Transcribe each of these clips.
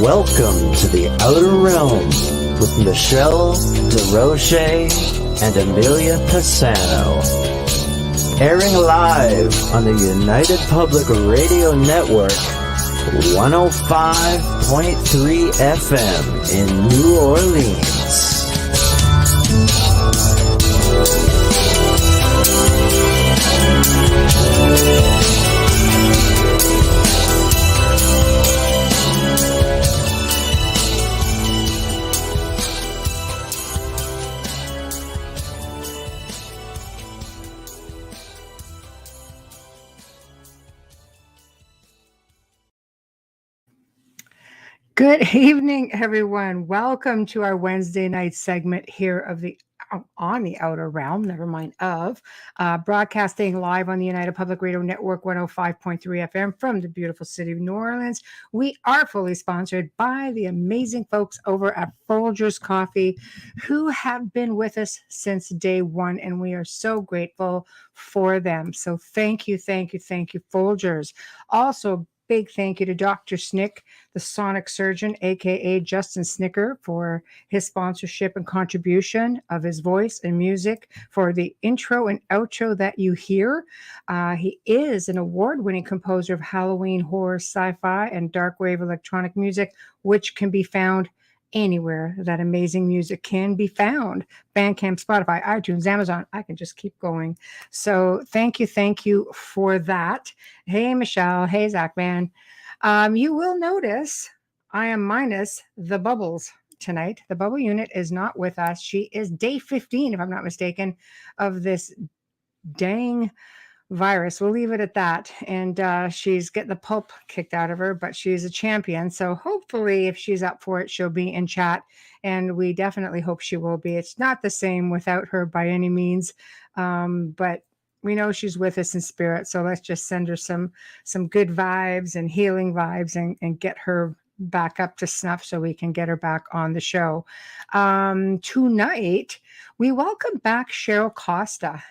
Welcome to the Outer Realm with Michelle DeRoche and Amelia Pisano. Airing live on the United Public Radio Network, 105.3 FM in New Orleans. Good evening, everyone. Welcome to our Wednesday night segment here of the on the Outer Realm, broadcasting live on the United Public Radio Network 105.3 FM from the beautiful city of New Orleans. We are fully sponsored by the amazing folks over at Folgers Coffee who have been with us since day one, and we are so grateful for them. So thank you, Folgers. Also, big thank you to Dr. Snick, the sonic surgeon, aka Justin Snicker, for his sponsorship and contribution of his voice and music for the intro and outro that you hear. He is an award-winning composer of Halloween, horror, sci-fi, and dark wave electronic music, which can be found anywhere that amazing music can be found. Bandcamp, Spotify, iTunes, Amazon. I can just keep going. So thank you for that. Hey, Michelle. Hey, Zach, man. You will notice I am minus the bubbles tonight. The bubble unit is not with us. She is day 15, if I'm not mistaken, of this dang virus. We'll leave it at that. And she's getting the pulp kicked out of her, but she's a champion. So hopefully if she's up for it, she'll be in chat. And we definitely hope she will be. It's not the same without her by any means. But we know she's with us in spirit. So let's just send her some good vibes and healing vibes and get her back up to snuff so we can get her back on the show. Tonight, we welcome back Cheryl Costa.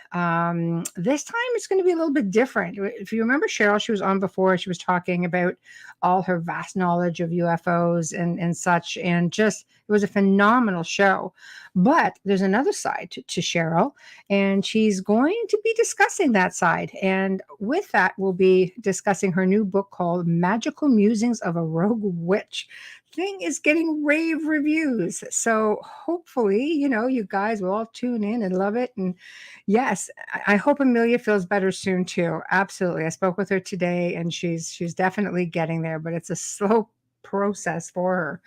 This time it's going to be a little bit different. If you remember Cheryl, she was on before. She was talking about all her vast knowledge of UFOs and such, and just it was a phenomenal show. But there's another side to Cheryl, and she's going to be discussing that side. And with that, we'll be discussing her new book called Magickal Musings of a Rogue Witch. Thing is getting rave reviews. So hopefully, you guys will all tune in and love it. And yes, I hope Amelia feels better soon too. Absolutely. I spoke with her today and she's definitely getting there, but it's a slow process for her.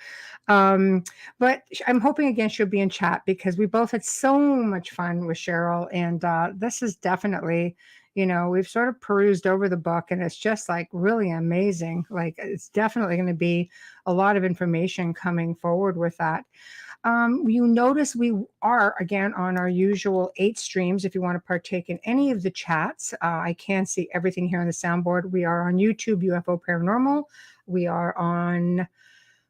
But I'm hoping again she'll be in chat because we both had so much fun with Cheryl, and this is definitely, we've sort of perused over the book and it's just like really amazing. Like it's definitely going to be a lot of information coming forward with that. You notice we are again on our usual 8 streams. If you want to partake in any of the chats, I can see everything here on the soundboard. We are on YouTube, UFO Paranormal. We are on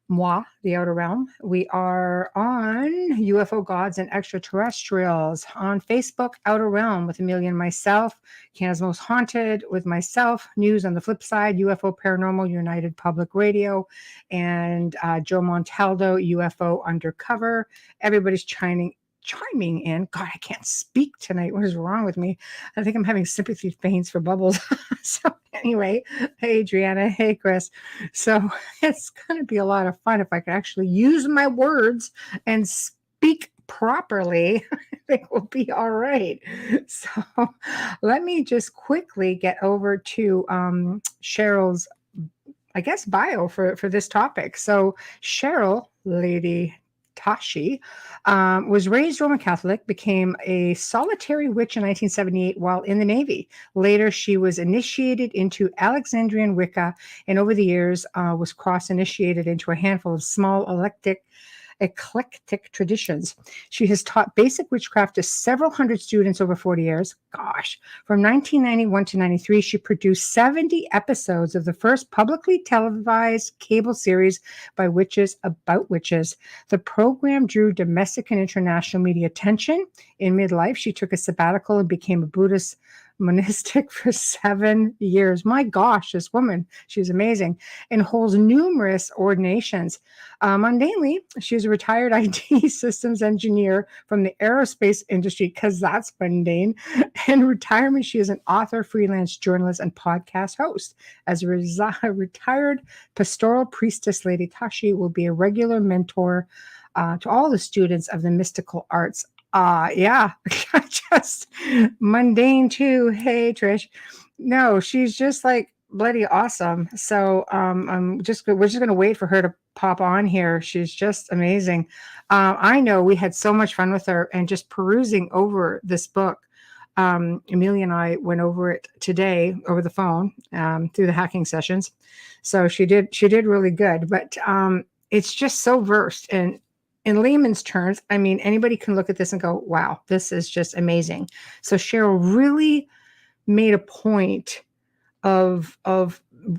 Moi, the Outer Realm. We are on UFO Gods and Extraterrestrials. On Facebook, Outer Realm with Amelia and myself. Canada's Most Haunted with myself. News on the flip side, UFO Paranormal, United Public Radio. And Joe Montaldo, UFO Undercover. Everybody's chiming in. God, I can't speak tonight. What is wrong with me? I think I'm having sympathy veins for bubbles. So anyway, hey, Adriana. Hey, Chris. So it's going to be a lot of fun if I can actually use my words and speak properly. I think we'll be all right. So let me just quickly get over to Cheryl's, I guess, bio for this topic. So Cheryl Lady Tashi was raised Roman Catholic, became a solitary witch in 1978 while in the Navy. Later, she was initiated into Alexsanderian Wicca, and over the years was cross-initiated into a handful of small eclectic traditions. She has taught basic witchcraft to several hundred students over 40 years. Gosh. From 1991 to 93, she produced 70 episodes of the first publicly televised cable series by witches about witches. The program drew domestic and international media attention. In midlife, she took a sabbatical and became a Buddhist monastic for 7 years. My gosh, this woman, she's amazing, and holds numerous ordinations. Mundanely, she's a retired IT systems engineer from the aerospace industry, because that's mundane. In retirement, she is an author, freelance journalist, and podcast host. As a retired Pastoral Priestess Lady Tashi will be a regular mentor to all the students of the mystical arts. Yeah, just mundane too. Hey, Trish. No, she's just like bloody awesome. So we're just gonna wait for her to pop on here. She's just amazing. I know we had so much fun with her and just perusing over this book. Amelia and I went over it today over the phone through the hacking sessions. So she did really good, but it's just so versed, and in layman's terms, I mean, anybody can look at this and go, wow, this is just amazing. So Cheryl really made a point of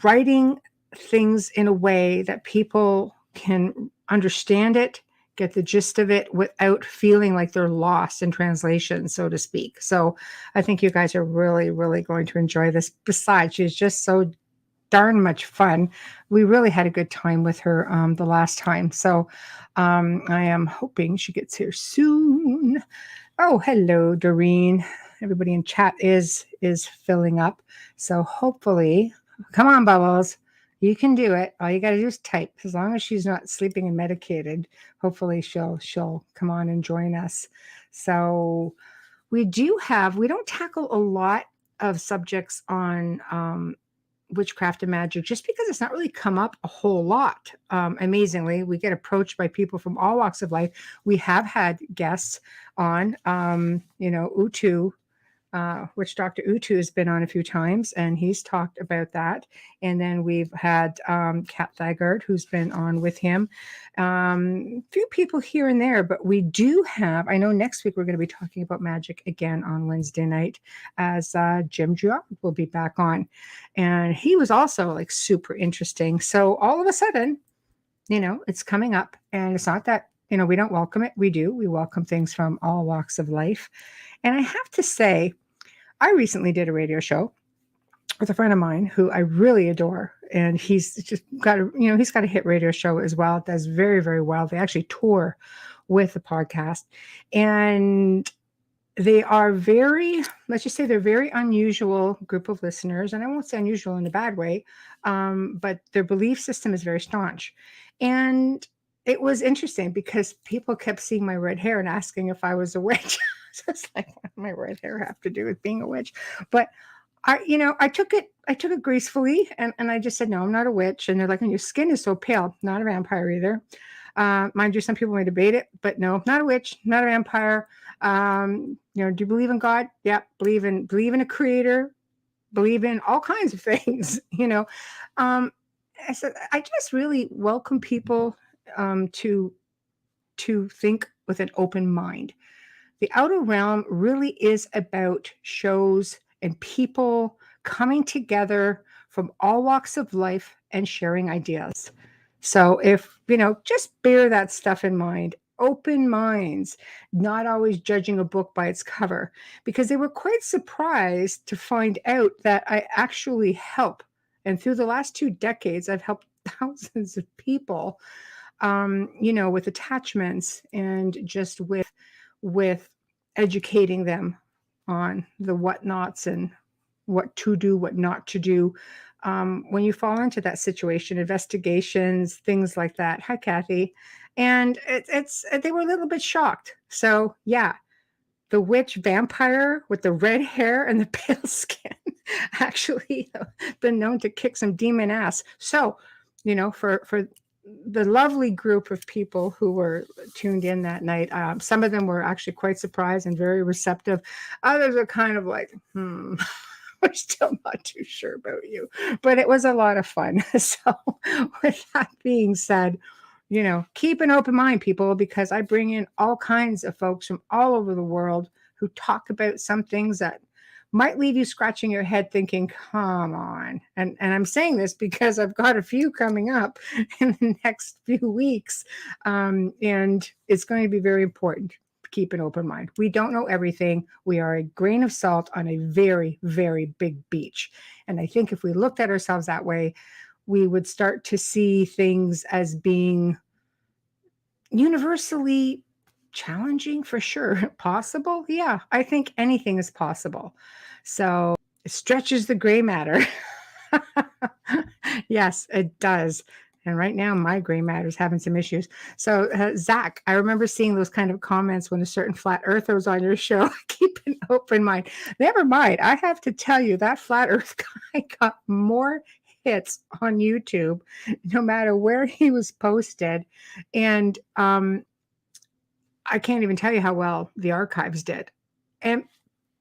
writing things in a way that people can understand it, get the gist of it without feeling like they're lost in translation, so to speak. So I think you guys are really, really going to enjoy this. Besides, she's just so darn much fun. We really had a good time with her the last time. So I am hoping she gets here soon. Oh, hello, Doreen. Everybody in chat is filling up. So hopefully, come on, Bubbles. You can do it. All you got to do is type. As long as she's not sleeping and medicated, hopefully she'll come on and join us. So we don't tackle a lot of subjects on witchcraft and magic, just because it's not really come up a whole lot. Amazingly, we get approached by people from all walks of life. We have had guests on, Utu, which Dr. Utu has been on a few times, and he's talked about that. And then we've had Kat Thagard, who's been on with him. Few people here and there, but we do have, I know next week we're going to be talking about magic again on Wednesday night, as Jim Girard will be back on. And he was also like super interesting. So all of a sudden, it's coming up, and it's not that, we don't welcome it. We do. We welcome things from all walks of life. And I have to say, I recently did a radio show with a friend of mine who I really adore. And he's just got he's got a hit radio show as well. It does very, very well. They actually tour with the podcast. And they are let's just say they're very unusual group of listeners. And I won't say unusual in a bad way, but their belief system is very staunch. And it was interesting because people kept seeing my red hair and asking if I was a witch. So it's like, what does my red hair have to do with being a witch? But I took it gracefully, and I just said, no, I'm not a witch. And they're like, and your skin is so pale, not a vampire either. Mind you, some people may debate it, but no, not a witch, not a vampire. Do you believe in God? Yeah, believe in a creator, believe in all kinds of things. I said, I just really welcome people to think with an open mind. The outer realm really is about shows and people coming together from all walks of life and sharing ideas. So if, just bear that stuff in mind. Open minds, not always judging a book by its cover, because they were quite surprised to find out that I actually help. And through the last 2 decades, I've helped thousands of people, with attachments and just with educating them on the whatnots and what to do, what not to do. When you fall into that situation, investigations, things like that. Hi, Kathy. And they were a little bit shocked. So yeah, the witch vampire with the red hair and the pale skin actually been known to kick some demon ass. So, for the lovely group of people who were tuned in that night, some of them were actually quite surprised and very receptive. Others are kind of like, we're still not too sure about you, but it was a lot of fun. So with that being said, keep an open mind, people, because I bring in all kinds of folks from all over the world who talk about some things that might leave you scratching your head thinking, come on. And I'm saying this because I've got a few coming up in the next few weeks. And it's going to be very important keep an open mind. We don't know everything. We are a grain of salt on a very, very big beach. And I think if we looked at ourselves that way, we would start to see things as being universally challenging, for sure. Possible? Yeah, I think anything is possible. So it stretches the gray matter. Yes, it does. And right now, my gray matter is having some issues. So, Zach, I remember seeing those kind of comments when a certain flat earther was on your show. Keep an open mind. Never mind. I have to tell you, that flat earth guy got more hits on YouTube, no matter where he was posted. And I can't even tell you how well the archives did. And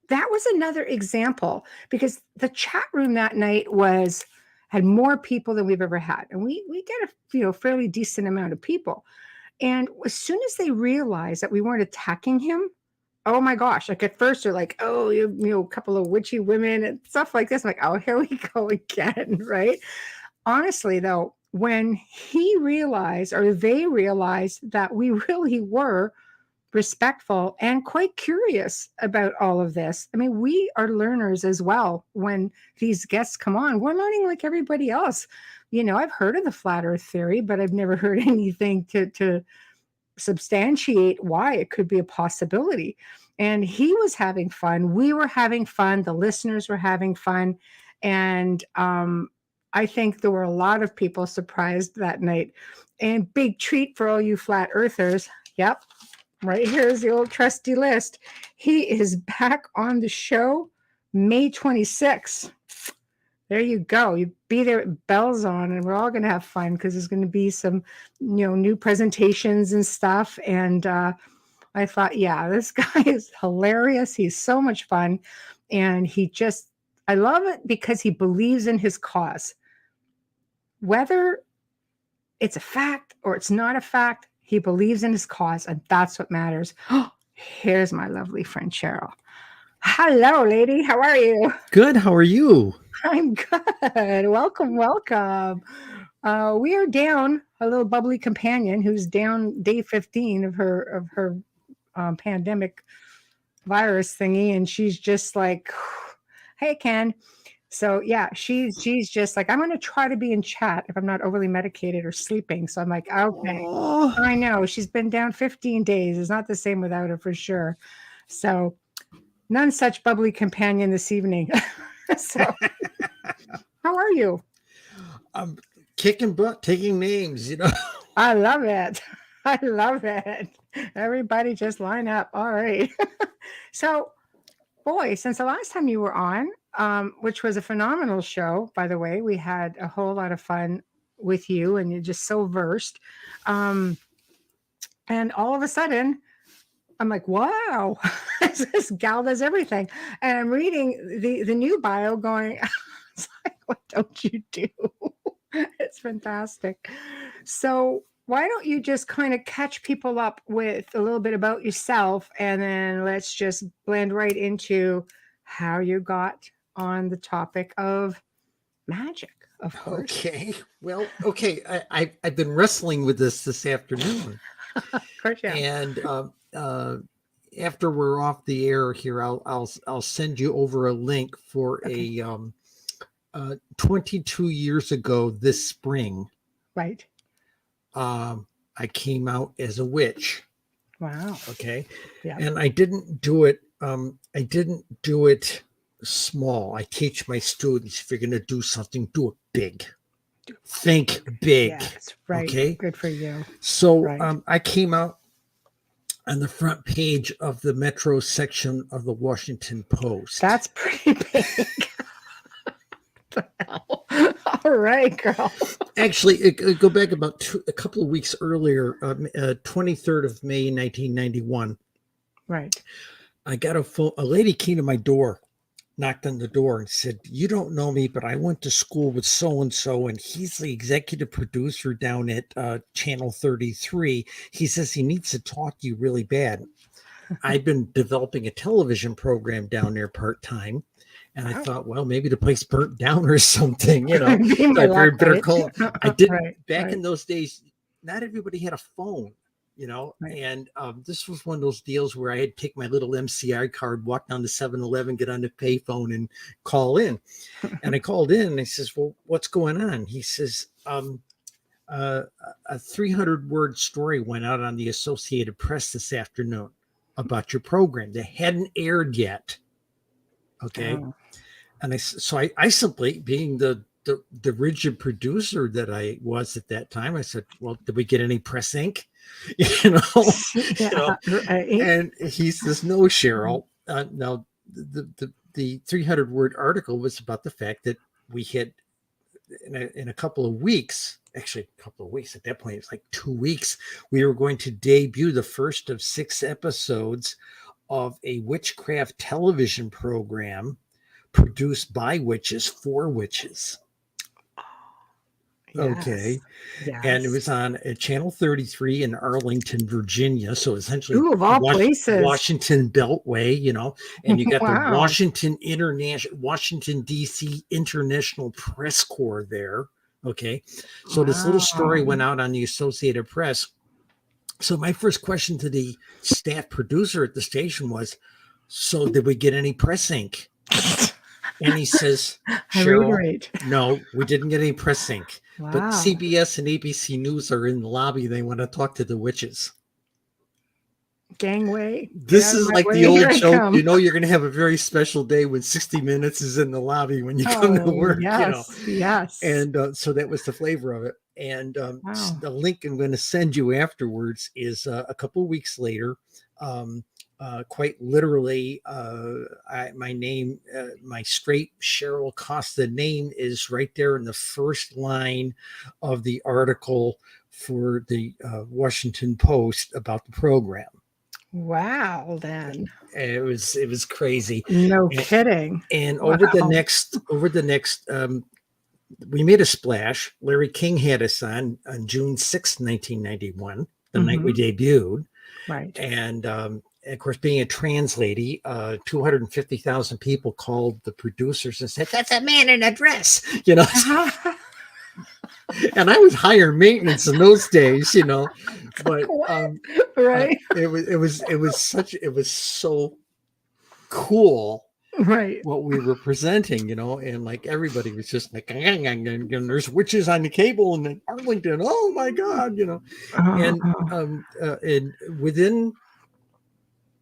that was another example, because the chat room that night had more people than we've ever had, and we get a fairly decent amount of people. And as soon as they realized that we weren't attacking him, oh my gosh! Like at first they're like, "Oh, a couple of witchy women and stuff like this." I'm like, "Oh, here we go again," right? Honestly, though, when he realized, or they realized, that we really were respectful and quite curious about all of this. I mean, we are learners as well. When these guests come on, we're learning like everybody else. I've heard of the flat earth theory, but I've never heard anything to substantiate why it could be a possibility. And he was having fun. We were having fun. The listeners were having fun. And I think there were a lot of people surprised that night. And big treat for all you flat earthers. Yep. Right here's the old trusty list. He is back on the show May 26th. There you go. You be there with bells on, and we're all going to have fun, because there's going to be some, new presentations and stuff. And I thought, yeah, this guy is hilarious. He's so much fun. And I love it because he believes in his cause. Whether it's a fact or it's not a fact, he believes in his cause, and that's what matters. Here's my lovely friend, Cheryl. Hello, lady. How are you? Good. How are you? I'm good. Welcome, welcome. We are down a little bubbly companion who's down day 15 of her pandemic virus thingy, and she's just like, "Hey, Ken." So yeah, she's just like, "I'm going to try to be in chat if I'm not overly medicated or sleeping." So I'm like, okay. Oh, I know she's been down 15 days. It's not the same without her, for sure. So none such bubbly companion this evening. So how are you? I'm kicking butt, taking names, I love it. I love it. Everybody just line up. All right. So, boy, since the last time you were on, which was a phenomenal show, by the way, we had a whole lot of fun with you, and you're just so versed. And all of a sudden, I'm like, wow, this gal does everything. And I'm reading the new bio going, it's like, what don't you do? It's fantastic. So why don't you just kind of catch people up with a little bit about yourself, and then let's just blend right into how you got on the topic of magic, of course. Okay. Well, okay. I've been wrestling with this afternoon. Of course, yeah. And after we're off the air here, I'll send you over a link for Okay. 22 years ago this spring. Right. I came out as a witch. Wow. Okay. Yeah. And I didn't do it. I didn't do it small. I teach my students, if you're going to do something, do it big. Think big. Yes, right. Okay. Good for you. So Right. I came out on the front page of the Metro section of the Washington Post. That's pretty big. The hell? All right, girl. Actually, go back about a couple of weeks earlier, 23rd of May, 1991. Right. I got a phone. A lady came to my door, knocked on the door, and said, "You don't know me, but I went to school with so-and-so, and he's the executive producer down at Channel 33. He says he needs to talk to you really bad." I've been developing a television program down there part-time. And I thought, well, maybe the place burnt down or something, Be my I luck, better right? call. I didn't Right, back right. in those days. Not everybody had a phone. Right. And this was one of those deals where I had to take my little MCI card, walk down to 7-Eleven, get on the payphone and call in. And I called in and I says, well, what's going on? He says, a 300-word story went out on the Associated Press this afternoon about your program that hadn't aired yet. Okay. Oh. And I simply, being the rigid producer that I was at that time, I said, well, did we get any press ink? Yeah, right. And he says, no, Cheryl. Now the 300-word article was about the fact that we had in a couple of weeks, actually a couple of weeks at that point, it's like 2 weeks, we were going to debut the first of 6 episodes of a witchcraft television program produced by witches for witches. Yes. Okay. Yes. And it was on Channel 33 in Arlington, Virginia. So essentially, Ooh, of all places. Washington Beltway, and you got Wow. the Washington DC International Press Corps there. Okay. So this little story went out on the Associated Press. So my first question to the staff producer at the station was, so did we get any press ink? And he says, Cheryl, no, we didn't get any press ink. Wow. But CBS and ABC News are in the lobby. They want to talk to the witches. Gangway. This is like the old joke. You're going to have a very special day when 60 Minutes is in the lobby when you come to work. Yes, yes. And so that was the flavor of it. And the link I'm going to send you afterwards is a couple of weeks later. Quite literally, my name, my straight Cheryl Costa name is right there in the first line of the article for the Washington Post about the program. Wow, then it was crazy. No kidding. And over the next, we made a splash. Larry King had us on June 6th, 1991, the night we debuted. Right. And of course, being a trans lady, 250,000 people called the producers and said, "That's a man in a dress," And I was higher maintenance in those days, But right, it was so cool, right? What we were presenting, and like everybody was just like, and there's witches on the cable and in Arlington. Oh my God, and within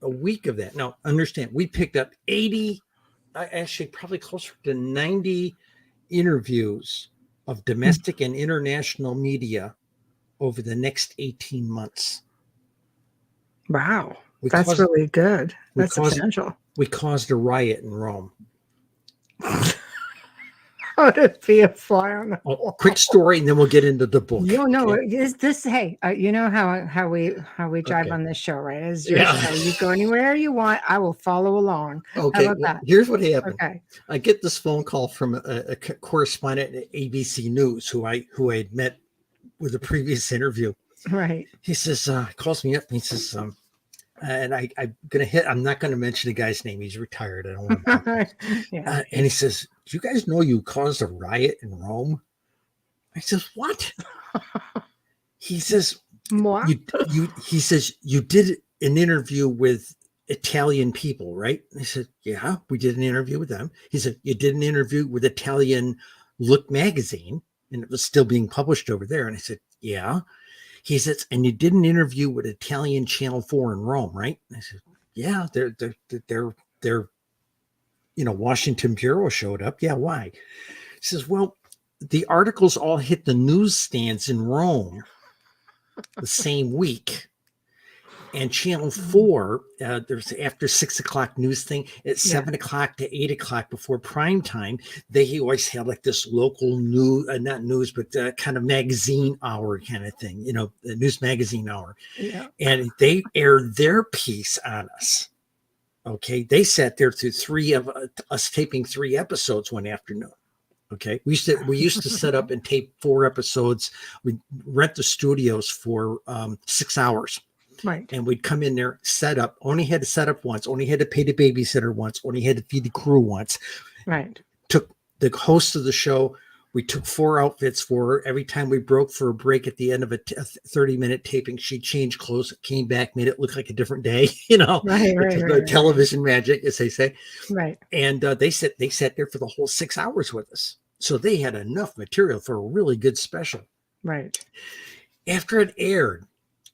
a week of that, now understand, we picked up 80, actually probably closer to 90 interviews of domestic and international media over the next 18 months. Wow. That's really good. That's substantial. We caused a riot in Rome. How to be a fly on the wall. Quick story, and then we'll get into the book. Is this? Hey, you know how we drive on this show, right? As your show, you go anywhere you want. I will follow along. Okay. How about that? Here's what happened. Okay. I get this phone call from a correspondent at ABC News who I had met with a previous interview. Right. He says, calls me up and he says, and I'm not going to mention the guy's name. He's retired. I don't want to. And he says, "Do you guys know you caused a riot in Rome?" I says, "What?" He says, he says, "You did an interview with Italian people, right?" I said, "Yeah, we did an interview with them." He said, "You did an interview with Italian Look magazine, and it was still being published over there." And I said, "Yeah." He says, "And you did an interview with Italian Channel 4 in Rome, right?" And I said, "Yeah, they're Washington bureau showed up." "Yeah, why?" He says, "Well, the articles all hit the newsstands in Rome the same week. And Channel 4, there's after 6 o'clock news thing at 7 o'clock to 8 o'clock before prime time. They always had like this local news, not news, but kind of magazine hour kind of thing, the news magazine hour. Yeah. And they aired their piece on us. Okay. They sat there through 3 of us taping 3 episodes one afternoon. Okay. We used to set up and tape 4 episodes. We'd rent the studios for 6 hours. Right. And we'd come in there, set up, only had to set up once, only had to pay the babysitter once, only had to feed the crew once. Right. Took the host of the show We took 4 outfits for her. Every time we broke for a break at the end of a 30-minute taping, she changed clothes, came back, made it look like a different day. Right, It's right. television magic, as they say. Right. And they sat there for the whole 6 hours with us. So they had enough material for a really good special. Right. After it aired,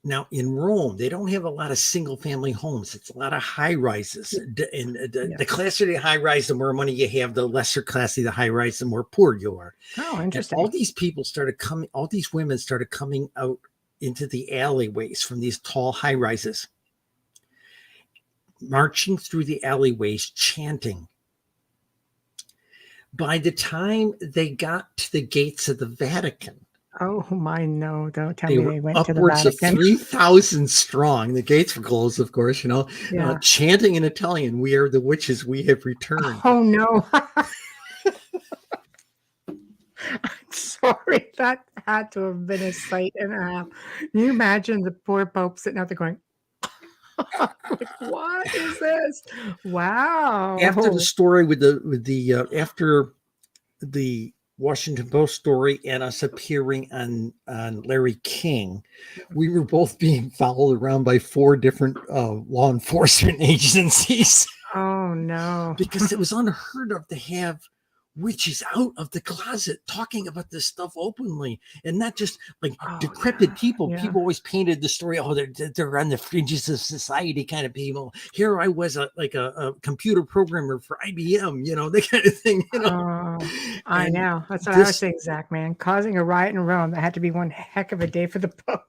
now in Rome, they don't have a lot of single family homes. It's a lot of high rises. And the classier the high rise, the more money you have, the lesser classy the high rise, the more poor you are. Oh, interesting. And all these women started coming out into the alleyways from these tall high rises, marching through the alleyways, chanting. By the time they got to the gates of the Vatican, oh my, no, don't tell me they went to the upwards of Vatican. 3,000 strong. The gates were closed, of course, chanting in Italian, "We are the witches, we have returned." Oh no. I'm sorry, that had to have been a sight and a half. Can you imagine the poor Pope sitting out there going, like, what is this? Wow. After the story after the Washington Post story and us appearing on Larry King, we were both being followed around by 4 different law enforcement agencies. Oh no. Because it was unheard of to have witches out of the closet talking about this stuff openly, and not just like decrepit people. Yeah. People always painted the story, they're on the fringes of society kind of people. Here I was a computer programmer for IBM, that kind of thing. I know. That's what I was saying, Zach, man. Causing a riot in Rome, that had to be one heck of a day for the Pope.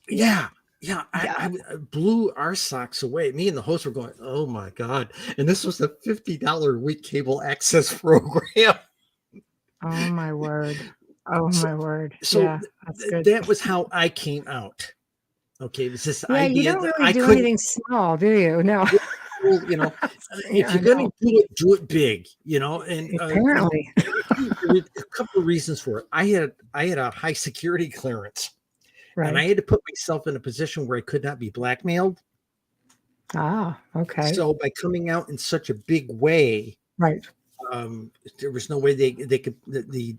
Yeah. I blew our socks away. Me and the host were going, oh my God. And this was a $50 a week cable access program. Oh my word. My word. So yeah, that's good. That was how I came out. Okay. It was this idea. You don't really do anything small, do you? No. If you're going to do it big, and apparently a couple of reasons for it. I had a high security clearance. Right. And I had to put myself in a position where I could not be blackmailed. Ah, okay. So by coming out in such a big way, right, there was no way they could the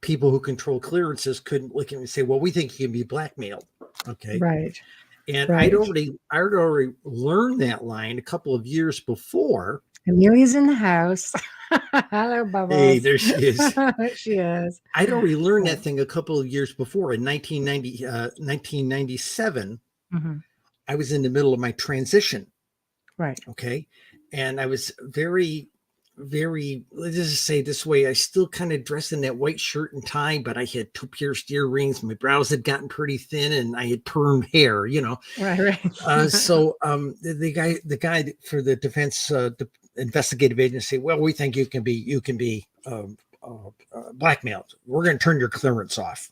people who control clearances couldn't look at me and say, "Well, we think you can be blackmailed." Okay, right. And I'd already learned that line a couple of years before. Amelia's in the house. Hello, Bubbles. Hey, there she is. She is. I'd already learned that thing a couple of years before. In 1997, I was in the middle of my transition. Right. Okay. And I was very, very, let's just say this way, I still kind of dressed in that white shirt and tie, but I had 2 pierced earrings. My brows had gotten pretty thin and I had permed hair, Right. So the guy for the defense investigative agency, well, we think you can be blackmailed. We're going to turn your clearance off.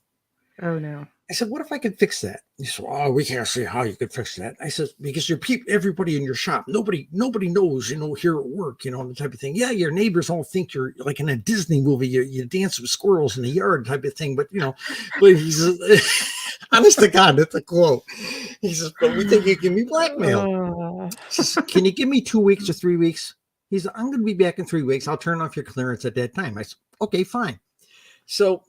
Oh no. I said, what if I could fix that? He said, oh, we can't see how you could fix that. I said, because everybody in your shop, nobody knows, here at work, the type of thing. Yeah, your neighbors all think you're like in a Disney movie, you dance with squirrels in the yard type of thing. But, but he says, honest to God, that's a quote. He says, but we think you can be blackmailed. He says, can you give me 2 weeks or 3 weeks? He said, I'm going to be back in 3 weeks. I'll turn off your clearance at that time. I said, okay, fine. So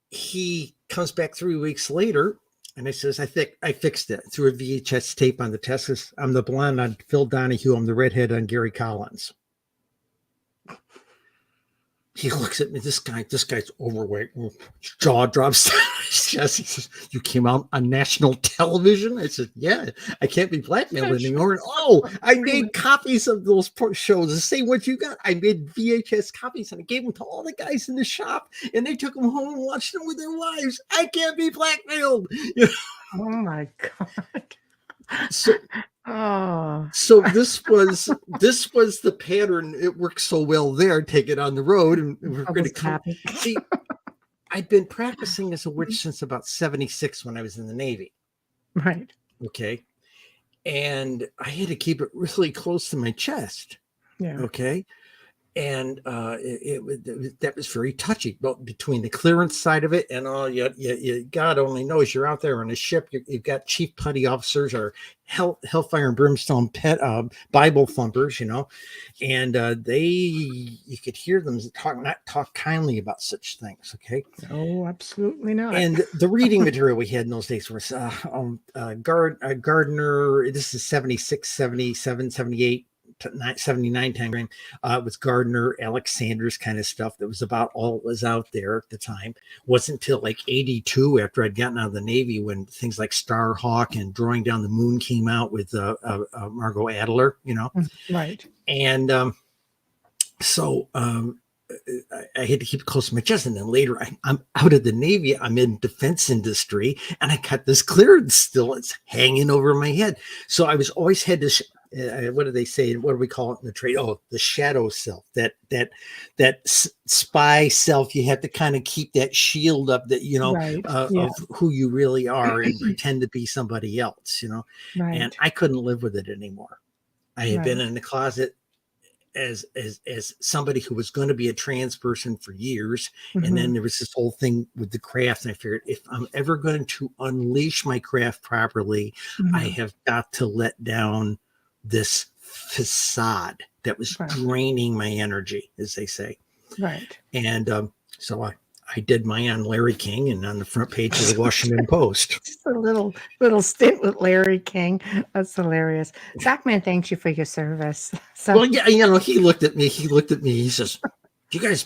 he comes back 3 weeks later and I says, I think I fixed it. Threw a VHS tape on the test. I'm the blonde on Phil Donahue. I'm the redhead on Gary Collins. He looks at me. This guy's overweight. Jaw drops down his chest. He says, "You came out on national television?" I said, "Yeah, I can't be blackmailed anymore." And I made copies of those shows. The same what you got. I made VHS copies and I gave them to all the guys in the shop, and they took them home and watched them with their wives. I can't be blackmailed. Oh my God. So this was the pattern. It worked so well there. Take it on the road, and we're going to come. See, I'd been practicing as a witch since about 76 when I was in the Navy. Right. Okay. And I had to keep it really close to my chest. Yeah. Okay. and that was very touchy. But between the clearance side of it and all, God only knows you're out there on a ship. You've got chief petty officers or hellfire and brimstone Bible thumpers, and you could hear them not talk kindly about such things. Okay. Oh, absolutely not. And the reading material we had in those days was Gardner. This is 76, 77, 78. 79 time frame. It was Gardner, Alexander's kind of stuff. That was about all that was out there at the time. Wasn't until like 82, after I'd gotten out of the Navy, when things like Starhawk and Drawing Down the Moon came out with Margot Adler, Right. And so I had to keep it close to my chest. And then later I'm out of the Navy, I'm in defense industry, and I got this clearance still. It's hanging over my head. So I was always had to what do they say? What do we call it in the trade? Oh, the shadow self, that spy self. You have to kind of keep that shield up, that, Right. of who you really are, and pretend to be somebody else, Right. and I couldn't live with it anymore. I had been in the closet as somebody who was going to be a trans person for years. And then there was this whole thing with the craft. And I figured, if I'm ever going to unleash my craft properly, I have got to let down this facade that was draining my energy, as they say. Right. And so I did mine on Larry King and on the front page of the Washington Post. Just a little stint with Larry King. That's hilarious. Zachman thanks you for your service. So, well, yeah, he looked at me. He says, "Do you guys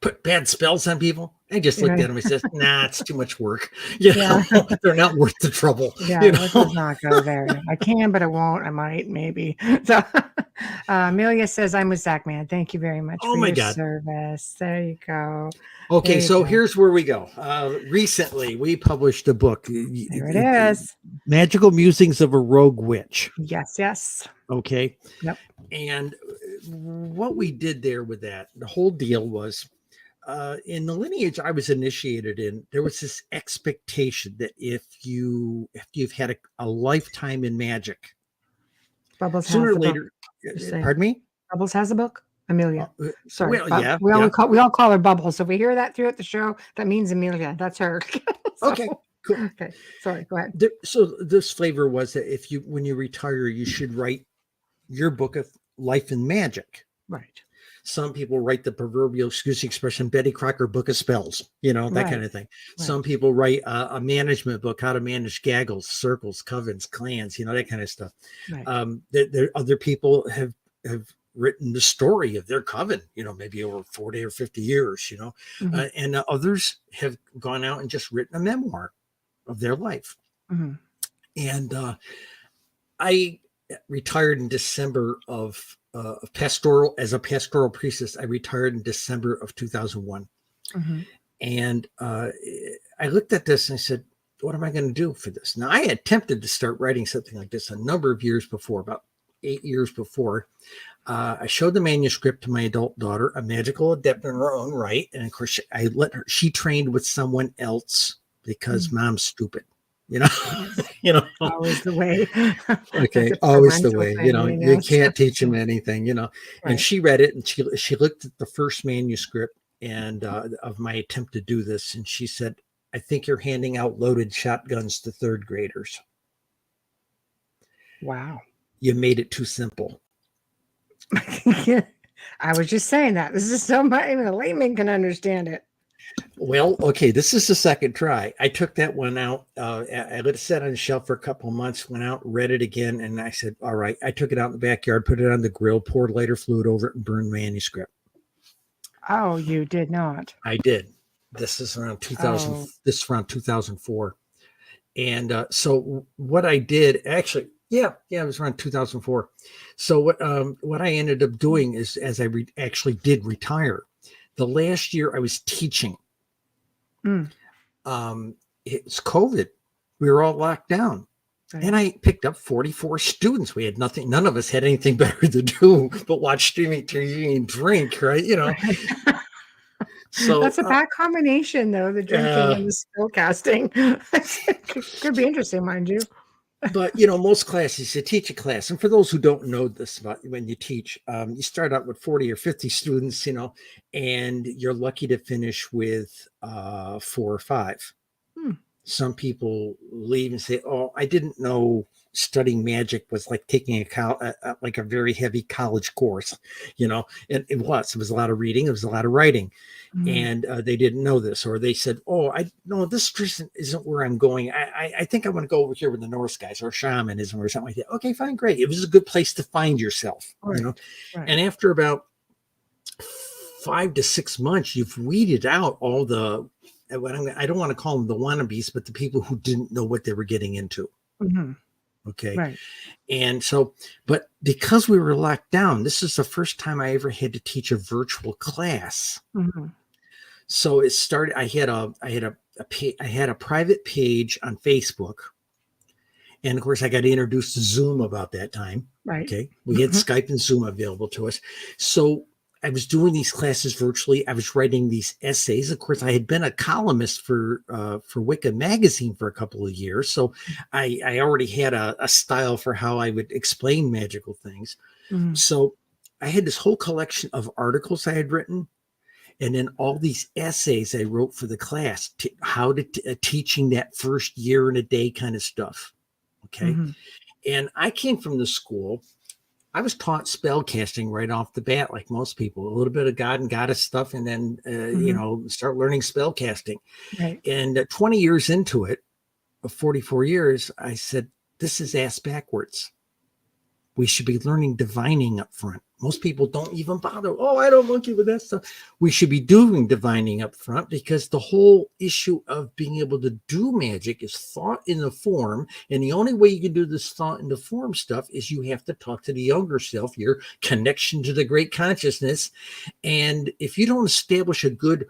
put bad spells on people?" I just looked at him and says, "Nah, it's too much work. They're not worth the trouble." Let's not go there. I can, but I won't. I might, maybe. So Amelia says, "I'm with Zachman. Thank you very much for your service." There you go. Okay, so here's where we go. Recently, we published a book. There it is. Magickal Musings of a Rogue Witch. Yes. Okay. Yep. And what we did there with that, the whole deal was, in the lineage I was initiated in, there was this expectation that if you've had a lifetime in magic, Bubbles sooner or later, pardon me? Bubbles has a book. Amelia. Sorry. Well, we all call her Bubbles. So if we hear that throughout the show, that means Amelia. That's her. Okay. Cool. Okay. Sorry. Go ahead. So this flavor was that when you retire, you should write your book of life in magic. Right. Some people write the proverbial, excuse the expression, Betty Crocker book of spells, that kind of thing. Right. Some people write a management book, how to manage gaggles, circles, covens, clans, that kind of stuff. Right. There other people have written the story of their coven, maybe over 40 or 50 years, and others have gone out and just written a memoir of their life. And I retired in December of as a pastoral priestess. I retired in December of 2001. And I looked at this and I said, what am I going to do for this? Now, I attempted to start writing something like this a number of years before, about 8 years before. I showed the manuscript to my adult daughter, a magical adept in her own right. And of course, she trained with someone else because mom's stupid. Always the way. Okay, always the way. You can't teach them anything. And she read it, and she looked at the first manuscript and of my attempt to do this, and she said, "I think you're handing out loaded shotguns to third graders." Wow, you made it too simple. I was just saying that. This is so much, even a layman can understand it. Well, okay, this is the second try. I took that one out. I let it sit on the shelf for a couple of months, went out, read it again, and I said, all right. I took it out in the backyard, put it on the grill, poured lighter fluid over it, and burned the manuscript. Oh, you did not? I did. This is around 2000. Oh. This is around 2004. And so what I did, actually, it was around 2004. So what I ended up doing is, as I actually did retire, the last year I was teaching. It's COVID. We were all locked down. Right. And I picked up 44 students. We had nothing. None of us had anything better to do but watch streaming TV and drink, right? So that's a bad combination, though, the drinking and the spell casting. Could be interesting, mind you. But most classes, you teach a class, and for those who don't know this about when you teach, you start out with 40 or 50 students, and you're lucky to finish with 4 or 5. Hmm. Some people leave and say, "Oh, I didn't know studying magic was like taking like a very heavy college course," and it was a lot of reading, it was a lot of writing. Mhm. And they didn't know this, or they said, "Oh, I no, this isn't where I'm going. I think I want to go over here with the Norse guys or shamanism or something like that." Okay, fine, great. It was a good place to find yourself, Right. Right. And after about 5 to 6 months, you've weeded out all the I don't want to call them the wannabes, but the people who didn't know what they were getting into. Mhm. Okay. Right. And so, but because we were locked down, this is the first time I ever had to teach a virtual class. Mhm. So it started. I had a private page on Facebook, and of course, I got introduced to Zoom about that time. Right. Okay, we had Mhm. Skype and Zoom available to us, so I was doing these classes virtually. I was writing these essays. Of course, I had been a columnist for Wicca magazine for a couple of years, so I already had a style for how I would explain magical things. Mhm. So I had this whole collection of articles I had written, and then all these essays I wrote for the class, teaching that first year and a day kind of stuff. Okay. Mhm. And I came from the school. I was taught spell casting right off the bat, like most people, a little bit of God and goddess stuff, and then, Mhm. start learning spell casting. Right. And 20 years into it, 44 years, I said, this is ass backwards. We should be learning divining up front. Most people don't even bother. Oh, I don't monkey with that stuff. We should be doing divining up front, because the whole issue of being able to do magic is thought in the form. And the only way you can do this thought in the form stuff is you have to talk to the younger self, your connection to the great consciousness. And if you don't establish a good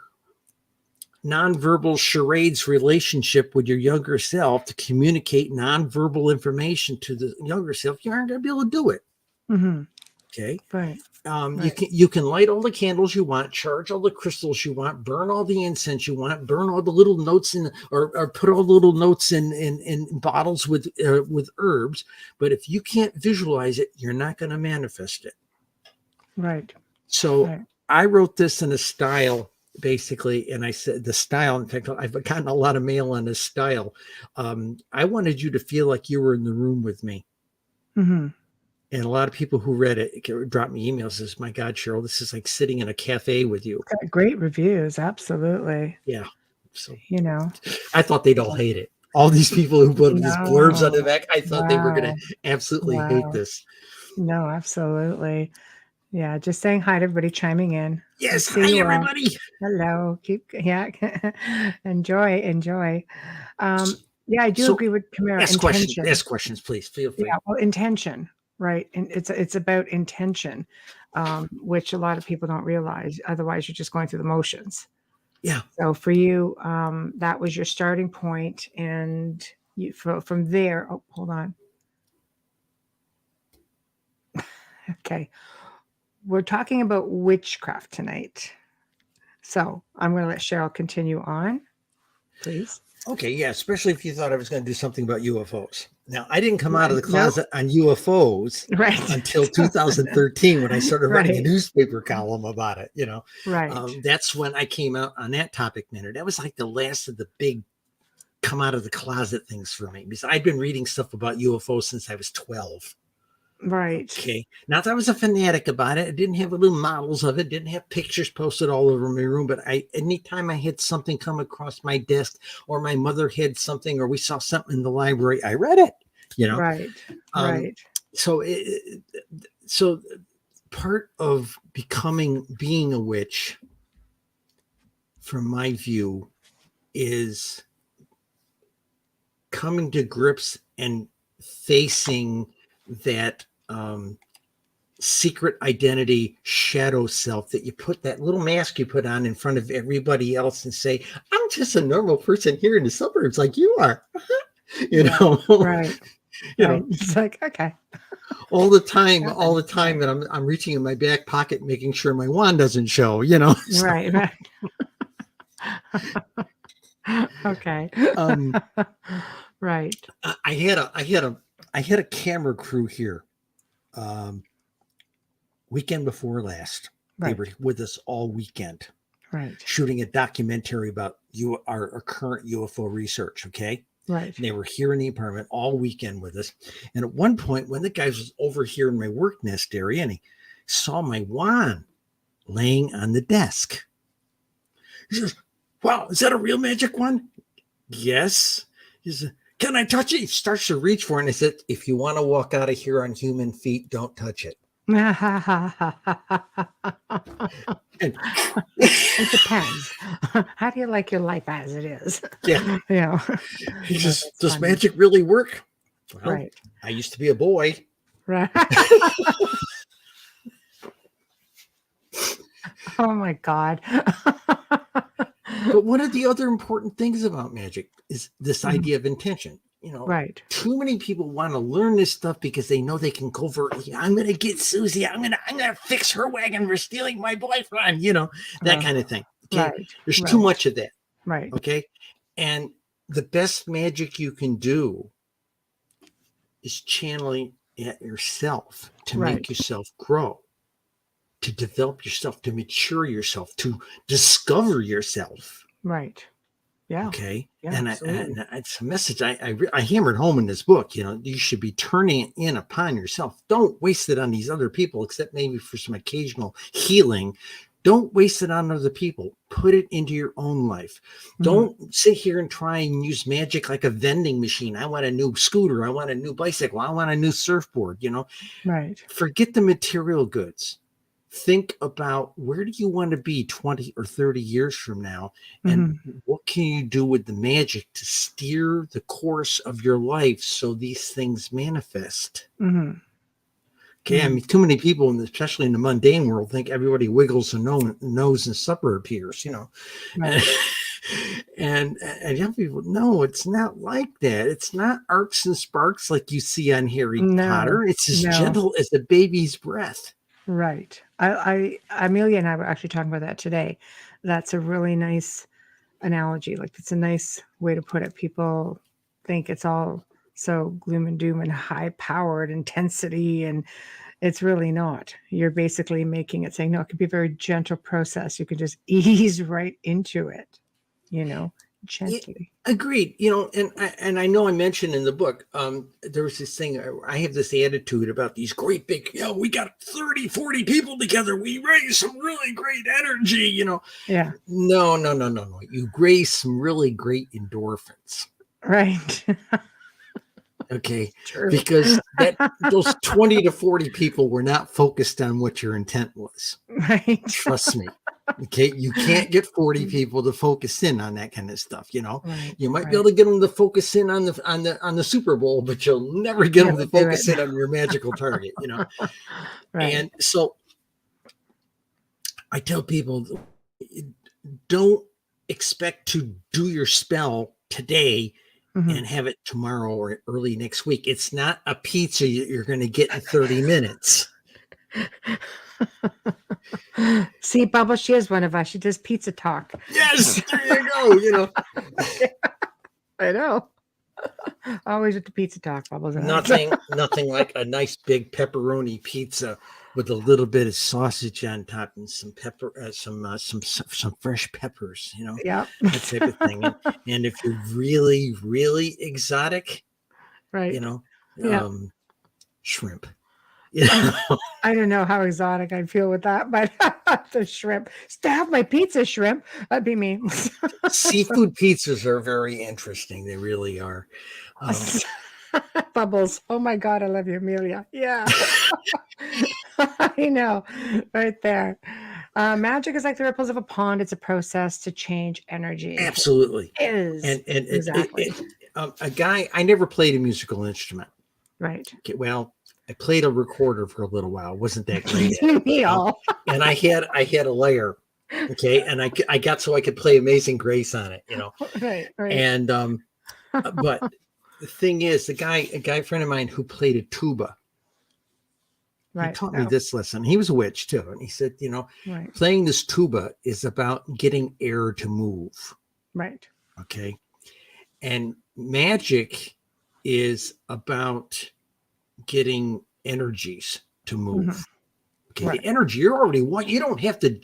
nonverbal charades relationship with your younger self to communicate nonverbal information to the younger self, you aren't going to be able to do it. Mhm. Okay. Right. Right. You can light all the candles you want, charge all the crystals you want, burn all the incense you want, burn all the little notes or put all the little notes in bottles with herbs. But if you can't visualize it, you're not going to manifest it. Right. So Right. I wrote this in a style, basically, and I said the style. In fact, I've gotten a lot of mail on this style. I wanted you to feel like you were in the room with me. Mhm. And a lot of people who read it dropped me emails, says, "My God, Cheryl, this is like sitting in a cafe with you." Got great reviews. Absolutely. Yeah. So You know. I thought they'd all hate it. All these people who put these blurbs on the No. back, I thought they were going Wow. to absolutely hate Wow. this. No, absolutely. Yeah, just saying hi to everybody chiming in. I Yes. see Hi, you all. everybody. Hello. Enjoy. Yeah, I do So agree with Camara. ask questions. Intention. Ask questions, please. Feel free. Yeah, well, intention, right? And it's about intention, which a lot of people don't realize. Otherwise, you're just going through the motions. Yeah. So for you, that was your starting point, and from there. Oh, hold on. Okay, we're talking about witchcraft tonight. So I'm going to let Cheryl continue on, please. Okay. Yeah. Especially if you thought I was going to do something about UFOs. Now, I didn't come out of the Nope. closet on UFOs Right. until 2013 when I started writing a Right. newspaper column about it. Right. That's when I came out on that topic matter. That was like the last of the big come out of the closet things for me, because I'd been reading stuff about UFOs since I was 12. Right. Okay. Not that I was a fanatic about it. I didn't have little models of it, didn't have pictures posted all over my room, but anytime I had something come across my desk, or my mother had something, or we saw something in the library, I read it, Right. Um, Right. so part of being a witch, from my view, is coming to grips and facing that secret identity shadow self, that you put, that little mask you put on in front of everybody else, and say, I'm just a normal person here in the suburbs like you are. Right. Know, It's like, okay. all the time, that I'm reaching in my back pocket, making sure my wand doesn't show, So, Right. Okay. Right. I had a camera crew here weekend before last. They Right. were with us all weekend Right. shooting a documentary about our current UFO research. Okay. Right. And they were here in the apartment all weekend with us. And at one point, when the guy was over here in my work nest area and he saw my wand laying on the desk, he says, "Wow, is that a real magic wand?" "Yes." He said, "Can I touch it?" He starts to reach for it. And I said, "If you want to walk out of here on human feet, don't touch it." And It depends. How do you like your life as it is? yeah, You know. he Oh, says, that's "Does funny. magic really work?" Well, Right. I used to be a boy. Right. Oh my God. But one of the other important things about magic is this Mhm. idea of intention. Right. Too many people want to learn this stuff because they know they can covertly, "I'm going to get Susie. I'm going to fix her wagon for stealing my boyfriend," that kind of thing. Okay. Right. There's Right. too much of that. Right. Okay. And the best magic you can do is channeling at yourself to Right. make yourself grow, to develop yourself, to mature yourself, to discover yourself. Right. Yeah. Okay. Yeah, And absolutely. it's a message I hammered home in this book. You should be turning it in upon yourself. Don't waste it on these other people, except maybe for some occasional healing. Don't waste it on other people. Put it into your own life. Mhm. Don't sit here and try and use magic like a vending machine. I want a new scooter. I want a new bicycle. I want a new surfboard. Right. Forget the material goods. Think about, where do you want to be 20 or 30 years from now? And what can you do with the magic to steer the course of your life so these things manifest? Mhm. Okay. I mean, too many people, especially in the mundane world, think everybody wiggles a nose and supper appears, Right. and young people, no, it's not like that. It's not arcs and sparks like you see on Harry No. Potter. It's as No. gentle as a baby's breath. Right. Amelia and I were actually talking about that today. That's a really nice analogy. Like, it's a nice way to put it. People think it's all so gloom and doom and high powered intensity, and it's really not. You're basically making it, saying, no, it could be a very gentle process. You can just ease right into it, gently. Agreed. And I know I mentioned in the book, there was this thing, I have this attitude about these great big, we got 30, 40 people together. We raise some really great energy, Yeah. No. You raise some really great endorphins. Right. Okay. True. Because those 20 to 40 people were not focused on what your intent was. Right. Trust me. Okay. You can't get 40 people to focus in on that kind of stuff. Right. You might be able to get them to focus in on the Super Bowl, but you'll never get them to focus in on your magical target, Right. And so I tell people, don't expect to do your spell today and have it tomorrow or early next week. It's not a pizza you're going to get in 30 minutes. See, Bubble, she is one of us. She does pizza talk. Yes, there you go. I know. Always with the pizza talk, Bubbles. Nothing like a nice big pepperoni pizza with a little bit of sausage on top and some pepper, some fresh peppers, Yeah. that type of thing. And if you're really, really exotic, Right. shrimp. I don't know how exotic I'd feel with that, but the shrimp. Have my pizza shrimp. That'd be me. Seafood pizzas are very interesting. They really are. Bubbles. Oh my God, I love you, Amelia. Yeah. I know. Right there. Magic is like the ripples of a pond. It's a process to change energy. Absolutely. It is. And exactly. A guy, I never played a musical instrument. Right. Okay, well, I played a recorder for a little while. Wasn't that great at it, Me all. and I had a layer. Okay. And I got so I could play Amazing Grace on it, Right. And but the thing is, a guy friend of mine who played a tuba, Right. he taught me this lesson. He was a witch too. And he said, Right. playing this tuba is about getting air to move. Right. Okay. And magic is about getting energies to move. Mhm. Okay, Right. the energy you're already you don't have to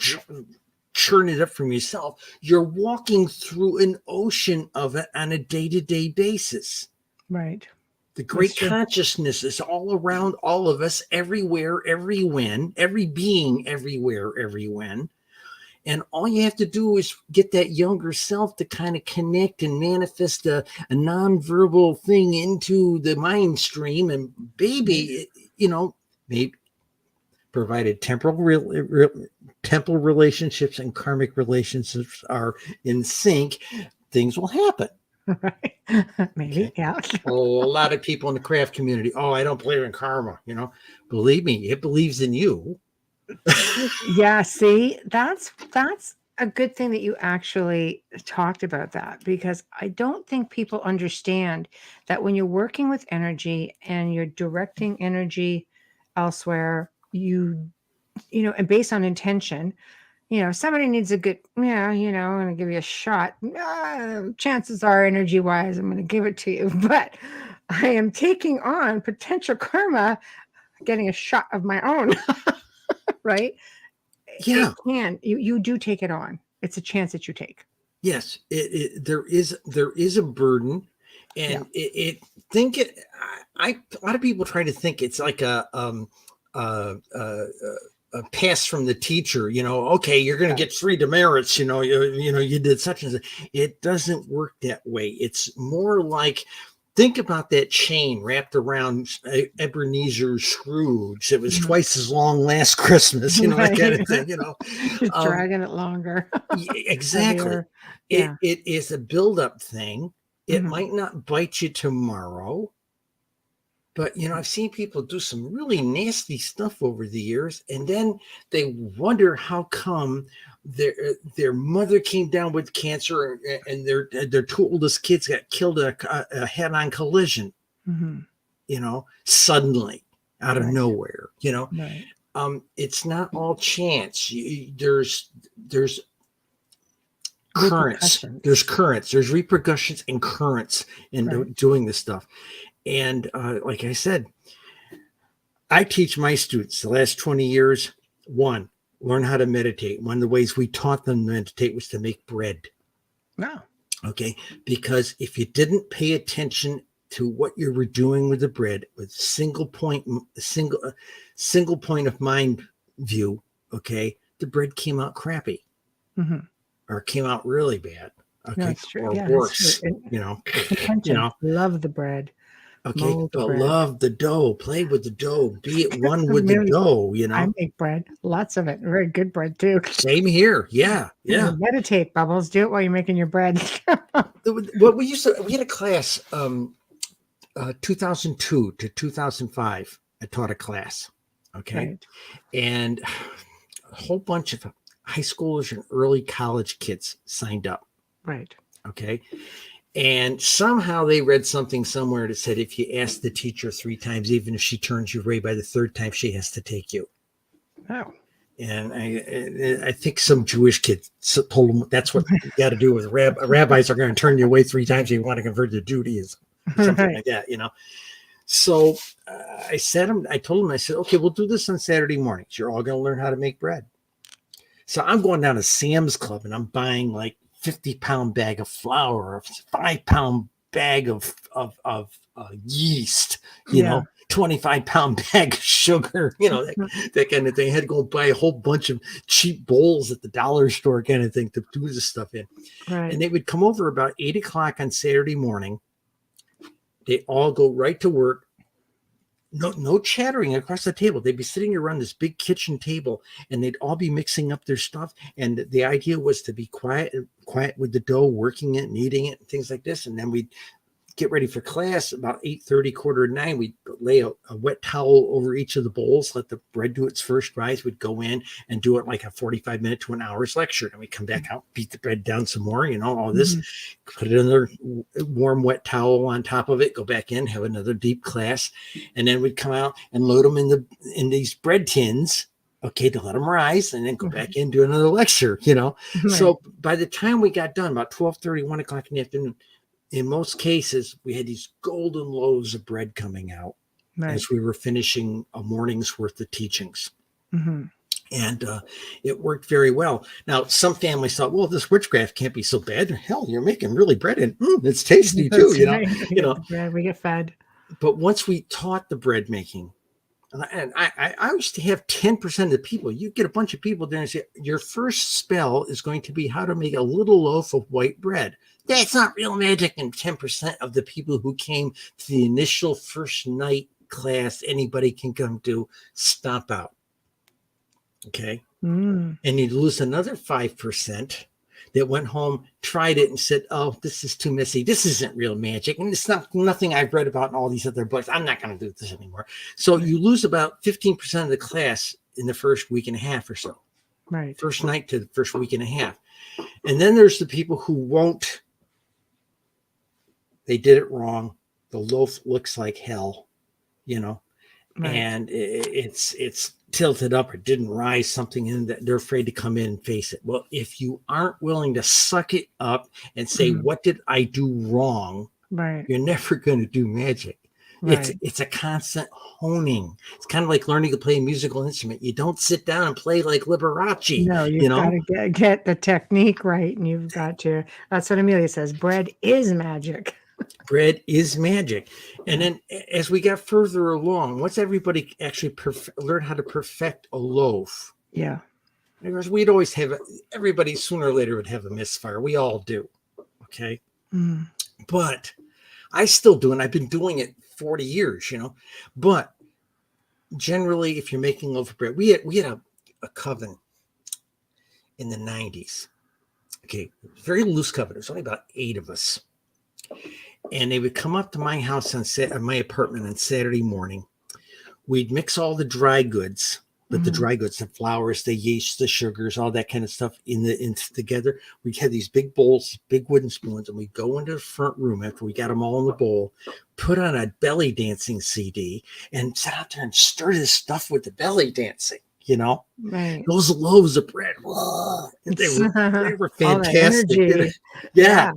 churn it up from yourself. You're walking through an ocean of it on a day-to-day basis. Right. The That's great true. consciousness is all around all of us, everywhere, every when, every being, everywhere, every when. And all you have to do is get that younger self to kind of connect and manifest a non-verbal thing into the mind stream. And baby, maybe provided temporal relationships and karmic relationships are in sync, things will happen. Right. Maybe. Okay. Yeah. Oh, a lot of people in the craft community, I don't believe in karma. Believe me, it believes in you. Yeah. See, that's a good thing that you actually talked about that, because I don't think people understand that when you're working with energy and you're directing energy elsewhere, and based on intention, somebody needs a good, I'm going to give you a shot. Chances are, energy wise, I'm going to give it to you, but I am taking on potential karma, getting a shot of my own, right? It Yeah. can, you do take it on. It's a chance that you take. Yes, there is a burden, Yeah. and a lot of people try to think it's like a pass from the teacher. Okay, you're going to get 3 demerits. You did such and such. It doesn't work that way. It's more like, think about that chain wrapped around Ebenezer Scrooge. It was twice as long last Christmas. That kind of thing. Just dragging it longer. Exactly. Heavier. Yeah. It is a build-up thing. It Mhm. might not bite you tomorrow, but I've seen people do some really nasty stuff over the years, and then they wonder how come their mother came down with cancer, and their 2 oldest kids got killed in a head-on collision. Mhm. Suddenly out of Right. nowhere. Right. It's not all chance. There's currents. Repercussions. There's currents. There's repercussions and currents in Right. doing this stuff. And like I said, I teach my students the last 20 years, one, learn how to meditate. One of the ways we taught them to meditate was to make bread. Wow. Okay. Because if you didn't pay attention to what you were doing with the bread, with single point of mind view, okay, the bread came out crappy. Mhm. Or came out really bad. Okay. No, it's true. Or Yeah, worse. Intention. Love the bread. Okay. Mold the But bread. love the dough. Play with the dough. Be at one with the Really, dough, I make bread. Lots of it. Very good bread too. Same here. Yeah. Yeah. Meditate, Bubbles. Do it while you're making your bread. What we had a class 2002 to 2005. I taught a class. Okay. Right. And a whole bunch of high schoolers and early college kids signed up. Right. Okay. And somehow they read something somewhere that said, if you ask the teacher 3 times, even if she turns you away by the 3rd time, she has to take you. Oh. And I think some Jewish kid told them that's what you got to do with rabbis are going to turn you away 3 times if you want to convert to Judaism, something like that, So I told them, I said, okay, we'll do this on Saturday mornings. You're all going to learn how to make bread. So I'm going down to Sam's Club and I'm buying like 50-pound bag of flour, a 5-pound bag of yeast, 25-pound bag of sugar, that kind of thing. I had to go buy a whole bunch of cheap bowls at the dollar store kind of thing to do this stuff in. Right. And they would come over about 8 o'clock on Saturday morning. They all go right to work. No chattering across the table. They'd be sitting around this big kitchen table and they'd all be mixing up their stuff. And the idea was to be quiet with the dough, working it, kneading it, and things like this. And then we'd get ready for class about 8:30, 8:45. We'd lay a wet towel over each of the bowls, let the bread do its first rise. We'd go in and do it like a 45-minute to an hour's lecture. And we'd come back out, beat the bread down some more, all this, put another warm, wet towel on top of it, go back in, have another deep class. And then we'd come out and load them in these bread tins, okay, to let them rise, and then go back in, do another lecture, Right. So by the time we got done, about 12:30, 1 o'clock in the afternoon, in most cases, we had these golden loaves of bread coming out Right. as we were finishing a morning's worth of teachings. Mm-hmm. And it worked very well. Now, some families thought, well, this witchcraft can't be so bad. Hell, you're making really bread and it's tasty too, That's you know. right. You know. Bread, we get fed. But once we taught the bread making, and I used to have 10% of the people, you get a bunch of people there and say, your first spell is going to be how to make a little loaf of white bread. That's not real magic. And 10% of the people who came to the initial first night class, anybody can come to, stomp out. Okay. And you'd lose another 5% that went home, tried it, and said, oh, this is too messy. This isn't real magic. And it's not nothing I've read about in all these other books. I'm not going to do this anymore. So you lose about 15% of the class in the first week and a half or so. Right. First night to the first week and a half. And then there's the people who won't. They did it wrong. The loaf looks like hell, you know, Right. and it's tilted up or didn't rise, something in that they're afraid to come in and face it. Well, if you aren't willing to suck it up and say, what did I do wrong? Right. You're never going to do magic. Right. It's a constant honing. It's kind of like learning to play a musical instrument. You don't sit down and play like Liberace. No, you've got to get the technique right, and you've got to. That's what Amelia says. Bread is magic. Bread is magic. And then as we got further along, once everybody actually learned how to perfect a loaf, Yeah. because we'd always have everybody sooner or later would have a misfire. We all do. Okay. But I still do, and I've been doing it 40 years, you know. But generally, if you're making loaf of bread, we had a coven in the 90s. Okay, very loose coven. There's only about 8 of us. And they would come up to my house on my apartment on Saturday morning. We'd mix all the dry goods, but the dry goods, the flours, the yeast, the sugars, all that kind of stuff in together. We'd have these big bowls, big wooden spoons, and we'd go into the front room after we got them all in the bowl, put on a belly dancing CD, and sit out there and stir this stuff with the belly dancing. You know, Right. Those loaves of bread, whoa, they were fantastic. Yeah.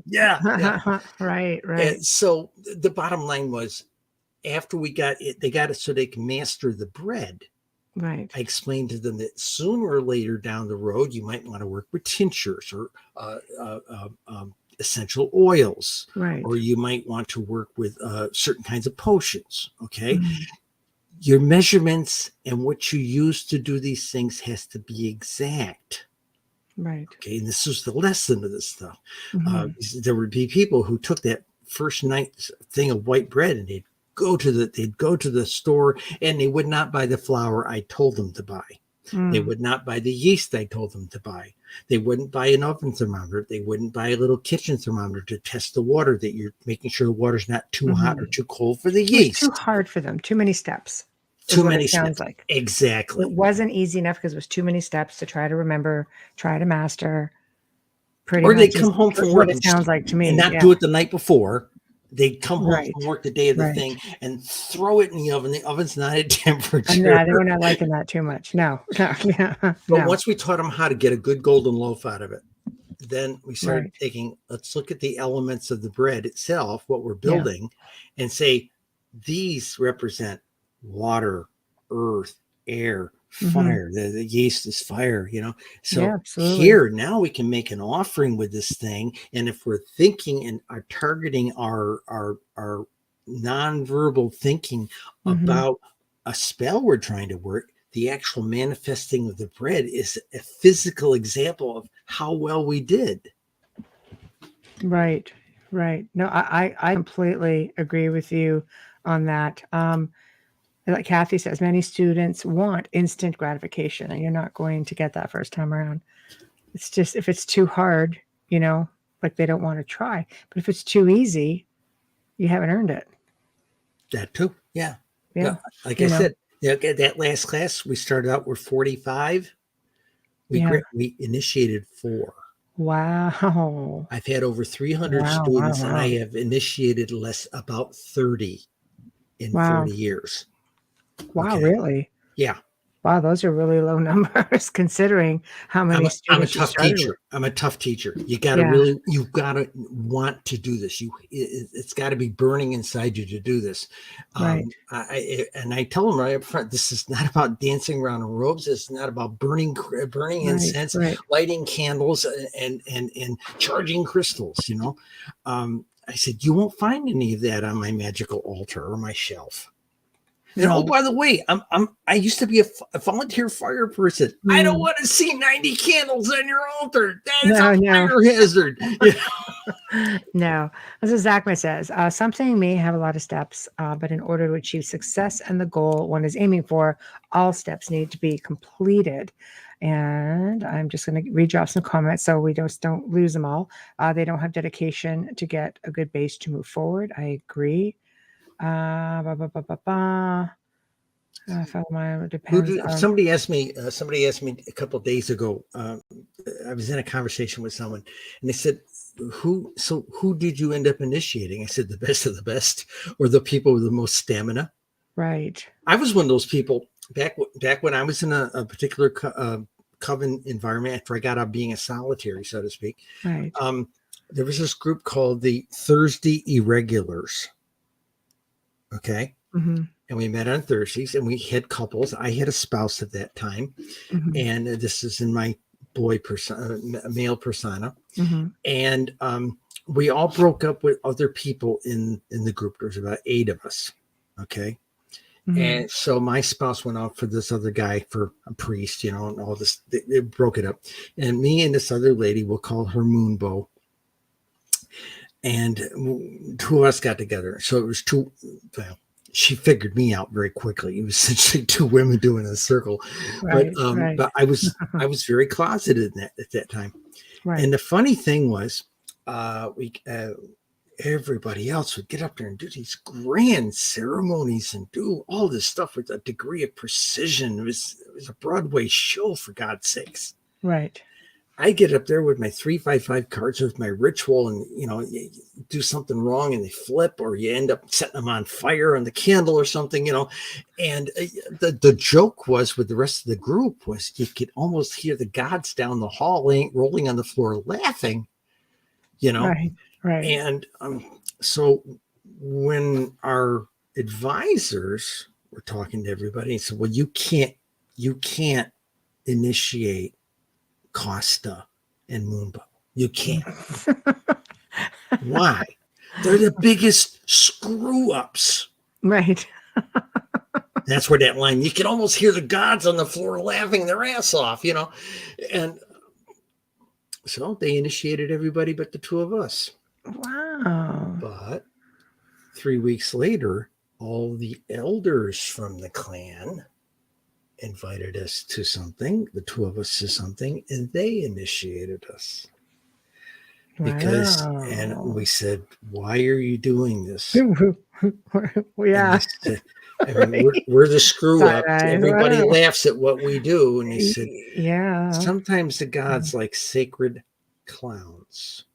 Right. And so the bottom line was, after we got it, they got it so they can master the bread. Right. I explained to them that sooner or later down the road, you might want to work with tinctures or essential oils, Right. or you might want to work with certain kinds of potions. Okay. Your measurements and what you use to do these things has to be exact. Right. Okay. And this was the lesson of this stuff. There would be people who took that first night thing of white bread and they'd go to the store and they would not buy the flour I told them to buy. They would not buy the yeast I told them to buy. They wouldn't buy an oven thermometer. They wouldn't buy a little kitchen thermometer to test the water, that you're making sure the water's not too hot or too cold for the yeast. Too hard for them. Too many steps. Too many sounds steps. Like Exactly. it wasn't easy enough because it was too many steps to try to remember, try to master. Pretty or much they come home from work. What it sounds like to me, and not do it the night before. They'd come home from work the day of the thing and throw it in the oven. The oven's not at temperature. Yeah, they were not liking that too much. No. But once we taught them how to get a good golden loaf out of it, then we started thinking, let's look at the elements of the bread itself, what we're building, and say, these represent water, earth, air, fire. The yeast is fire, you know. So here now we can make an offering with this thing, and if we're thinking and are targeting our nonverbal thinking about a spell we're trying to work, the actual manifesting of the bread is a physical example of how well we did. Right. No, I completely agree with you on that. Like Kathy says, many students want instant gratification, and you're not going to get that first time around. It's just, if it's too hard, you know, like they don't want to try. But if it's too easy, you haven't earned it. That too. Yeah. Like I said, that last class, we started out with 45. We initiated 4. Wow. I've had over 300 students, and I have initiated about 30 in 40 years. Wow, really? Yeah. Wow, those are really low numbers considering how many I'm a students you tough started with. teacher. I'm a tough teacher. Yeah, You've got to want to do this. It's got to be burning inside you to do this. right, And I tell them right up front, this is not about dancing around in robes. It's not about burning right, incense, right. lighting candles, and charging crystals. I said, you won't find any of that on my magical altar or my shelf. And oh, No. by the way, I used to be a volunteer fire person. I don't Mm. want to see 90 candles on your altar. That is No, a no. fire hazard. No, as Zachman says, something may have a lot of steps, but in order to achieve success and the goal one is aiming for, all steps need to be completed. And I'm just going to redraw some comments so we don't lose them all. They don't have dedication to get a good base to move forward. I agree. Ba, ba, ba, ba, ba. Follow my depends on. Somebody asked me a couple of days ago. I was in a conversation with someone, and they said, who did you end up initiating? I said, the best of the best, or the people with the most stamina. Right. I was one of those people back when I was in a particular coven environment after I got out of being a solitary, so to speak. Right. There was this group called the Thursday Irregulars. Okay. Mm-hmm. And we met on Thursdays, and we had couples. I had a spouse at that time, Mm-hmm. and this is in my male persona. Mm-hmm. And we all broke up with other people in the group. There was about 8 of us. Okay. Mm-hmm. And so my spouse went out for this other guy, for a priest, and all this. They broke it up. And me and this other lady, we'll call her Moonbow. And 2 of us got together. So it was 2. Well, she figured me out very quickly. It was essentially 2 women doing a circle. Right, But right. but I was very closeted at that time. Right. And the funny thing was, everybody else would get up there and do these grand ceremonies and do all this stuff with a degree of precision. It was a Broadway show, for God's sakes. Right. I get up there with my 355 cards with my ritual, and you do something wrong and they flip, or you end up setting them on fire on the candle or something, and the joke was with the rest of the group was you could almost hear the gods down the hall rolling on the floor laughing, Right. Right. and so when our advisors were talking to everybody, he said, well, you can't initiate Costa and Moonbow. You can't. Why? They're the biggest screw ups. Right. That's where that line, you can almost hear the gods on the floor laughing their ass off, And so they initiated everybody but the 2 of us. Wow. But 3 weeks later, all the elders from the clan invited us to something, the 2 of us to something, and they initiated us. And we said, why are you doing this? Yeah. Said, we're the screw up. Everybody Wow. laughs at what we do. And he said, yeah. sometimes the gods like sacred clowns.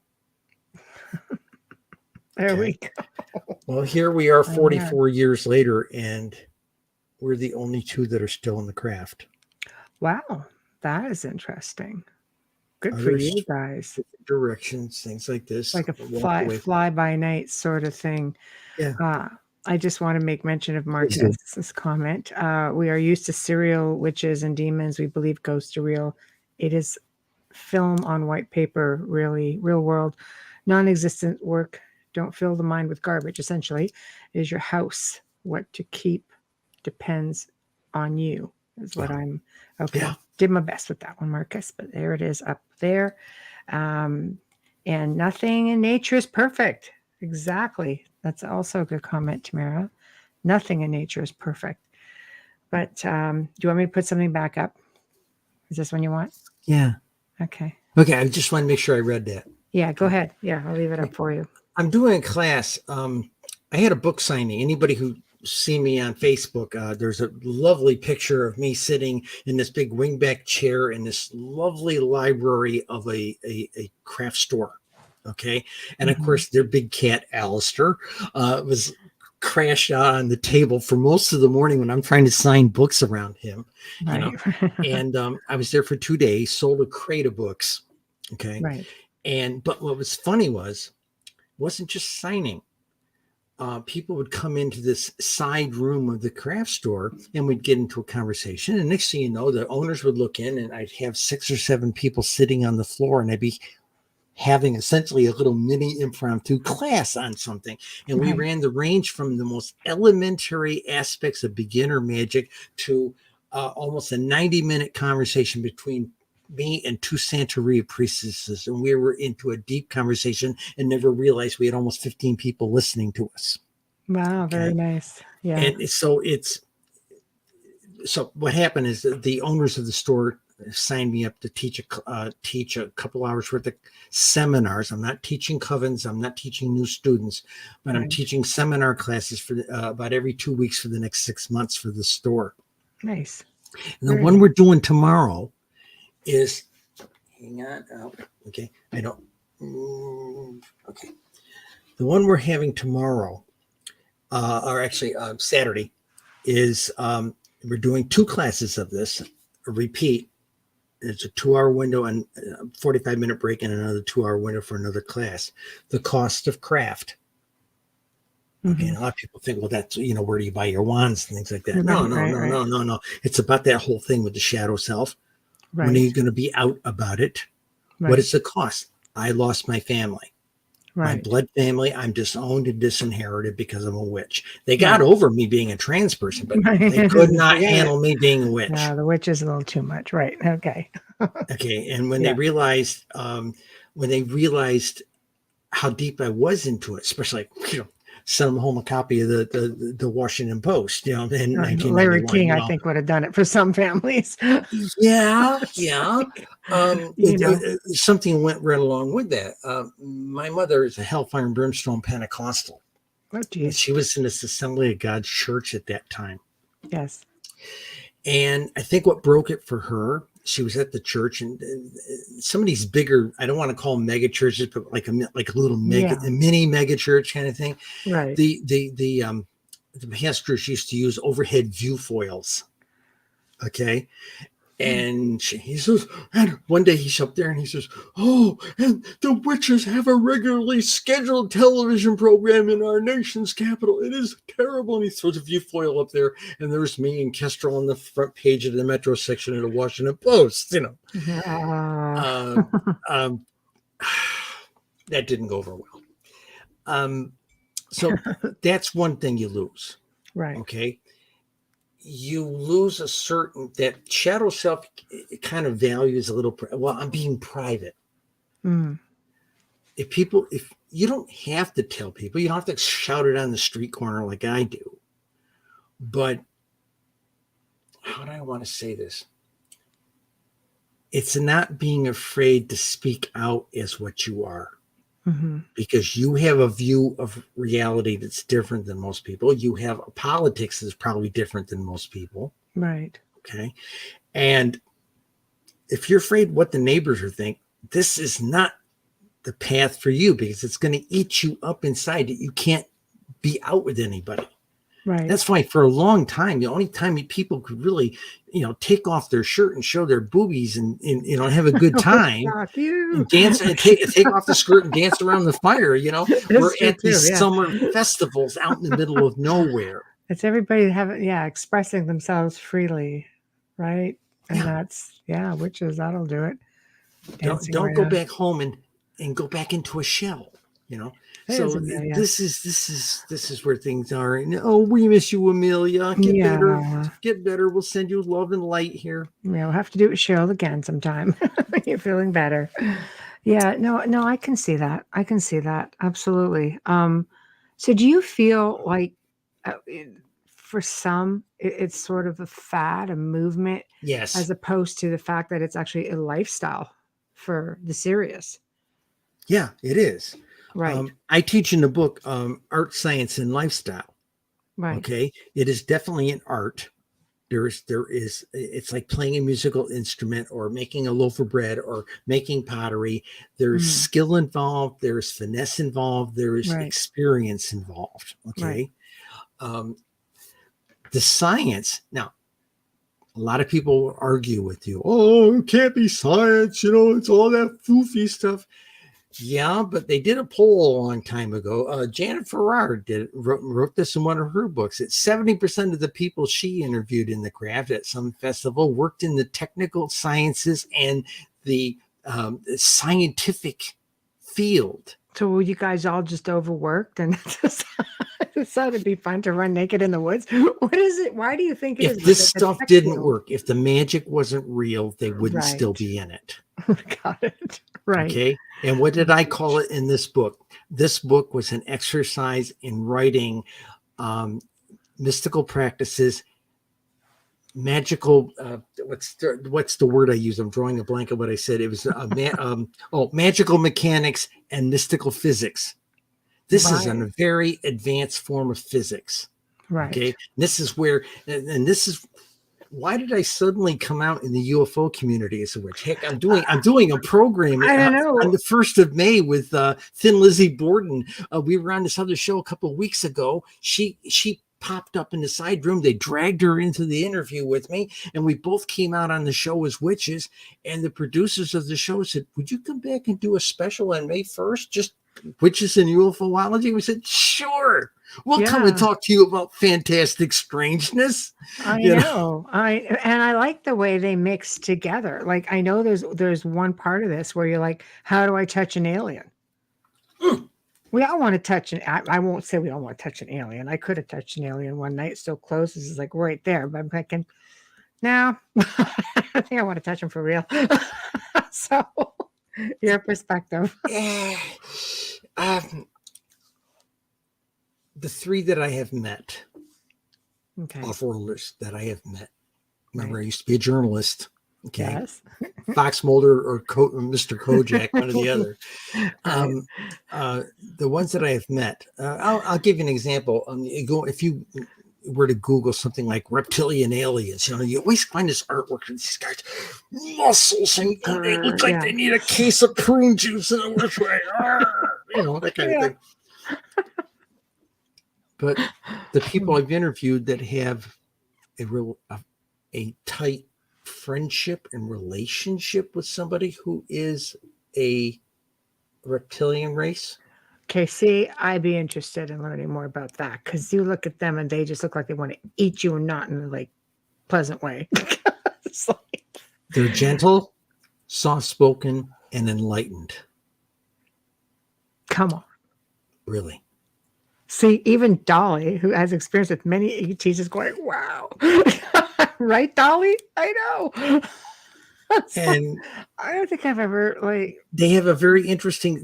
There we go. Well, here we are 44 years later, and we're the only 2 that are still in the craft. Wow. That is interesting. Good for you guys. Directions, things like this. Like a fly by night sort of thing. Yeah. I just want to make mention of Marcus's comment. We are used to serial witches and demons. We believe ghosts are real. It is film on white paper, really, real world, non-existent work. Don't fill the mind with garbage, essentially. It is your house. What to keep depends on you, is what I'm... Okay. Yeah. Did my best with that one, Marcus, but there it is up there. And nothing in nature is perfect. Exactly. That's also a good comment, Tamara. Nothing in nature is perfect. But do you want me to put something back up? Is this one you want? Yeah. Okay. Okay. I just want to make sure I read that. Yeah, go ahead. Yeah, I'll leave it up for you. I'm doing a class. I had a book signing. Anybody who see me on Facebook, there's a lovely picture of me sitting in this big wingback chair in this lovely library of a craft store. Okay. And of course, their big cat, Alistair, was crashed out on the table for most of the morning when I'm trying to sign books around him, you know. Right. And I was there for 2 days, sold a crate of books. Okay. Right. But what was funny wasn't just signing. People would come into this side room of the craft store and we'd get into a conversation. And next thing you know, the owners would look in and I'd have 6 or 7 people sitting on the floor and I'd be having essentially a little mini impromptu class on something. And we Right. ran the range from the most elementary aspects of beginner magic to almost a 90-minute conversation between me and 2 Santeria priestesses, and we were into a deep conversation and never realized we had almost 15 people listening to us. Wow. Very nice. Yeah. And so what happened is that the owners of the store signed me up to teach a couple hours worth of seminars. I'm not teaching covens, I'm not teaching new students, but I'm Right. teaching seminar classes for about every 2 weeks for the next 6 months for the store. Nice. And the Very one nice. we're doing tomorrow is, hang on, okay, I don't, okay. The one we're having tomorrow, or actually Saturday, is we're doing 2 classes of this, a repeat. It's a 2-hour window and a 45-minute break and another 2-hour window for another class. The cost of craft. Okay, and a lot of people think, well, that's, where do you buy your wands and things like that? No. It's about that whole thing with the shadow self. Right. When are you going to be out about it? Right. What is the cost? I lost my family. My Right. blood family, I'm disowned and disinherited because I'm a witch. They got over me being a trans person, but they could not Yeah. handle me being a witch. Yeah, the witch is a little too much. Right. Okay. Okay, and when Yeah. they realized how deep I was into it, especially sent them home a copy of the Washington Post, in Larry 1991. King, I think, would have done it for some families. Yeah. You Something went right along with that. My mother is a hellfire and brimstone Pentecostal. Oh, geez. She was in this Assembly of God church at that time. Yes. And I think what broke it for her, she was at the church, and some of these bigger, I don't want to call them mega churches, but like a little mini mega church kind of thing. Right. The pastors used to use overhead view foils. Okay. And he says, and one day he's up there and he says, oh, and the witches have a regularly scheduled television program in our nation's capital. It is terrible. And he throws a view foil up there, and there's me and Kestrel on the front page of the Metro section of the Washington Post, that didn't go over well. So that's one thing you lose. Right. Okay. You lose that shadow self. It kind of values a little. I'm being private. If you don't have to tell people, you don't have to shout it on the street corner like I do. But how do I want to say this? It's not being afraid to speak out as what you are. Because you have a view of reality that's different than most people. You have a politics that's probably different than most people. Right. Okay. And if you're afraid what the neighbors are think, this is not the path for you, because it's going to eat you up inside that you can't be out with anybody. Right. That's why for a long time, the only time people could really, take off their shirt and show their boobies and have a good time, and dance and take off the skirt and dance around the fire. We're at these summer festivals out in the middle of nowhere. It's everybody expressing themselves freely, right? And that's witches. That'll do it. Don't go back home and go back into a shell. So this is where things are. Oh, we miss you, Amelia. Get better. We'll send you love and light here. We'll have to do it with Cheryl again sometime. You're feeling better. Yeah, no, I can see that. Absolutely. So do you feel like for some, it's sort of a fad, a movement? Yes. As opposed to the fact that it's actually a lifestyle for the serious. Yeah, it is. Right. I teach in the book Art, Science, and Lifestyle. Right. Okay. It is definitely an art. It's like playing a musical instrument or making a loaf of bread or making pottery. There's skill involved. There's finesse involved. There is experience involved. Okay. The science now. A lot of people will argue with you. Oh, it can't be science. It's all that foofy stuff. Yeah, but they did a poll a long time ago. Janet Farrar wrote this in one of her books. That 70% of the people she interviewed in the craft at some festival worked in the technical sciences and the scientific field. So were you guys all just overworked and decided it'd be fun to run naked in the woods? What is it? Why do you think it is? If this stuff didn't work, if the magic wasn't real, they wouldn't Right. still be in it. Got it. Right. Okay. And what did I call it in this book? This book was an exercise in writing mystical practices, magical. What's the word I use? I'm drawing a blank of what I said. It was magical mechanics and mystical physics. This is a very advanced form of physics. Right. Okay. This is where, and this is. Why did I suddenly come out in the UFO community as a witch? Heck, I'm doing a program on the 1st of May with Thin Lizzie Borden. We were on this other show a couple of weeks ago. She popped up in the side room. They dragged her into the interview with me, and we both came out on the show as witches. And the producers of the show said, "Would you come back and do a special on May 1st? Just witches and UFOlogy?" We said, "Sure. We'll come and talk to you about fantastic strangeness." I know. I like the way they mix together. Like, I know there's one part of this where you're like, how do I touch an alien? We all want to touch I won't say we all want to touch an alien. I could have touched an alien one night. So close. This is like right there. But I'm thinking, no, I think I want to touch them for real. So your perspective. The 3 that I have met, Okay. off-worlders that I have met. Remember, I used to be a journalist. Okay. Yes. Fox Mulder or Mr. Kojak, one or the other. The ones that I have met, I'll give you an example. If you were to Google something like reptilian aliens, you always find this artwork of these guys, muscles, and they look like they need a case of prune juice in the worst way. That kind of thing. But the people I've interviewed that have a tight friendship and relationship with somebody who is a reptilian race. Okay, see, I'd be interested in learning more about that, because you look at them and they just look like they want to eat you and not in a like pleasant way. It's like... They're gentle, soft-spoken, and enlightened. Come on. Really. See, even Dolly, who has experience with many ETs, is going, wow. Right, Dolly? I know. And I don't think I've ever they have a very interesting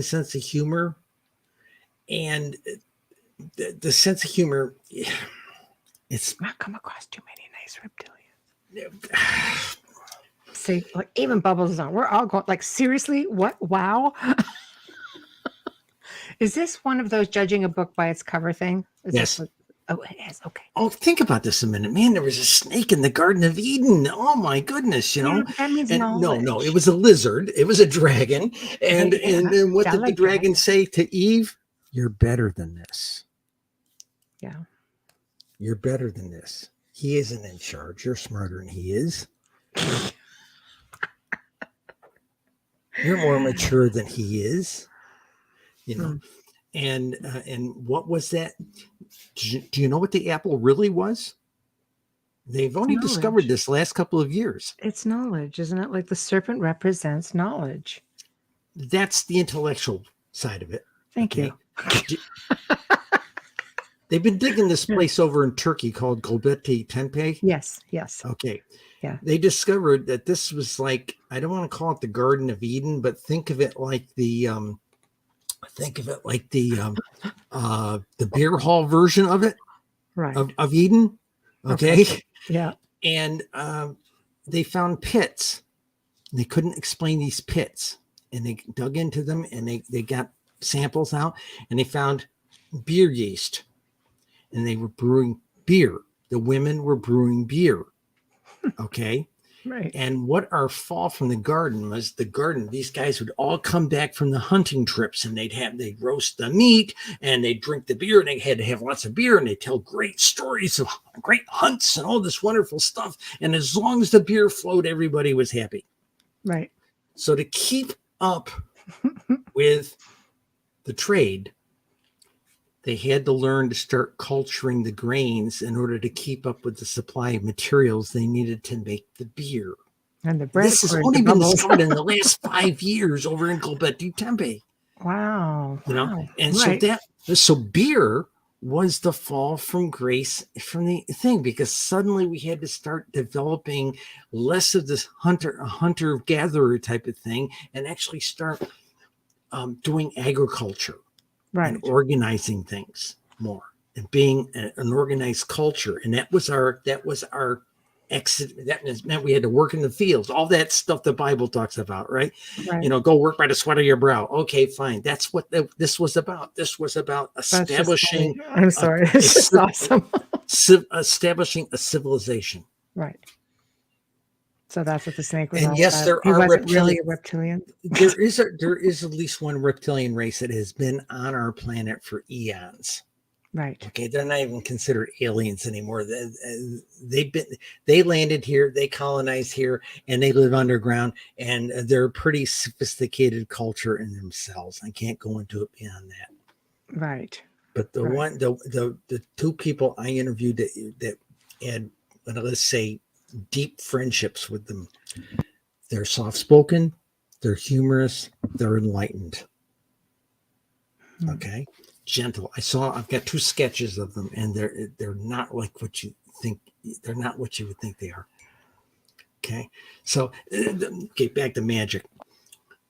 sense of humor, and the sense of humor, it's not come across too many nice reptilians. See, like even Bubbles is on. We're all going like, seriously, what? Wow. Is this one of those judging a book by its cover thing? Yes. Oh, it is. Okay. Oh, think about this a minute, man. There was a snake in the Garden of Eden. Oh my goodness, Yeah, that means knowledge. No, it was a lizard. It was a dragon. And what did the dragon say to Eve? You're better than this. Yeah. You're better than this. He isn't in charge. You're smarter than he is. You're more mature than he is. And what was that? Do you know what the apple really was? They've only discovered this last couple of years. It's knowledge, isn't it? Like the serpent represents knowledge. That's the intellectual side of it. Thank you. They've been digging this place over in Turkey called Göbekli Tepe. Yes. Okay. Yeah. They discovered that this was like, I don't want to call it the Garden of Eden, but think of it like the beer hall version of it, right? Of Eden. Okay. Yeah. And they found pits. They couldn't explain these pits, and they dug into them, and they got samples out, and they found beer yeast, and they were brewing beer. The women were brewing beer. Okay. Right. And what our fall from the garden was, the garden, these guys would all come back from the hunting trips, and they'd roast the meat and they'd drink the beer, and they had to have lots of beer, and they'd tell great stories of great hunts and all this wonderful stuff. And as long as the beer flowed, everybody was happy. Right. So to keep up with the trade, they had to learn to start culturing the grains in order to keep up with the supply of materials they needed to make the beer. And the bread. This has only been discovered in the last 5 years over in Gilbert Tempe. Wow. You know, Wow. and Right. so beer was the fall from grace from the thing, because suddenly we had to start developing less of this hunter-gatherer type of thing and actually start doing agriculture. Right. And organizing things more and being an organized culture. And that was our exit. That meant we had to work in the fields, all that stuff the Bible talks about, right? Right. You know, go work by the sweat of your brow. Okay, fine. That's what this was about. This was about establishing. I'm sorry. It's just awesome. Establishing a civilization. Right. So that's what the snake was. And all yes, about. there He are wasn't really a reptilian. There is at least one reptilian race that has been on our planet for eons. Right. Okay, they're not even considered aliens anymore. They landed here, they colonized here, and they live underground, and they're a pretty sophisticated culture in themselves. I can't go into it beyond that. Right. But the two people I interviewed that had, let's say, deep friendships with them, they're soft-spoken, they're humorous, they're enlightened. Okay, gentle. I've got 2 sketches of them, and they're not like what you think. They're not what you would think they are. Okay, so back to magic.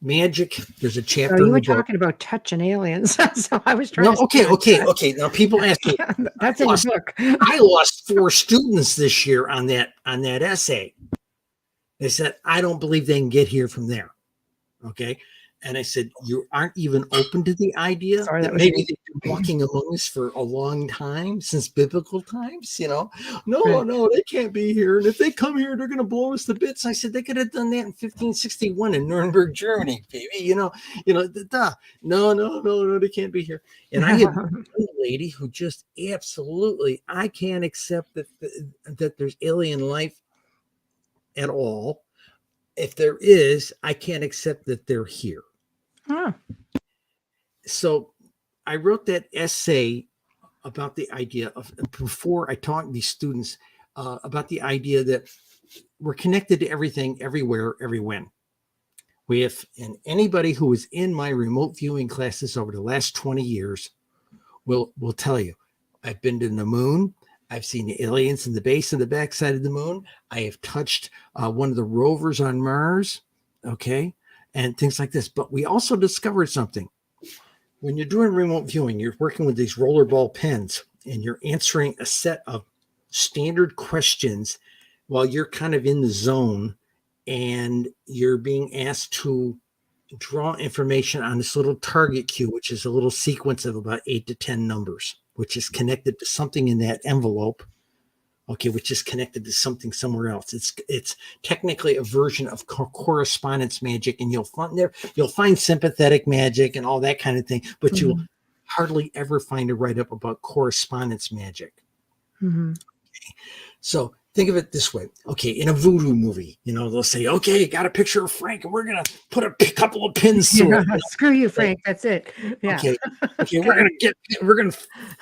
There's a chapter. So you were talking about touching aliens, so I was trying. Okay. Now people ask me. That's in the book. I lost 4 students this year on that essay. They said, I don't believe they can get here from there. Okay. And I said, you aren't even open to the idea that maybe they've been walking among us for a long time, since biblical times, you know? No, they can't be here. And if they come here, they're going to blow us to bits. I said, they could have done that in 1561 in Nuremberg, Germany, baby. No, they can't be here. And I had one lady who just absolutely, I can't accept that there's alien life at all. If there is, I can't accept that they're here. Huh. So I wrote that essay about the idea of, before I taught these students about the idea that we're connected to everything, everywhere, every when. And anybody who was in my remote viewing classes over the last 20 years will tell you, I've been to the moon. I've seen the aliens in the base and the backside of the moon. I have touched one of the rovers on Mars, okay, and things like this. But we also discovered something. When you're doing remote viewing, you're working with these rollerball pens, and you're answering a set of standard questions while you're kind of in the zone, and you're being asked to draw information on this little target cue, which is a little sequence of about 8 to 10 numbers, which is connected to something in that envelope, okay, which is connected to something somewhere else. It's technically a version of correspondence magic, and you'll find sympathetic magic and all that kind of thing, but you'll hardly ever find a write-up about correspondence magic. Mm-hmm. Okay. So think of it this way. Okay, in a voodoo movie, they'll say, okay, got a picture of Frank, and we're going to put a couple of pins through it. Screw you, Frank. That's it. Yeah. Okay, we're going to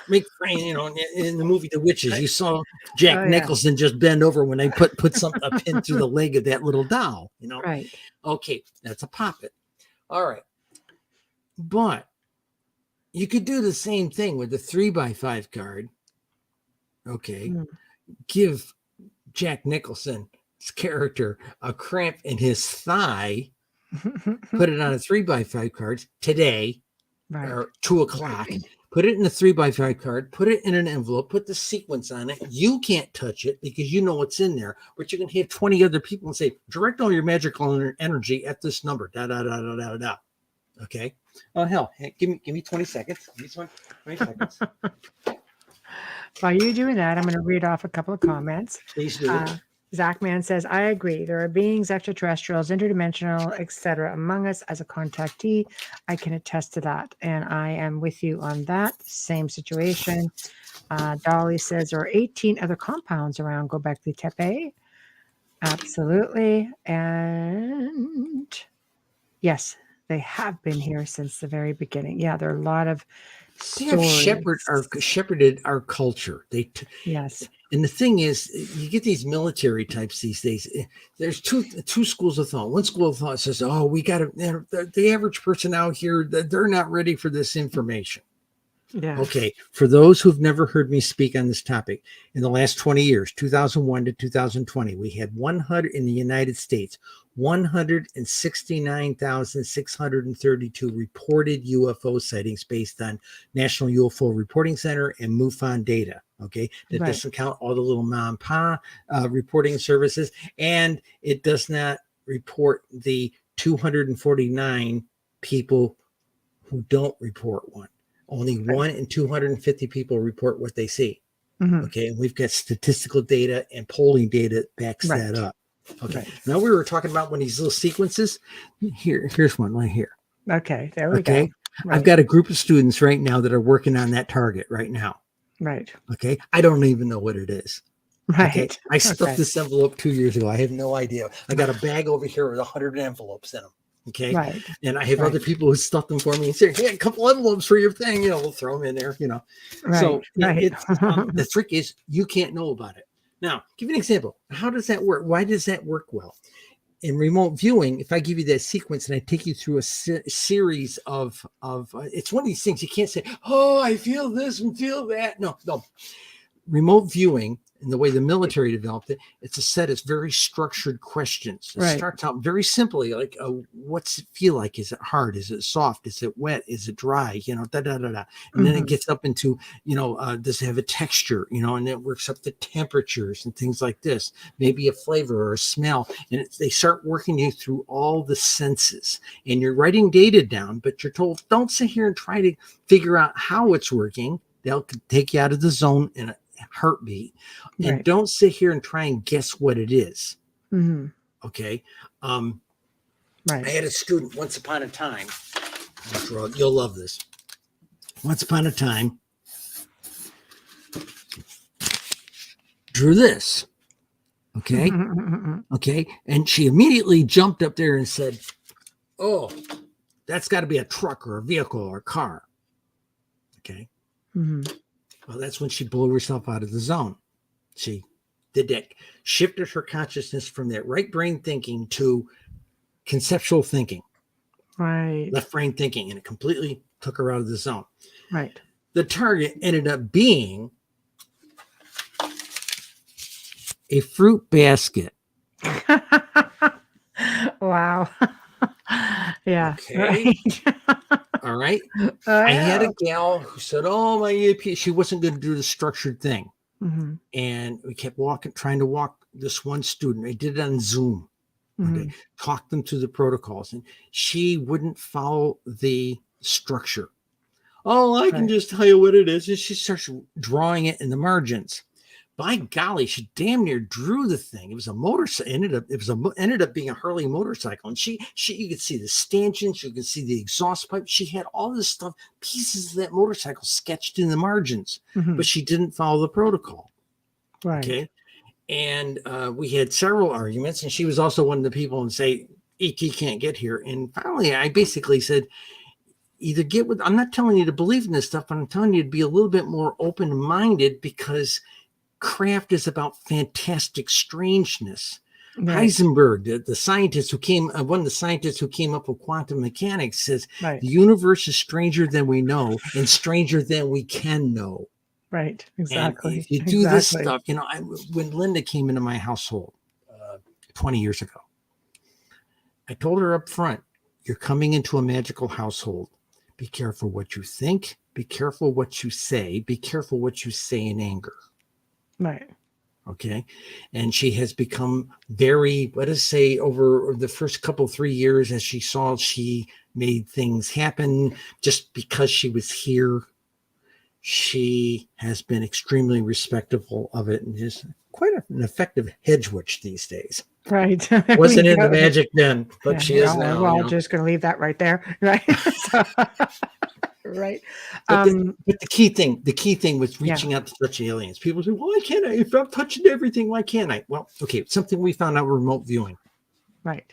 make Frank, in the movie The Witches, you saw Jack Nicholson just bend over when they put a pin through the leg of that little doll, Right. Okay, that's a puppet. All right. But you could do the same thing with the 3x5 card. Okay. Give Jack Nicholson's character a cramp in his thigh, put it on a 3x5 card today, or 2:00, put it in a 3x5 card, put it in an envelope, put the sequence on it. You can't touch it because you know what's in there, but you can have 20 other people and say, direct all your magical energy at this number, Okay. Oh, hell, give me 20 seconds. Give me 20 seconds. While you're doing that, I'm going to read off a couple of comments. Please do. Zachman says, I agree. There are beings, extraterrestrials, interdimensional, etc. among us. As a contactee, I can attest to that. And I am with you on that. Same situation. Dolly says, there are 18 other compounds around Göbekli Tepe. Absolutely. And yes, they have been here since the very beginning. Yeah, there are a lot of They have stories. shepherded our culture. Yes. And the thing is, you get these military types these days. There's two schools of thought. One school of thought says, "Oh, we got to." The average person out here, they're not ready for this information. Yeah. Okay, for those who've never heard me speak on this topic, in the last 20 years, 2001 to 2020, we had 100 in the United States, 169,632 reported UFO sightings based on National UFO Reporting Center and MUFON data. Okay, that Right. doesn't count all the little mom and pop reporting services, and it does not report the 249 people who don't report one. Only 1 in 250 people report what they see. Mhm. Okay. And we've got statistical data and polling data that backs Right. that up. Okay. Right. Now we were talking about one of these little sequences. Here's one right here. Okay, there we Okay. go. Right. I've got a group of students right now that are working on that target right now. Right. Okay. I don't even know what it is. Right. Okay. I stuffed Okay. this envelope 2 years ago. I have no idea. I got a bag over here with 100 envelopes in them. Okay. Right. And I have Right. other people who stuff them for me and say, hey, a couple envelopes for your thing. We'll throw them in there, Right. So Right. it's the trick is you can't know about it. Now, give you an example. How does that work? Why does that work well? In remote viewing, if I give you that sequence and I take you through a series of it's one of these things you can't say, oh, I feel this and feel that. No. Remote viewing, and the way the military developed it, it's a set of very structured questions. It starts out very simply, like, what's it feel like? Is it hard? Is it soft? Is it wet? Is it dry? And then it gets up into, does it have a texture? And it works up to temperatures and things like this, maybe a flavor or a smell. And they start working you through all the senses. And you're writing data down, but you're told, don't sit here and try to figure out how it's working. They'll take you out of the zone in a heartbeat. And don't sit here and try and guess what it is. Mm-hmm. Okay. Right. I had a student once upon a time. You'll love this. Once upon a time, drew this. Okay. Okay. And she immediately jumped up there and said, oh, that's got to be a truck or a vehicle or a car. Okay. Mm-hmm. Well, that's when she blew herself out of the zone. She did that, shifted her consciousness from that right brain thinking to conceptual thinking, right, left brain thinking, and it completely took her out of the zone. Right. The target ended up being a fruit basket. Wow. Yeah. Okay. Right. All right. I had a gal who said, oh, my EAP, she wasn't going to do the structured thing. Mm-hmm. And we kept trying to walk this one student. I did it on Zoom. Mm-hmm. Talked them through the protocols, and she wouldn't follow the structure. Oh, I can just tell you what it is. And she starts drawing it in the margins. By golly, she damn near drew the thing. It was a motorcycle. Ended up being a Harley motorcycle. And she you could see the stanchions, you could see the exhaust pipe. She had all this stuff, pieces of that motorcycle sketched in the margins, but she didn't follow the protocol. Right. Okay. And we had several arguments, and she was also one of the people and say, ET can't get here. And finally, I basically said, either get with, I'm not telling you to believe in this stuff, but I'm telling you to be a little bit more open-minded, because craft is about fantastic strangeness. Right. Heisenberg, the scientist who came, one of the scientists who came up with quantum mechanics, says the universe is stranger than we know and stranger than we can know. Right. Exactly. And if you do this stuff, when Linda came into my household 20 years ago, I told her up front, you're coming into a magical household. Be careful what you think. Be careful what you say. Be careful what you say in anger. Right. Okay. And she has become very, let us say, over the first 3 years, as she saw, she made things happen just because she was here. She has been extremely respectful of it and is quite an effective hedge witch these days. Right. Wasn't into magic then, but she is now. Well, just going to leave that right there. Right. So, right. But the key thing was reaching out to touch aliens. People say, "Why can't I? If I'm touching everything, why can't I?" Well, okay, something we found out with remote viewing. Right.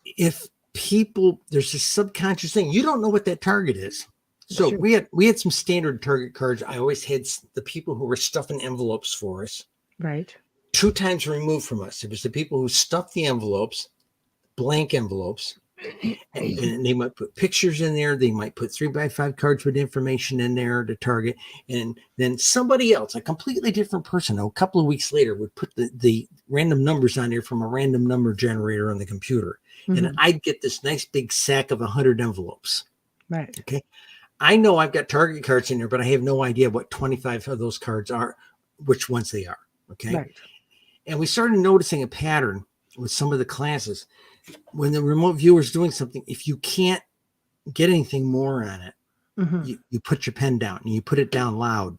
If people, there's a subconscious thing. You don't know what that target is. So Sure. we had some standard target cards. I always had the people who were stuffing envelopes for us. Right. 2 times removed from us. It was the people who stuffed the envelopes, blank envelopes, and they might put pictures in there. They might put 3x5 cards with information in there to target. And then somebody else, a completely different person, a couple of weeks later would put the random numbers on there from a random number generator on the computer. Mm-hmm. And I'd get this nice big sack of 100 envelopes. Right. Okay. I know I've got target cards in there, but I have no idea what 25 of those cards are, which ones they are. Okay. Right. And we started noticing a pattern with some of the classes. When the remote viewer is doing something, if you can't get anything more on it, Mm-hmm. you put your pen down and you put it down loud.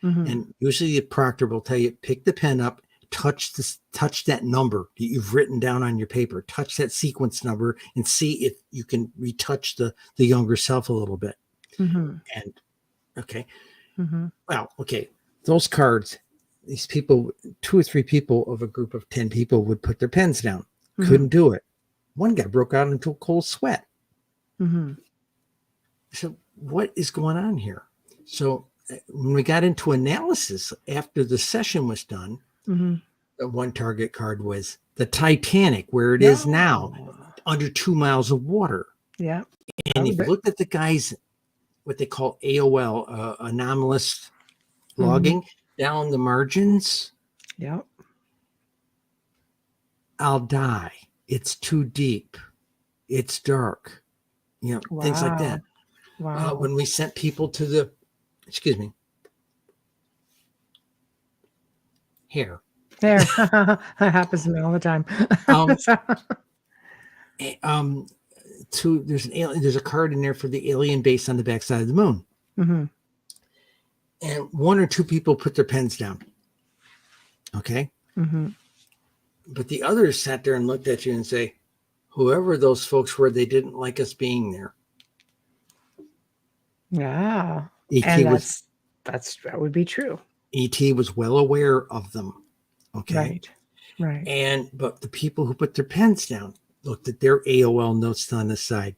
Mm-hmm. And usually the proctor will tell you, pick the pen up, touch that number that you've written down on your paper, touch that sequence number and see if you can retouch the younger self a little bit. Mm-hmm. And okay. Mm-hmm. Well, okay. Those cards, these people, 2 or 3 people of a group of 10 people would put their pens down. Mm-hmm. Couldn't do it. One guy broke out into a cold sweat. Mm-hmm. So what is going on here? So when we got into analysis after the session was done, Mm-hmm. the one target card was the Titanic, where it is now, under 2 miles of water. Yeah. And if you looked at the guys, what they call AOL, anomalous logging, down the margins, Yeah. I'll die. It's too deep. It's dark. Things like that. Wow. When we sent people to the, hair. There. That happens to me all the time. There's a card in there for the alien base on the backside of the moon. Mm-hmm. And 1 or 2 people put their pens down. Okay. Mm-hmm. But the others sat there and looked at you and say, whoever those folks were, they didn't like us being there. Yeah. ET That would be true. ET was well aware of them. Okay. Right. But the people who put their pens down looked at their AOL notes on the side.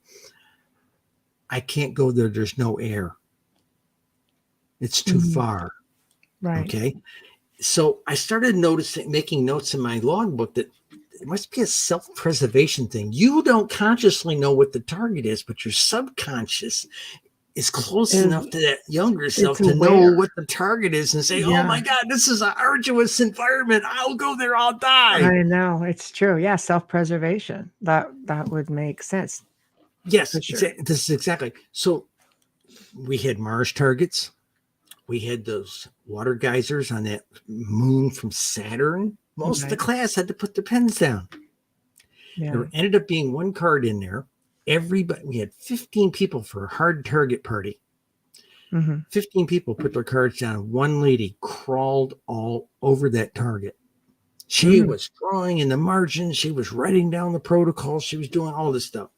I can't go there. There's no air. It's too far. Right. Okay. So I started making notes in my logbook that it must be a self-preservation thing. You don't consciously know what the target is, but your subconscious is close enough to that younger self to know what the target is and say, oh my God, this is an arduous environment. I'll go there. I'll die. I know. It's true. Yeah. Self-preservation. That would make sense. Yes. Sure. This is exactly. So we had Mars targets. We had those water geysers on that moon from Saturn. Most of the class had to put their pens down. Yeah. There ended up being one card in there. We had 15 people for a hard target party. 15 people put their cards down. One lady crawled all over that target. She was drawing in the margins. She was writing down the protocols. She was doing all this stuff.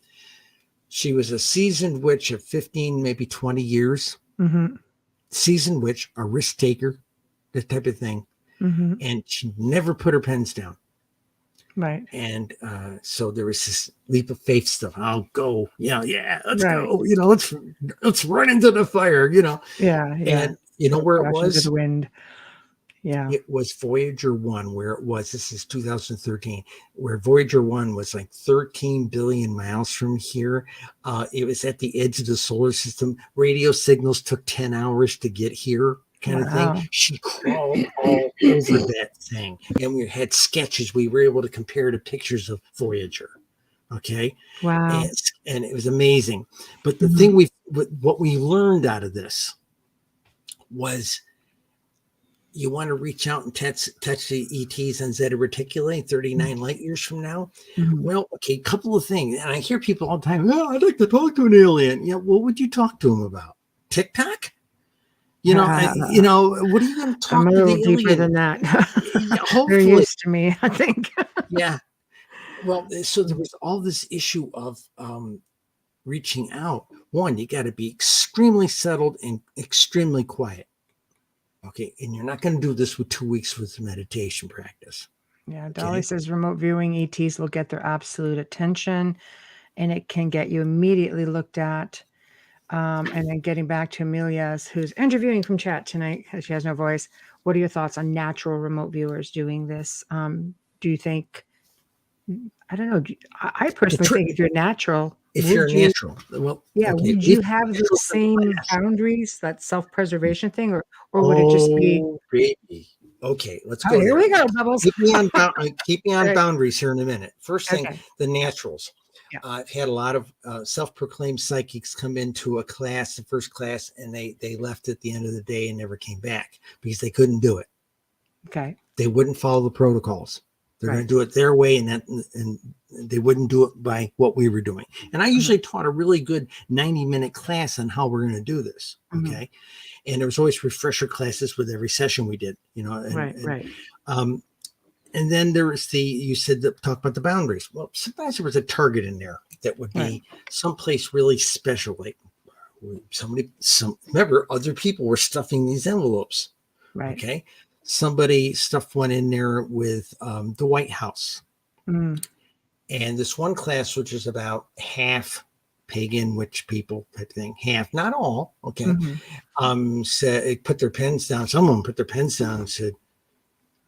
She was a seasoned witch of 15, maybe 20 years. Seasoned witch, a risk taker, that type of thing. And she never put her pens down. Right. And so there was this leap of faith stuff. I'll go. Let's go. Let's run into the fire, Yeah. And you know where it was? The wind. Yeah. It was Voyager 1 where it was. This is 2013, where Voyager 1 was like 13 billion miles from here. It was at the edge of the solar system. Radio signals took 10 hours to get here, kind of thing. She crawled all over that thing. And we had sketches. We were able to compare to pictures of Voyager. Okay. Wow. And it was amazing. But the thing what we learned out of this was, you want to reach out and touch the ETs on Zeta Reticuli 39 light years from now? Well, okay, a couple of things. And I hear people all the time, I'd like to talk to an alien. What would you talk to him about? TikTok? What are you going to talk I'm a to little the deeper alien? than that. They're hopefully, used to me, I think. yeah. Well, so there was all this issue of reaching out. One, you got to be extremely settled and extremely quiet. Okay, and you're not going to do this with 2 weeks with meditation practice. Yeah, Dolly says remote viewing ETs will get their absolute attention, and it can get you immediately looked at. And then getting back to Amelia's, who's interviewing from chat tonight, she has no voice. What are your thoughts on natural remote viewers doing this? Do you think? I don't know. I personally think if you're natural, if you're natural, well, yeah, okay, would you have the same boundaries, that self-preservation thing, or would it just be? Baby. Okay, let's Oh, go. here we go, Bubbles. Keep me on Right. boundaries here in a minute. First thing, Okay. the naturals. Yeah. I've had a lot of self-proclaimed psychics come into a class, the first class, and they left at the end of the day and never came back because they couldn't do it. Okay. They wouldn't follow the protocols. They're Right. going to do it their way, and they wouldn't do it by what we were doing. And I usually taught a really good 90-minute class on how we're going to do this. Okay. And there was always refresher classes with every session we did, Right. And then there was you said talk about the boundaries. Well, sometimes there was a target in there that would be someplace really special. Like remember, other people were stuffing these envelopes. Right. Okay. Somebody stuffed one in there with the White House. And this one class, which is about half pagan witch people type thing, half, not all. Okay. Said, put their pens down. Some of them put their pens down and said,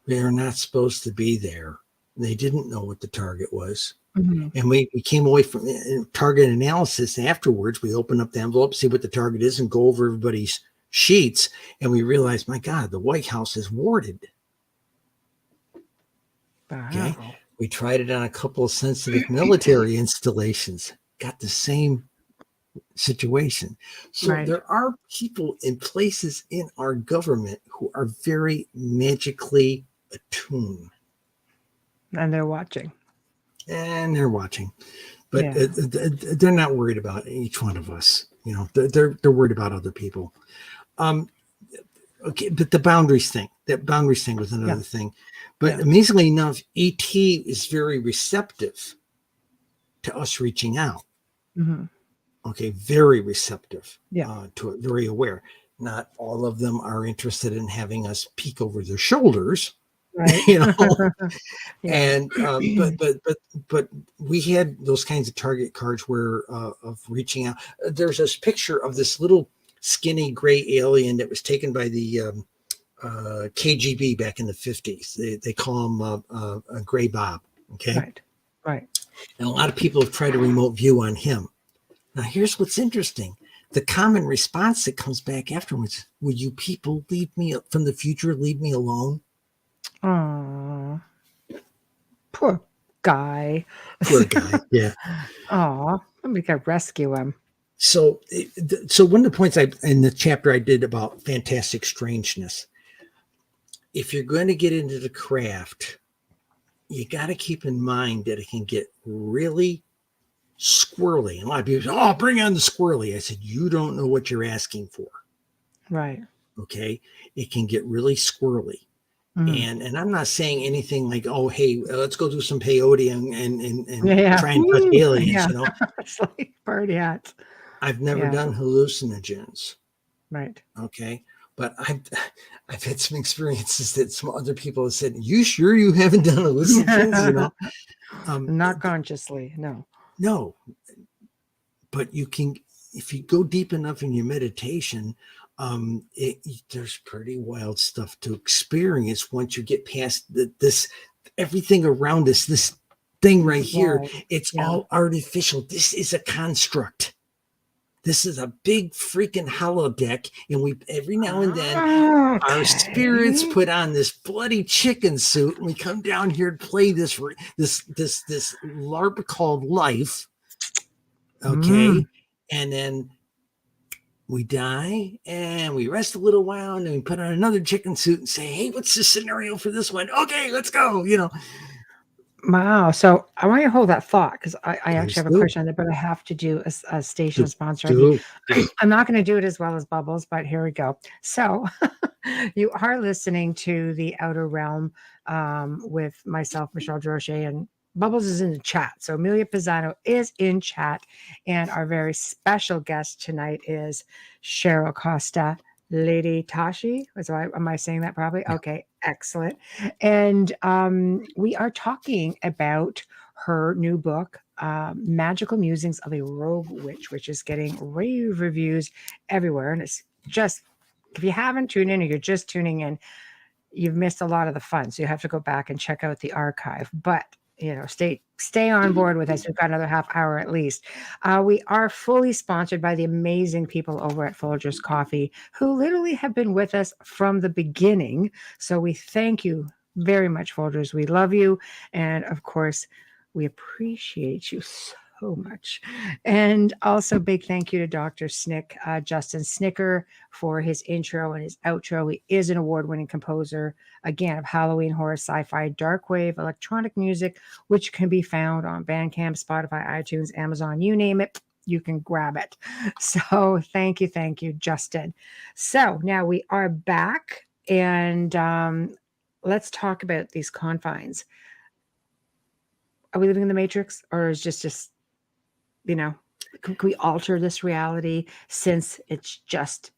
they're not supposed to be there. They didn't know what the target was. And we came away from target analysis afterwards. We open up the envelope, see what the target is, and go over everybody's sheets. And we realized, my God, the White House is warded. Wow. Okay. We tried it on a couple of sensitive military installations, got the same situation. So there are people in places in our government who are very magically attuned. And they're watching. But they're not worried about each one of us. They're worried about other people. Okay, but the boundaries thing, was another thing. But amazingly enough, ET is very receptive to us reaching out. Okay, very receptive to it, very aware. Not all of them are interested in having us peek over their shoulders. Right. And but we had those kinds of target cards where of reaching out. There's this picture of this little skinny gray alien that was taken by the KGB back in the 50s. They call him a Gray Bob. Okay. Right. And a lot of people have tried a remote view on him. Now here's what's interesting. The common response that comes back afterwards: "Will you people leave me from the future? Leave me alone." Oh, poor guy. Yeah. Oh, we got to rescue him. So one of the points in the chapter I did about fantastic strangeness, if you're going to get into the craft, you got to keep in mind that it can get really squirrely. And a lot of people say, "Oh, bring on the squirrely." I said, you don't know what you're asking for. Right. Okay. It can get really squirrely. And I'm not saying anything like, "Oh, hey, let's go do some peyote and try and touch aliens." It's like party hats. I've never done hallucinogens. Right. Okay. But I've had some experiences that some other people have said, "You sure you haven't done hallucinogens?" Not consciously. No. But you can, if you go deep enough in your meditation, there's pretty wild stuff to experience once you get past this everything around us. This thing right here, it's all artificial. This is a construct. This is a big freaking holodeck, and we every now and then our spirits put on this bloody chicken suit, and we come down here to play this LARP called life. Okay, and then we die and we rest a little while, and then we put on another chicken suit and say, "Hey, what's the scenario for this one? Okay, let's go." Wow. So I want you to hold that thought, because I actually have a question on it, but I have to do a station sponsor. I'm not going to do it as well as Bubbles, but here we go. So You are listening to The Outer Realm with myself, Michelle Drochet, and Bubbles is in the chat. So Amelia Pisano is in chat. And our very special guest tonight is Cheryl Costa, Lady Tashi. Am I saying that probably? Yeah. Okay, excellent. And we are talking about her new book, Magickal Musings of a Rogue Witch, which is getting rave reviews everywhere. And it's just, if you haven't tuned in or you're just tuning in, you've missed a lot of the fun. So you have to go back and check out the archive. But stay on board with us. We've got another half hour at least. We are fully sponsored by the amazing people over at Folgers Coffee, who literally have been with us from the beginning. So we thank you very much, Folgers. We love you. And of course, we appreciate you so much. And also big thank you to Dr. Snick, Justin Snicker, for his intro and his outro. He is an award-winning composer, again, of Halloween, horror, sci-fi, dark wave, electronic music, which can be found on Bandcamp, Spotify, iTunes, Amazon, you name it, you can grab it. So thank you, Justin. So now we are back, and let's talk about these confines. Are we living in the Matrix, or is just can we alter this reality, since it's just,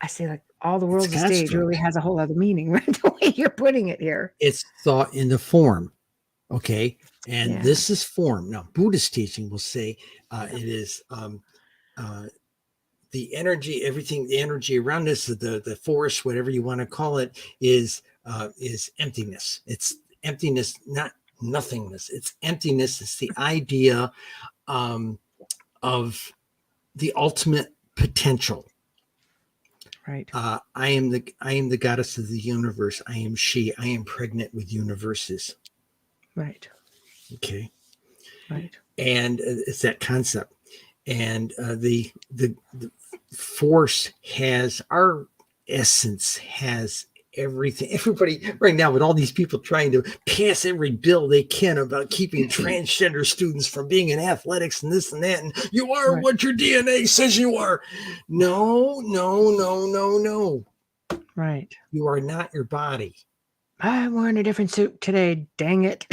I say, like, all the world's a stage really has a whole other meaning, right? The way you're putting it here. It's thought in the form. Okay. And this is form. Now, Buddhist teaching will say it is the energy, everything, the energy around us, the force, whatever you want to call it, is emptiness. It's emptiness, not nothingness. It's emptiness. It's the idea of the ultimate potential. Right. I am the goddess of the universe. I am she. I am pregnant with universes. Right. Okay. Right. And it's that concept. And the force has, our essence has everything. Everybody right now, with all these people trying to pass every bill they can about keeping transgender students from being in athletics and this and that, and you are what your DNA says you are. No. Right. You are not your body. I'm wearing a different suit today. Dang it.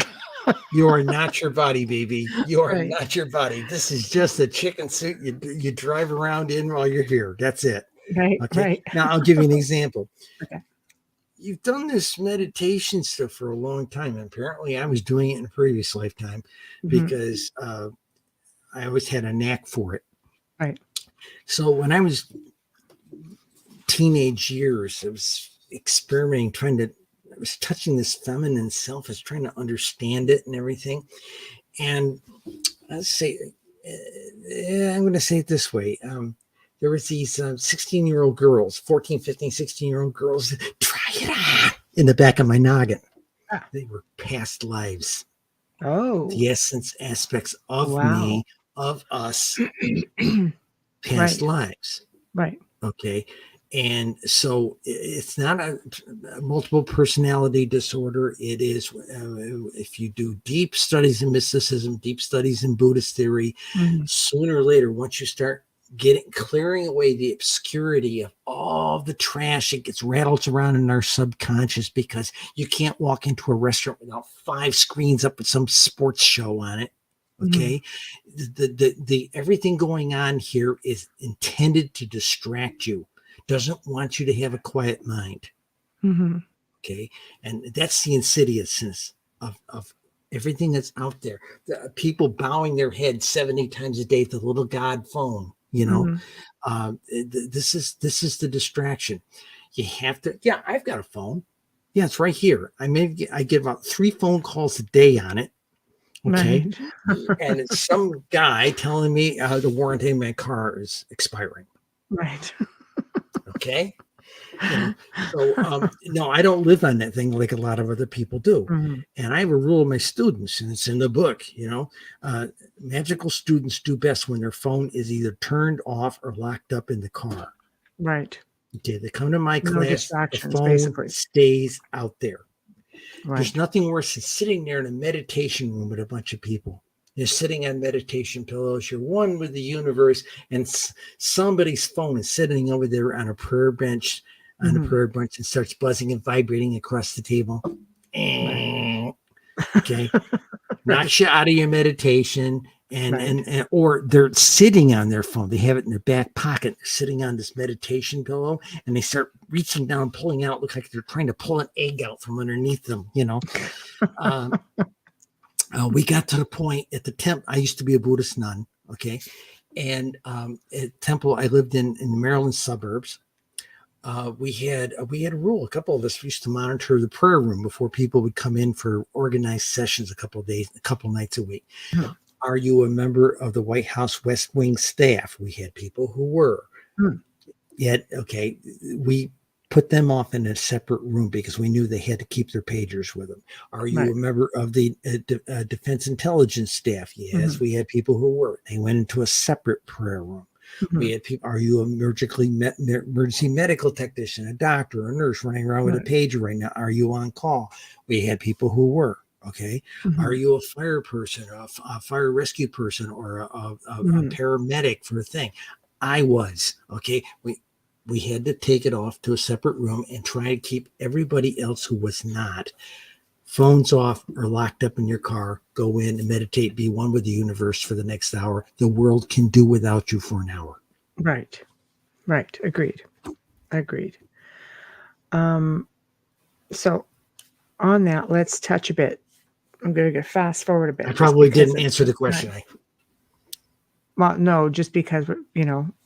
You are not your body, baby. You are not your body. This is just a chicken suit you drive around in while you're here. That's it. Right. Okay. Right. Now I'll give you an example. Okay. You've done this meditation stuff for a long time. And apparently I was doing it in a previous lifetime because I always had a knack for it. Right. So when I was teenage years, I was experimenting, I was touching this feminine self. I was trying to understand it and everything. And I'm going to say it this way. There was these 16-year-old girls, 14, 15, 16-year-old girls, try it on, in the back of my noggin. They were past lives. Oh. The essence aspects of me, of us, past lives. Right. Okay. And so it's not a multiple personality disorder. It is, if you do deep studies in mysticism, deep studies in Buddhist theory, sooner or later, once you start clearing away the obscurity of all the trash that gets rattled around in our subconscious, because you can't walk into a restaurant without 5 screens up with some sports show on it. Okay. The everything going on here is intended to distract you. Doesn't want you to have a quiet mind. Okay. And that's the insidiousness of everything that's out there. The people bowing their head 70 times a day to the little God phone, this is the distraction. You have to, I've got a phone. Yeah, it's right here. I get about 3 phone calls a day on it. Okay. And it's some guy telling me the warranty on my car is expiring. Right. Okay. So no, I don't live on that thing like a lot of other people do. And I have a rule of my students, and it's in the book, magical students do best when their phone is either turned off or locked up in the car. Right. Okay. They come to my class, the phone basically stays out there. Right. There's nothing worse than sitting there in a meditation room with a bunch of people. You're sitting on meditation pillows. You're one with the universe, and somebody's phone is sitting over there on a prayer bench, on the prayer branch and starts buzzing and vibrating across the table. Right. Okay. Knocks you out of your meditation. And, Right. and or they're sitting on their phone. They have it in their back pocket, sitting on this meditation pillow, and they start reaching down, pulling out. Look like they're trying to pull an egg out from underneath them. We got to the point at the temple. I used to be a Buddhist nun. Okay. And at temple I lived in the Maryland suburbs, we had a rule. A couple of us used to monitor the prayer room before people would come in for organized sessions a couple nights a week. Hmm. Are you a member of the White House West Wing staff? We had people who were. Yet, okay, we put them off in a separate room because we knew they had to keep their pagers with them. Are you a member of the Defense Intelligence staff? Yes, we had people who were. They went into a separate prayer room. We had people. Are you an emergency medical technician, a doctor, a nurse running around with a pager right now? Are you on call? We had people who were. Okay. Are you a fire person, a fire rescue person, or a paramedic for a thing? I was. Okay. We had to take it off to a separate room and try to keep everybody else who was not. Phones off or locked up in your car. Go in and meditate. Be one with the universe for the next hour. The world can do without you for an hour. Right. Agreed. So on that, let's touch a bit. I'm going to go fast forward a bit. I probably didn't answer the question. Well, no, just because,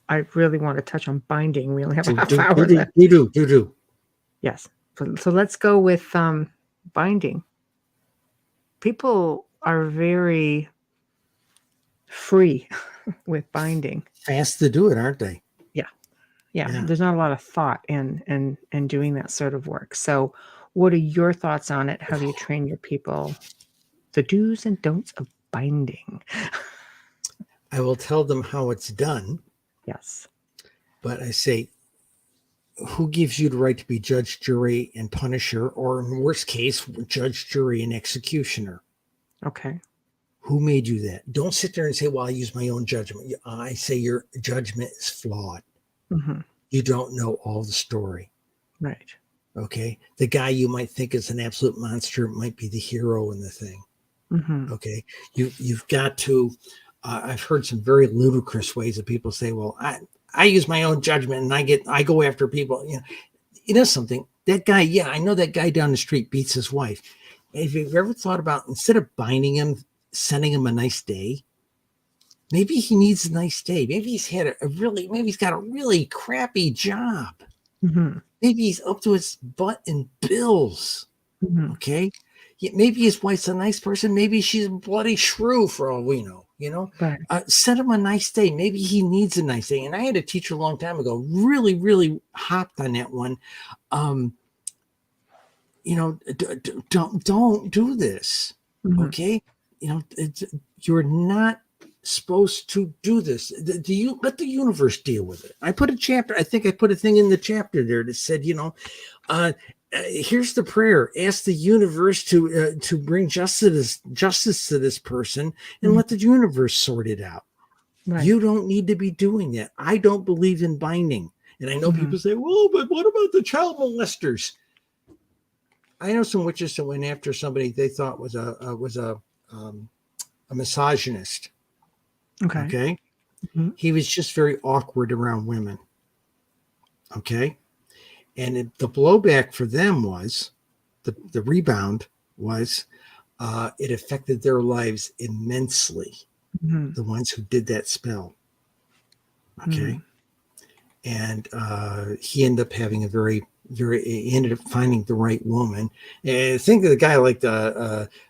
I really want to touch on binding. We only have a half hour left. You do. Yes. So let's go with binding. People are very free with binding. Fast to do it, aren't they? Yeah. There's not a lot of thought in doing that sort of work. So what are your thoughts on it? How do you train your people? The do's and don'ts of binding. I will tell them how it's done. Yes. But I say, who gives you the right to be judge, jury, and punisher, or in worst case, judge, jury, and executioner? Okay. Who made you that? Don't sit there and say, well, I use my own judgment. I say your judgment is flawed. You don't know all the story. Right. Okay. The guy you might think is an absolute monster might be the hero in the thing. Okay. You've got to, I've heard some very ludicrous ways that people say, well, I use my own judgment and I go after people. You know something, that guy, I know that guy down the street beats his wife. Have you ever thought about, instead of binding him, sending him a nice day? Maybe he needs a nice day. Maybe he's had maybe he's got a really crappy job. Maybe he's up to his butt in bills. Okay. Maybe his wife's a nice person. Maybe she's a bloody shrew for all we know, Right. Send him a nice day. Maybe he needs a nice day. And I had a teacher a long time ago, really, really hopped on that one. Don't do this. Okay. You're not supposed to do this. Let the universe deal with it. I put a thing in the chapter there that said, here's the prayer. Ask the universe to bring justice to this person and let the universe sort it out. Right. You don't need to be doing that. I don't believe in binding. And I know people say, well, but what about the child molesters? I know some witches that went after somebody they thought was a misogynist. Okay. He was just very awkward around women. Okay. And the blowback for them was, the rebound was, it affected their lives immensely. The ones who did that spell. Okay. And he ended up having he ended up finding the right woman. And think of the guy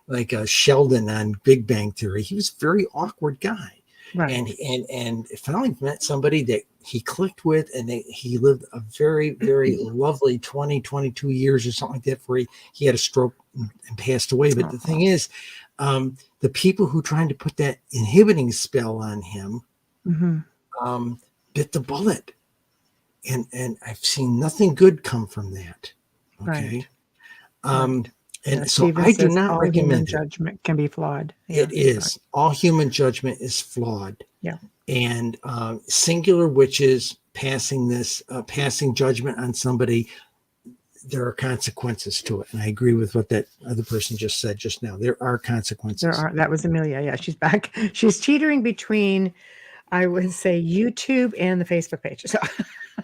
like Sheldon on Big Bang Theory. He was a very awkward guy. Right. And finally met somebody that he clicked with, and he lived a very, very lovely 22 years or something like that before he had a stroke and passed away. But the thing is, the people who tried to put that inhibiting spell on him bit the bullet. And I've seen nothing good come from that. Okay. Right. And so Stephen I do not all recommend human judgment can be flawed. It is. Right. All human judgment is flawed. Yeah. And singular witches passing judgment on somebody, there are consequences to it. And I agree with what that other person just said just now. There are consequences. That was Amelia. Yeah, she's back. She's teetering between, I would say, YouTube and the Facebook page. So,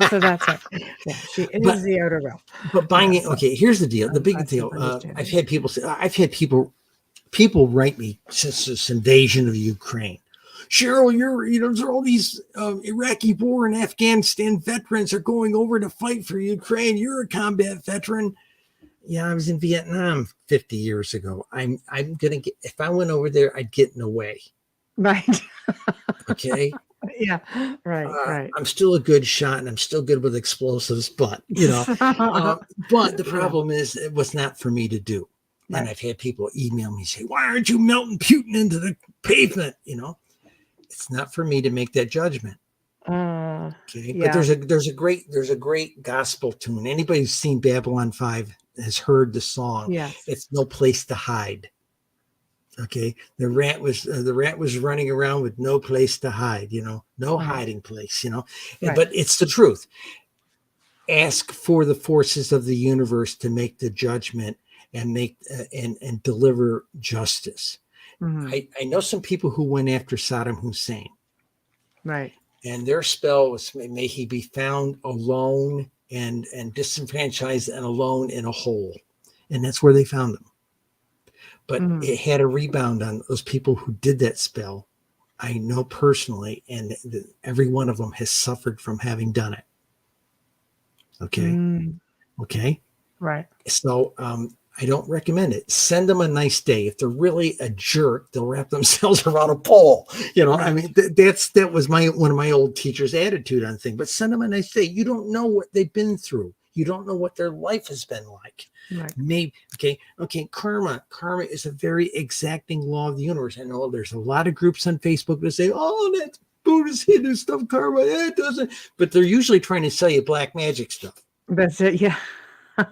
so that's it. Yeah, it is the outer realm. But buying it, okay, here's the deal. The big deal. I've had people say, I've had people write me since this invasion of Ukraine. Cheryl, there's all these Iraqi war and Afghanistan veterans are going over to fight for Ukraine. You're a combat veteran. Yeah, I was in Vietnam 50 years ago. I'm gonna get, if I went over there, I'd get in the way. Right. Okay. Yeah. Right. I'm still a good shot and I'm still good with explosives, but but the problem is it was not for me to do. Right. And I've had people email me say, "Why aren't you melting Putin into the pavement?" It's not for me to make that judgment. Okay. Yeah. But there's a great gospel tune. Anybody who's seen Babylon 5 has heard the song. Yes. It's no place to hide. Okay. The rat was running around with no place to hide, no hiding place, right. But it's the truth. Ask for the forces of the universe to make the judgment and make and deliver justice. Mm-hmm. I know some people who went after Saddam Hussein. Right. And their spell was, may he be found alone and disenfranchised and alone in a hole. And that's where they found him. But it had a rebound on those people who did that spell. I know personally, and every one of them has suffered from having done it. Okay. Okay. Right. So, I don't recommend it. Send them a nice day. If they're really a jerk, they'll wrap themselves around a pole. Right. I mean, that was one of my old teachers' attitude on things. But send them a nice day. You don't know what they've been through. You don't know what their life has been like. Right. Maybe okay. Karma is a very exacting law of the universe. I know there's a lot of groups on Facebook that say, "Oh, that's Buddhist Hindu stuff, karma." It doesn't. But they're usually trying to sell you black magic stuff. That's it. Yeah.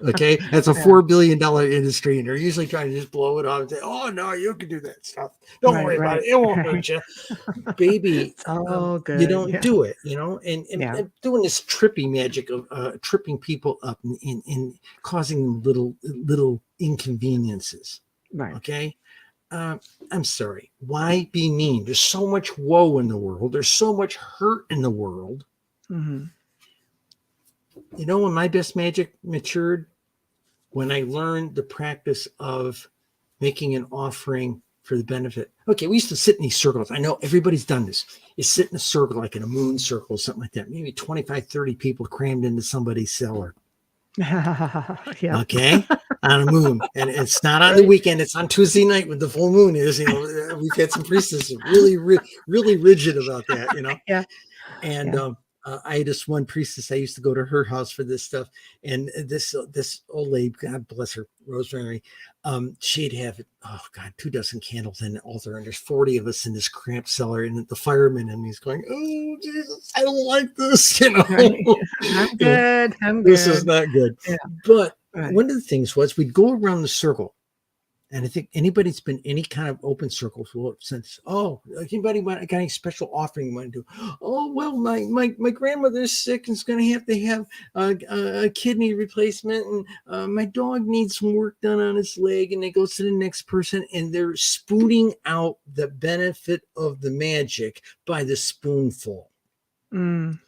Okay, that's a $4 billion industry, and they're usually trying to just blow it off and say, "Oh no, you can do that stuff. Don't worry about it. It won't hurt you, baby." Oh, good. You don't do it, and doing this trippy magic of tripping people up and causing them little inconveniences. Right. Okay. I'm sorry. Why be mean? There's so much woe in the world. There's so much hurt in the world. Mm-hmm. When my best magic matured, when I learned the practice of making an offering for the benefit. Okay, we used to sit in these circles. I know everybody's done this. You sit in a circle, like in a moon circle, something like that. Maybe 25, 30 people crammed into somebody's cellar. Yeah. Okay, on a moon. And it's not on the weekend. It's on Tuesday night when the full moon is. We've had some priestesses really rigid about that, Yeah. And I had this one priestess. I used to go to her house for this stuff, and this old lady, God bless her, Rosemary, she'd have 2 dozen candles in the altar, and there's 40 of us in this cramped cellar, and the fireman and he's going, "Oh Jesus, I don't like this," I'm good. This is not good. Yeah. But one of the things was we'd go around the circle. And I think anybody's been any kind of open circles since, anybody got any special offering you want to do? Oh, well, my grandmother's sick and is going to have a kidney replacement. And my dog needs some work done on his leg. And they go to the next person and they're spooning out the benefit of the magic by the spoonful. And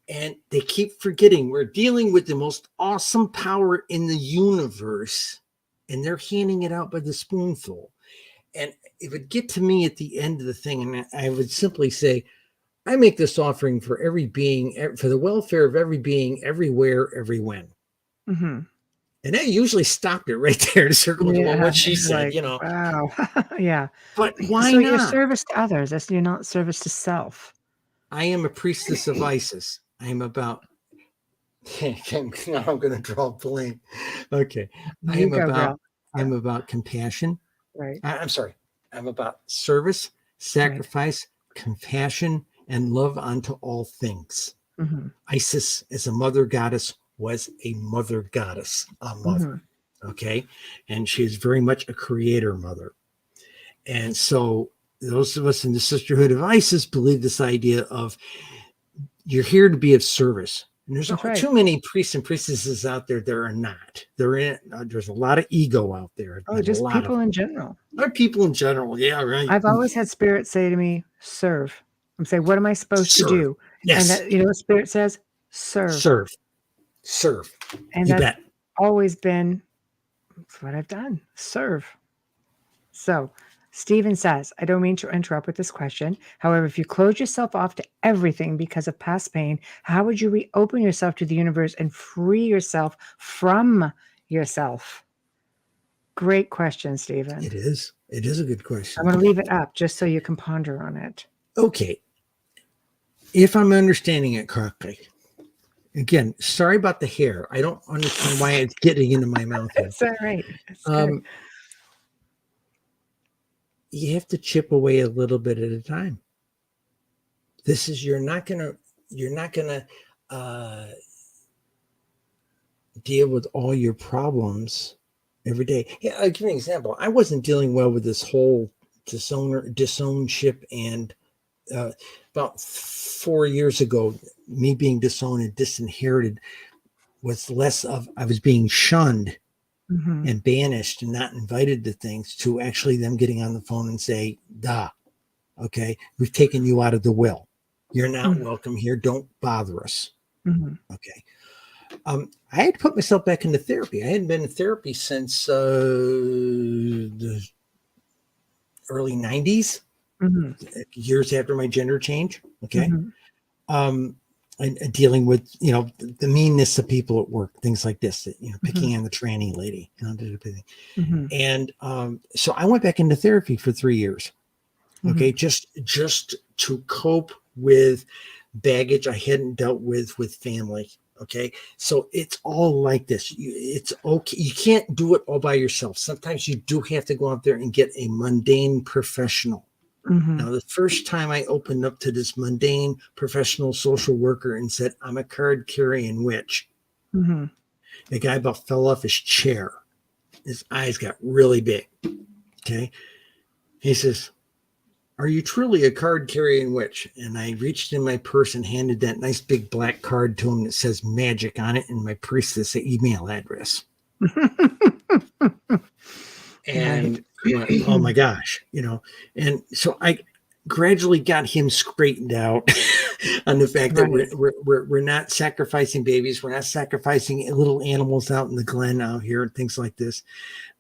they keep forgetting we're dealing with the most awesome power in the universe. And they're handing it out by the spoonful. And it would get to me at the end of the thing, and I would simply say, I make this offering for every being, for the welfare of every being, everywhere, every when. Mm-hmm. And I usually stopped it right there to circle what she said, Wow. Yeah. But why not? You're service to others. You're not service to self. I am a priestess of Isis. I am about... Now I'm going to draw a blank. Okay. I'm about compassion. Right. I'm sorry. I'm about service, sacrifice, compassion, and love unto all things. Mm-hmm. Isis, as a mother goddess, was a mother goddess, a mother. Mm-hmm. Okay. And she is very much a creator mother. And so those of us in the Sisterhood of Isis believe this idea of you're here to be of service. And there's That's not right. too many priests and priestesses out there that are not. There's a lot of ego out there. Oh, just people in general. People in general. Yeah, right. I've always had spirit say to me, serve. I'm saying, what am I supposed to Serve. do? Yes. And that, you know, what spirit says, serve. Serve. And you that's bet. always been what I've done. Serve. So Stephen says, I don't mean to interrupt with this question. However, if you close yourself off to everything because of past pain, how would you reopen yourself to the universe and free yourself from yourself? Great question, Stephen. It is. It is a good question. I'm going to leave it up just so you can ponder on it. Okay. If I'm understanding it correctly, again, sorry about the hair. I don't understand why it's getting into my mouth here. It's all right. It's good. You have to chip away a little bit at a time. This is you're not gonna deal with all your problems every day. Yeah, I'll give you an example. I wasn't dealing well with this whole disownship, and about 4 years ago, me being disowned and disinherited was less of I was being shunned and banished and not invited to things, to actually them getting on the phone and say, okay, we've taken you out of the will. You're not welcome here. Don't bother us. Okay. I had to put myself back into therapy. I hadn't been in therapy since the early 90s, years after my gender change. Okay. And dealing with, the meanness of people at work, things like this, picking on the tranny lady, and so I went back into therapy for 3 years. Okay. Just to cope with baggage I hadn't dealt with family. Okay. So it's all like this. It's okay. You can't do it all by yourself. Sometimes you do have to go out there and get a mundane professional. Now, the first time I opened up to this mundane professional social worker and said, I'm a card carrying witch, the guy about fell off his chair. His eyes got really big. Okay. He says, are you truly a card carrying witch? And I reached in my purse and handed that nice big black card to him that says magic on it and my priestess email address. And he went, oh my gosh, and so I gradually got him straightened out on the fact that we're not sacrificing babies. We're not sacrificing little animals out in the glen out here and things like this.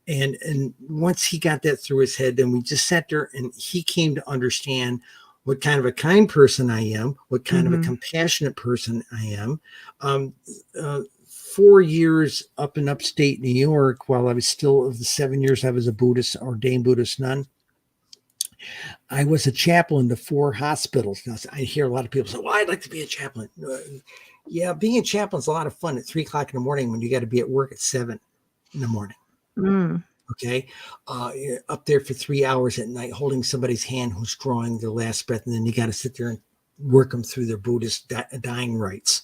And once he got that through his head, then we just sat there and he came to understand what kind of a kind person I am, what kind of a compassionate person I am. 4 years up in upstate New York, while I was still of the 7 years I was a Buddhist, ordained Buddhist nun, I was a chaplain to 4 hospitals. Now, I hear a lot of people say, well, I'd like to be a chaplain. Yeah, being a chaplain is a lot of fun at 3 o'clock in the morning when you got to be at work at 7 in the morning. Okay. You're up there for 3 hours at night holding somebody's hand who's drawing their last breath. And then you got to sit there and work them through their Buddhist dying rites,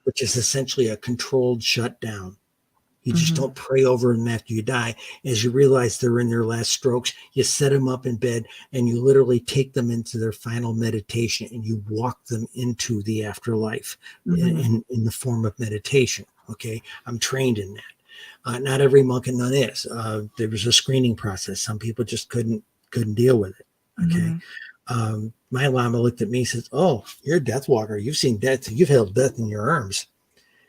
which is essentially a controlled shutdown. You just don't pray over them after you die. As you realize they're in their last strokes, you set them up in bed and you literally take them into their final meditation and you walk them into the afterlife in the form of meditation. Okay. I'm trained in that. Not every monk and nun is. There was a screening process. Some people just couldn't deal with it. Okay. My Lama looked at me and says, oh, you're a death walker. You've seen death. You've held death in your arms.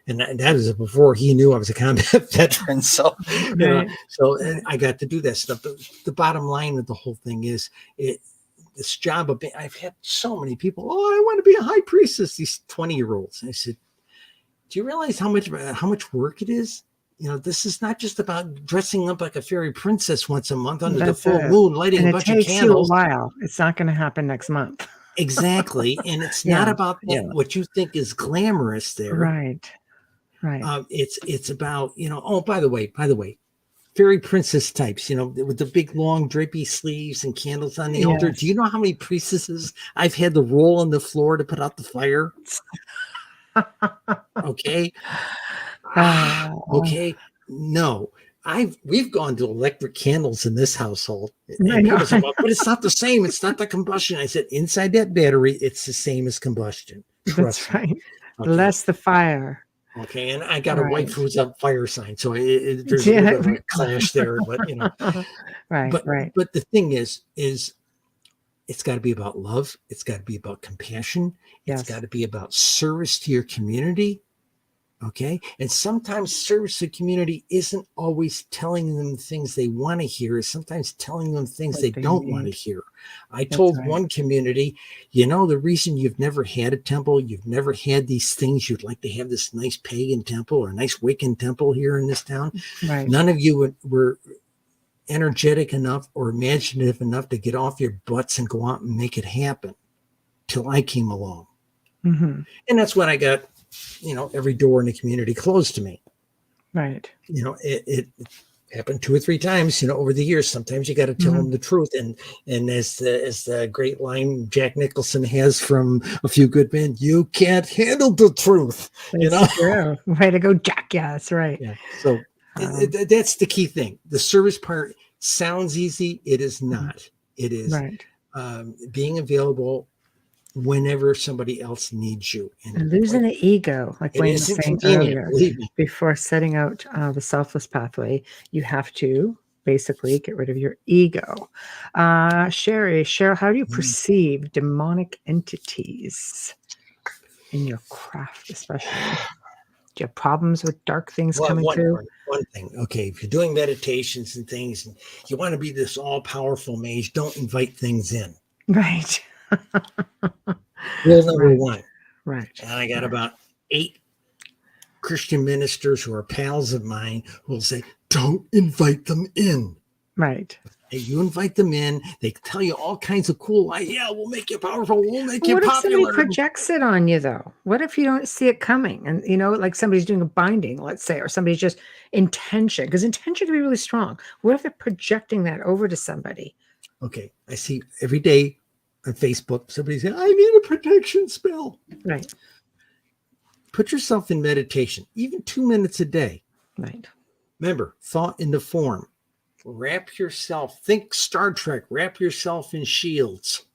And that was before he knew I was a combat veteran. So, and I got to do that stuff. But the bottom line of the whole thing is this job of I've had so many people, oh, I want to be a high priestess, these 20-year-olds. And I said, do you realize how much work it is? This is not just about dressing up like a fairy princess once a month under the full moon, lighting a bunch of candles. It takes you a while. It's not going to happen next month. Exactly. And it's not about what you think is glamorous there. Right. It's about, oh, by the way, fairy princess types, with the big long drapey sleeves and candles on the altar. Do you know how many priestesses I've had to roll on the floor to put out the fire? Okay. Okay. No, we've gone to electric candles in this household. And say, well, but it's not the same. It's not the combustion. I said, inside that battery, it's the same as combustion. Trust That's me. right. The Okay. less the fire. Okay. And I got a wife Right. who's a fire sign. So there's a little Yeah. bit of a clash there, but Right, right. but the thing is it's got to be about love. It's got to be about compassion. It's Yes. got to be about service to your community. Okay. And sometimes service to community isn't always telling them things they want to hear. It's sometimes telling them things What they they don't want to need. hear. I That's told right. one community, the reason you've never had a temple, you've never had these things, you'd like to have this nice pagan temple or a nice Wiccan temple here in this town. Right. None of you were energetic enough or imaginative enough to get off your butts and go out and make it happen till I came along. Mm-hmm. And that's when I got, every door in the community closed to me. Right. It happened 2 or 3 times, over the years. Sometimes you got to tell them the truth. And as the great line Jack Nicholson has from A Few Good Men, you can't handle the truth. That's true. Way to go, Jack. Yeah, that's right. Yeah. So that's the key thing. The service part sounds easy. It is not. It is right. Being available whenever somebody else needs you. And losing the ego, like it Wayne was isn't saying convenient, earlier, believe me. before setting out the selfless pathway, you have to basically get rid of your ego. Cheryl, how do you perceive demonic entities in your craft, especially? Do you have problems with dark things coming through? One thing, okay, if you're doing meditations and things, and you want to be this all-powerful mage, don't invite things in. Right. Rule number 1. Right. And I got about 8 Christian ministers who are pals of mine who will say, don't invite them in. Right. Hey, you invite them in, they tell you all kinds of cool, we'll make you powerful, we'll make you What if popular. somebody projects it on you, though? What if you don't see it coming? And, like somebody's doing a binding, let's say, or somebody's just intention, because intention can be really strong. What if they're projecting that over to somebody? Okay, I see every day on Facebook, somebody saying, I need a protection spell. Right. Put yourself in meditation, even 2 minutes a day. Right. Remember, thought into form. Wrap yourself, think Star Trek, wrap yourself in shields.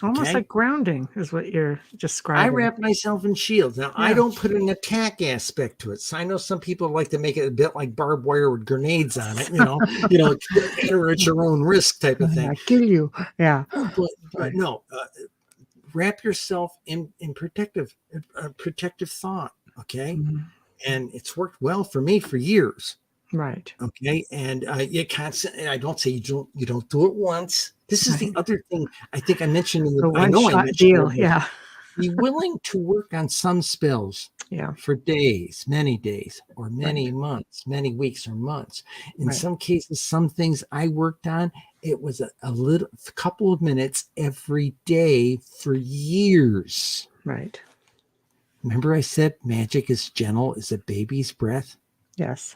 Almost like grounding is what you're describing. I wrap myself in shields. Now, I don't put an attack aspect to it. So I know some people like to make it a bit like barbed wire with grenades on it, enter at your own risk type of thing. I kill you. Yeah. But no, wrap yourself in protective thought. Okay. Mm-hmm. And it's worked well for me for years. Right. Okay. And you constantly, I don't say you don't do it once. This is the other thing I think I mentioned in the one-shot deal. Yeah. Be willing to work on some spells for days, many days, or many months, many weeks or months. In some cases, some things I worked on, it was a couple of minutes every day for years. Right. Remember I said magic is gentle as a baby's breath? Yes.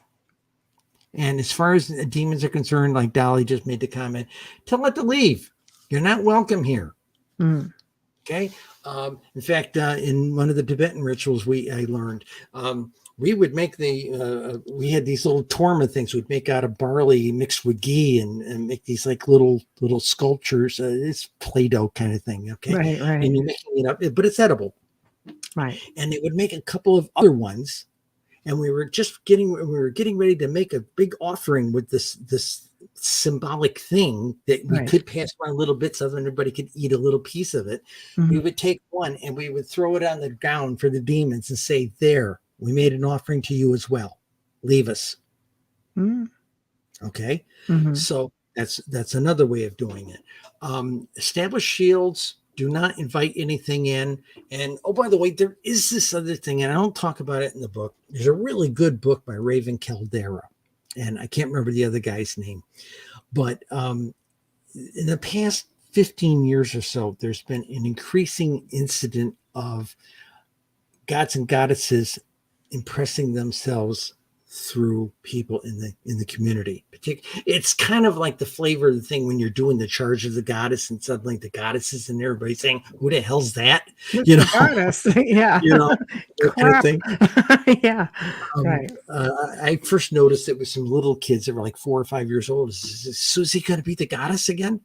And as far as demons are concerned, like Dolly just made the comment, tell it to leave. You're not welcome here. Mm. Okay. In fact, in one of the Tibetan rituals I learned, we would make we had these little torma things we'd make out of barley mixed with ghee and make these like little sculptures. It's Play-Doh kind of thing. Okay. Right. And you're making it up, but it's edible. Right. And they would make a couple of other ones. And we were getting ready to make a big offering with this symbolic thing that we could pass around little bits of, and everybody could eat a little piece of it. Mm-hmm. We would take one and we would throw it on the ground for the demons and say, there, we made an offering to you as well. Leave us. Mm-hmm. Okay. Mm-hmm. So that's another way of doing it. Establish shields. Do not invite anything in. And, oh, by the way, there is this other thing, and I don't talk about it in the book. There's a really good book by Raven Caldera, and I can't remember the other guy's name. But in the past 15 years or so, there's been an increasing incident of gods and goddesses impressing themselves through people in the community. It's kind of like the flavor of the thing when you're doing the charge of the goddess and suddenly the goddess is in there, everybody's saying, who the hell's that? Goddess. Yeah. That kind of thing. Yeah. Right. I first noticed it with some little kids that were like 4 or 5 years old. Is Susie going to be the goddess again?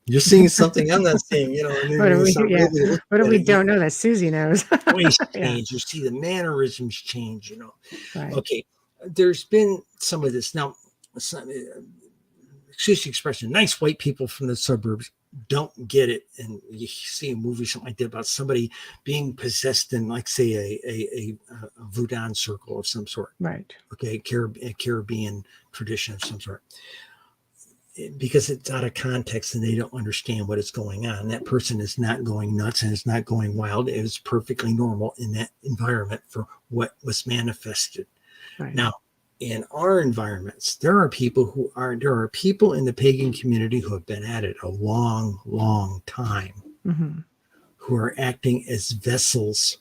you're seeing something I'm not seeing, and then What do you we? start Yeah. really looking What do at we it, don't know that Susie knows? voice Yeah. change, you see the mannerisms change, Right. Okay, there's been some of this. Now, excuse the expression, nice white people from the suburbs don't get it. And you see a movie, something like that, about somebody being possessed in, like, say, a voodoo circle of some sort. Right. Okay, a Caribbean tradition of some sort. Because it's out of context and they don't understand what is going on. That person is not going nuts and is not going wild. It is perfectly normal in that environment for what was manifested. Right. Now, in our environments, there are people in the pagan community who have been at it a long, long time, Mm-hmm. who are acting as vessels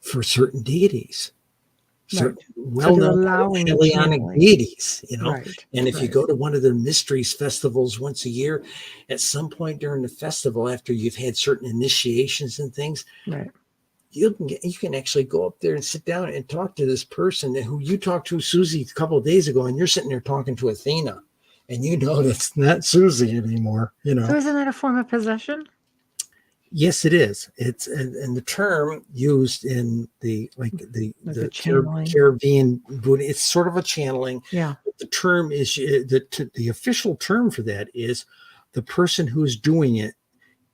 for certain deities. Right. Well-known allowing Hellenic channeling. deities, Right. And if you Right. go to one of their mysteries festivals once a year, at some point during the festival, after you've had certain initiations and things, Right. you can actually go up there and sit down and talk to this person who you talked to, Susie, a couple of days ago, and you're sitting there talking to Athena, and that's not Susie anymore. So isn't that a form of possession? Yes, it is. It's and the term used in the channeling. Caribbean Buddha, it's sort of a channeling. Yeah. But the term is the official term for that is the person who's doing it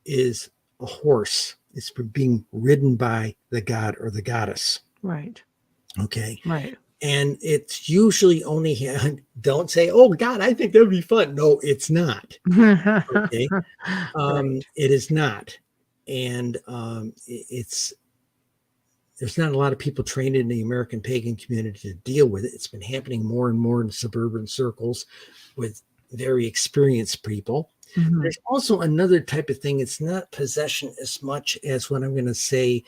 is a horse. It's being ridden by the god or the goddess. Right. Okay. Right. And it's usually only, don't say, oh God, I think that'd be fun. No, it's not. Okay. Right. It is not. And there's not a lot of people trained in the American pagan community to deal with it. It's been happening more and more in suburban circles with very experienced people. Mhm. There's also another type of thing. It's not possession as much as what I'm going to say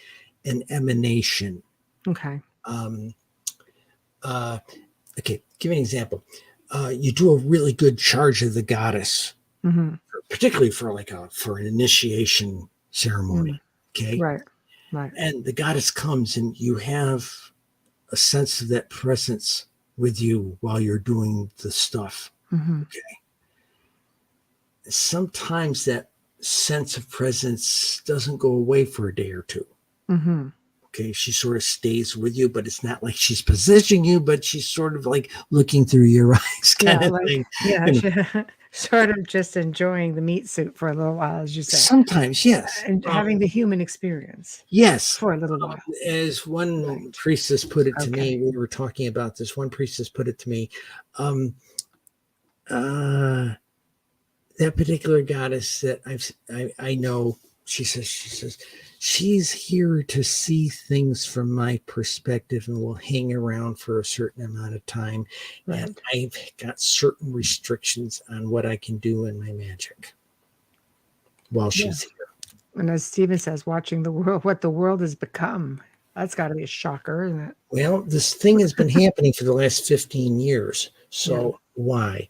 an emanation. Okay. Okay, give me an example. You do a really good charge of the goddess, Mhm. particularly for for an initiation ceremony. Okay. Right. Right. And the goddess comes and you have a sense of that presence with you while you're doing the stuff. Mhm. Okay. Sometimes that sense of presence doesn't go away for a day or two. Mhm. Okay. She sort of stays with you, but it's not like she's possessing you, but she's sort of like looking through your eyes kind of thing. Yeah, sort of just enjoying the meat suit for a little while, as you say, Sometimes, yes. and having the human experience Yes. for a little while. As one Right. priestess put it to Okay. me, we were talking about this. One priestess put it to me, that particular goddess that I know, she says, she's here to see things from my perspective and will hang around for a certain amount of time. Right. And I've got certain restrictions on what I can do in my magic while she's here. And as Stephen says, watching what the world has become, that's got to be a shocker, isn't it? Well, this thing has been happening for the last 15 years. So why?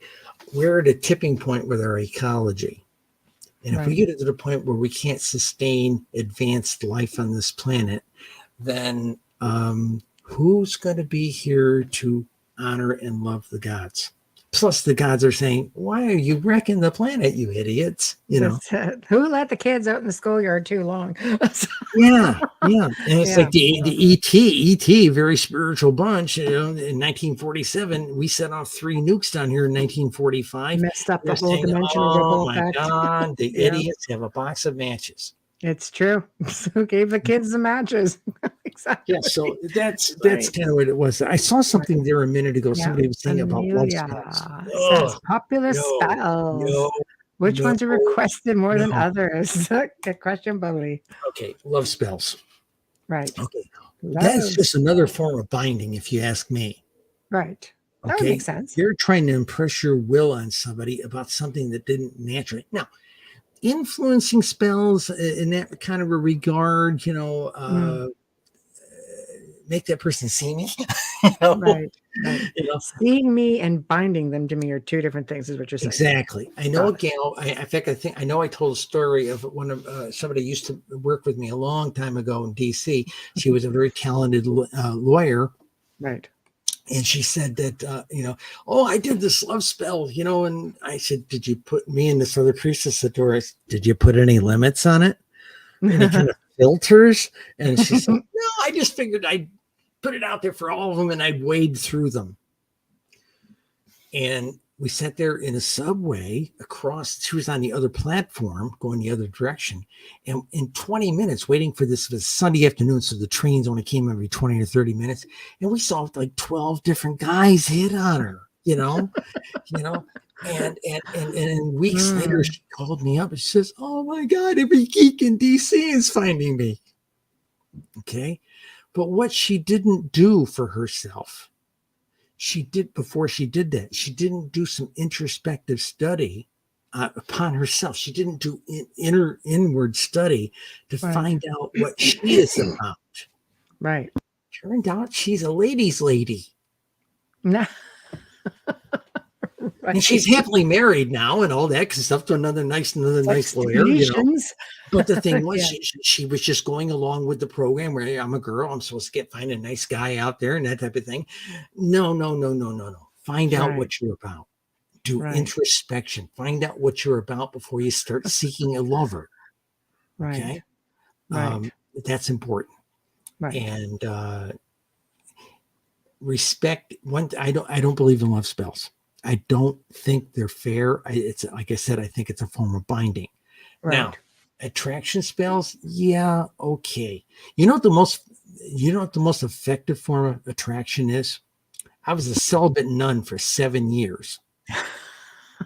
We're at a tipping point with our ecology. And if we get to the point where we can't sustain advanced life on this planet, then who's going to be here to honor and love the gods? Plus, the gods are saying, why are you wrecking the planet, you idiots? Who let the kids out in the schoolyard too long? Yeah. And it's like the ET, very spiritual bunch. In 1947, we set off 3 nukes down here in 1945. Messed up the They're whole saying, dimensional oh ripple my effect. God, the idiots have a box of matches. It's true. Who gave the kids the matches? Exactly. Yeah, so that's kind of what it was. I saw something there a minute ago. Somebody was saying about love spells. Says popular spells. Which ones are requested more than others? Good question, Bubbly. Okay, love spells. Right. Okay. That's just another form of binding, if you ask me. Right. That would make sense. You're trying to impress your will on somebody about something that didn't naturally. Now, influencing spells in that kind of a regard, make that person see me. Right. Seeing me and binding them to me are 2 different things, is what you're saying. Exactly. I know a gal. In fact, I know I told a story of one of somebody used to work with me a long time ago in DC. She was a very talented lawyer. Right. And she said that, oh, I did this love spell, and I said, did you put me and this other priestess at door? Did you put any limits on it? Any kind of filters? And she said, no, I just figured I'd put it out there for all of them and I'd wade through them. And we sat there in a subway across. She was on the other platform going the other direction. And in 20 minutes, waiting for this, was Sunday afternoon, so the trains only came every 20 or 30 minutes. And we saw like 12 different guys hit on her, and weeks later, she called me up and she says, oh my God, every geek in DC is finding me. Okay. But what she didn't do for herself, she did before she did that. She didn't do some introspective study upon herself. She didn't do inward study to find out what she is about. Right. Turned out she's a ladies' lady. Right. And she's happily married now and all that kind of stuff to another nice lawyer. But the thing was, she was just going along with the program where I'm a girl, I'm supposed to find a nice guy out there and that type of thing. No. Find out what you're about. Do introspection. Find out what you're about before you start seeking a lover. Right. Okay. That's important. Right. And respect. I don't believe in love spells. I don't think they're fair. It's like I said, I think it's a form of binding. Right. Now, attraction spells, yeah, okay. You know what the most effective form of attraction is? I was a celibate nun for 7 years.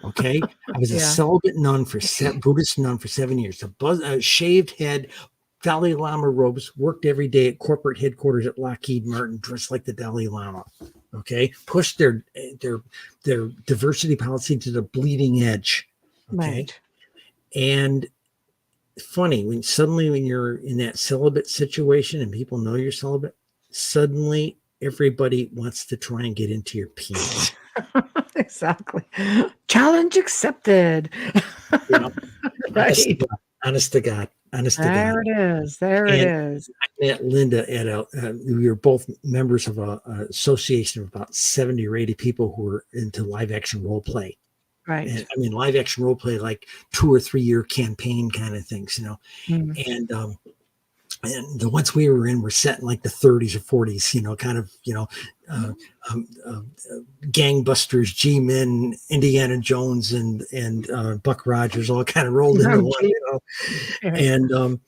Okay, I was a celibate nun Buddhist nun for 7 years. A shaved head, Dalai Lama robes, worked every day at corporate headquarters at Lockheed Martin, dressed like the Dalai Lama. Okay, pushed their diversity policy to the bleeding edge. Okay, right. And funny when you're in that celibate situation and people know you're celibate, suddenly everybody wants to try and get into your penis. Exactly. Challenge accepted. Right. Honest to God. There it is. I met Linda at we were both members of an association of about 70 or 80 people who were into live action role play. Right. And, I mean, live action role play, like 2 or 3 year campaign kind of things, And the ones we were in were set in like the 30s or 40s, kind of, gangbusters, G-Men, Indiana Jones, and Buck Rogers all kind of rolled into one, And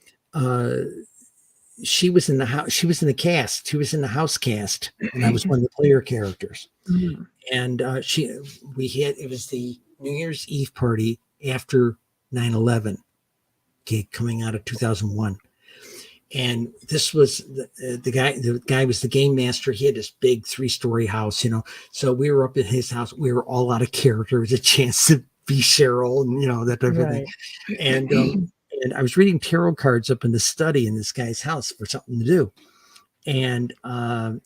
she was in the house. She was in the cast. She was in the house cast, and I was one of the player characters. Mm-hmm. And it was the New Year's Eve party after 9/11, coming out of 2001. And this was the guy was the game master. He had this big 3-story house, So we were up at his house. We were all out of character. It was a chance to be Cheryl and, that type of thing. And I was reading tarot cards up in the study in this guy's house for something to do. And a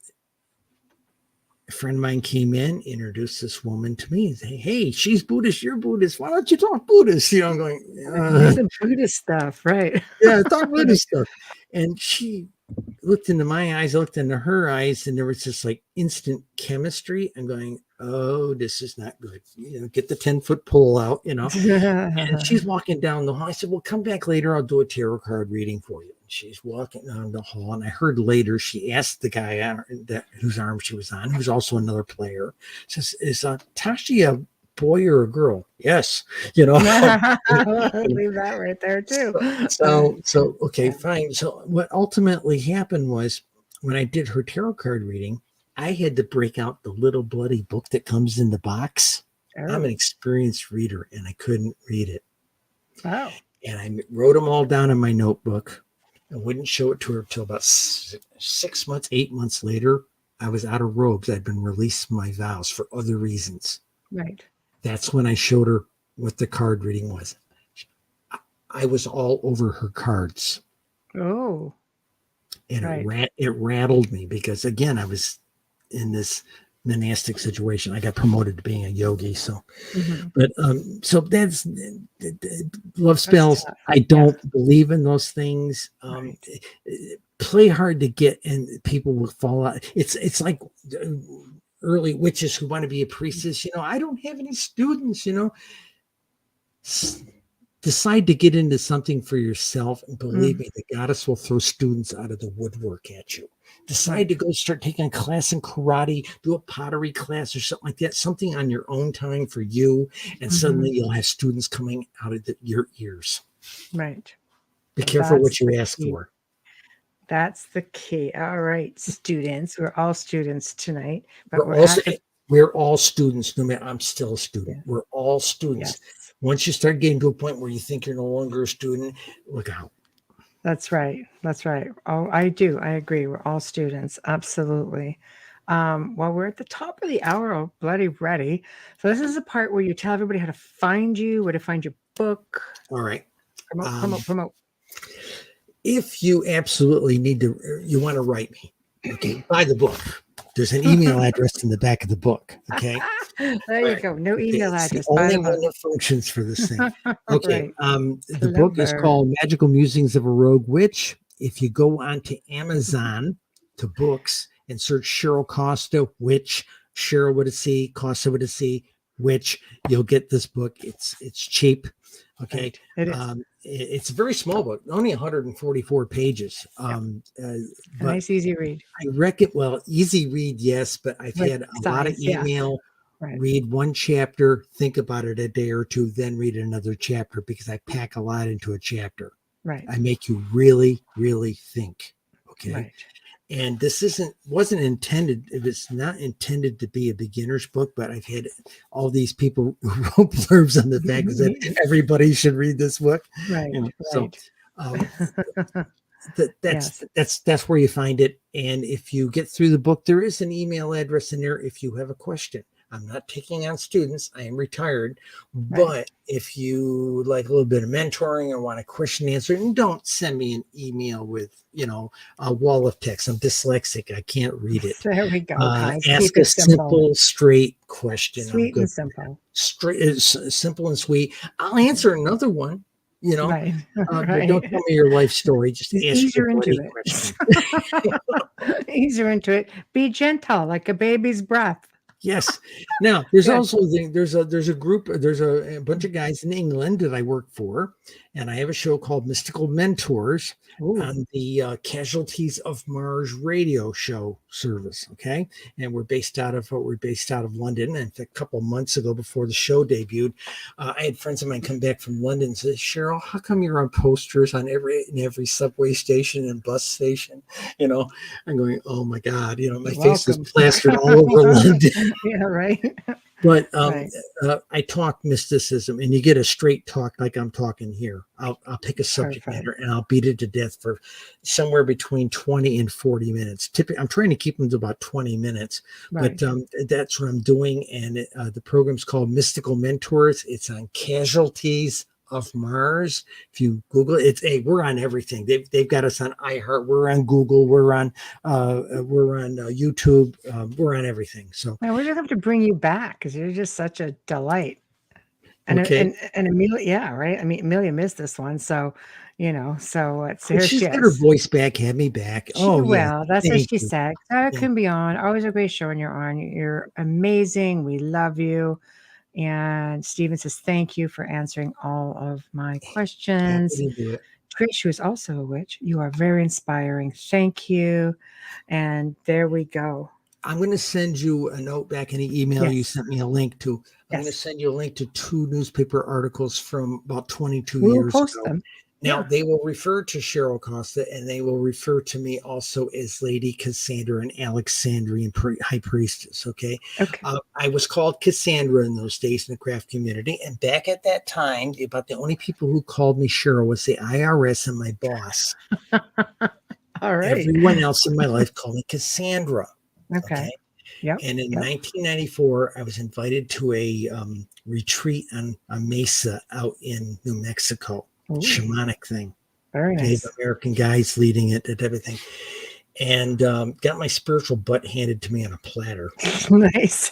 friend of mine came in, introduced this woman to me and said, hey, she's Buddhist, you're Buddhist. Why don't you talk Buddhist? I'm going, Buddhist stuff, right? Yeah, talk Buddhist stuff. And she looked into my eyes, looked into her eyes, and there was just like instant chemistry. I'm going, oh, this is not good. Get the 10-foot pole out, And she's walking down the hall. I said, well, come back later. I'll do a tarot card reading for you. And she's walking down the hall. And I heard later she asked the guy whose arm she was on, who's also another player, says, is Tashi a boy or a girl? Yes. Leave that right there too. So okay, fine. So what ultimately happened was when I did her tarot card reading, I had to break out the little bloody book that comes in the box. Oh. I'm an experienced reader and I couldn't read it. Wow. And I wrote them all down in my notebook. I wouldn't show it to her until about 6 months, 8 months later. I was out of robes. I'd been released from my vows for other reasons. Right. That's when I showed her what the card reading was. I was all over her cards. Oh. And it rattled me because, again, I was in this monastic situation. I got promoted to being a yogi. So, but so that's love spells. I don't believe in those things. Play hard to get, and people will fall out. It's like early witches who want to be a priestess, I don't have any students, decide to get into something for yourself, and believe me, the goddess will throw students out of the woodwork at you. Decide to go start taking a class in karate, do a pottery class or something like that, something on your own time for you, and suddenly you'll have students coming out of your ears. Right. Be careful what you ask key. for. That's the key. All right, students. We're all students tonight, but we're all students. No matter, I'm still a student. Yeah. We're all students. Yes. Once you start getting to a point where you think you're no longer a student, look out. That's right. That's right. Oh, I do. I agree. We're all students. Absolutely. Well, we're at the top of the hour. Oh, bloody ready. So this is the part where you tell everybody how to find you, where to find your book. All right. Promote. If you absolutely you want to write me, okay, buy the book. There's an email address in the back of the book. Okay. There you go. No email address. It's the only one that functions for this thing. Okay. Right. The book is called Magickal Musings of a Rogue Witch. If you go onto Amazon to books and search Cheryl Costa, Witch, Cheryl with a C, Costa with a C, Witch, you'll get this book. It's cheap. Okay. Right. It is. It's a very small book, only 144 pages. A nice, easy read. I reckon, easy read, yes, but I've had a lot of email. Right. Read one chapter, think about it a day or two, then read another chapter, because I pack a lot into a chapter. Right. I make you really, really think. Okay. Right. And this wasn't intended. It was not intended to be a beginner's book, but I've had all these people who wrote blurbs on the back that everybody should read this book. Right. So that's where you find it. And if you get through the book, there is an email address in there if you have a question. I'm not taking on students. I am retired. Right. But if you like a little bit of mentoring or want a question answered, and don't send me an email with, a wall of text. I'm dyslexic. I can't read it. There we go. Ask a simple, straight question. Sweet and simple. Simple and sweet. I'll answer another one. Right. But don't tell me your life story. Just ask easier into any it. Easier into it. Be gentle, like a baby's breath. Yes. Now, there's also there's a group, there's a bunch of guys in England that I work for, and I have a show called Mystical Mentors on the Casualties of Mars radio show service. Okay, and we're based out of London. And a couple of months ago, before the show debuted, I had friends of mine come back from London and say, "Cheryl, how come you're on posters on every subway station and bus station?" I'm going, "Oh my God!" My face is plastered all over London. Yeah, right. But I talk mysticism, and you get a straight talk like I'm talking here. I'll pick a subject matter and I'll beat it to death for somewhere between 20 and 40 minutes. Typically, I'm trying to keep them to about 20 minutes, but that's what I'm doing. And the program's called Mystical Mentors. It's on Casualties of Mars. If you Google it, we're on everything. They've got us on iHeart. We're on Google. We're on YouTube. We're on everything. So now we just have to bring you back because you're just such a delight. And Amelia, right? I mean, Amelia missed this one, so she's got her voice back, had me back. That's what she said. I couldn't be on. Always a great show when you're on. You're amazing. We love you. And Stephen says, thank you for answering all of my questions. Trish, who is also a witch, you are very inspiring. Thank you. And there we go. I'm going to send you a note back in the email you sent me a link to. I'm going to send you a link to 2 newspaper articles from about 22 years post ago. Them. Now, they will refer to Cheryl Costa, and they will refer to me also as Lady Cassandra, an Alexsanderian high priestess, okay? I was called Cassandra in those days in the craft community, and back at that time, about the only people who called me Cheryl was the IRS and my boss. All right. Everyone else in my life called me Cassandra. Okay. Yep. And in 1994, I was invited to a retreat on a mesa out in New Mexico. Ooh. Shamanic thing. Very nice. Native American guys leading it and everything. And got my spiritual butt handed to me on a platter. Nice.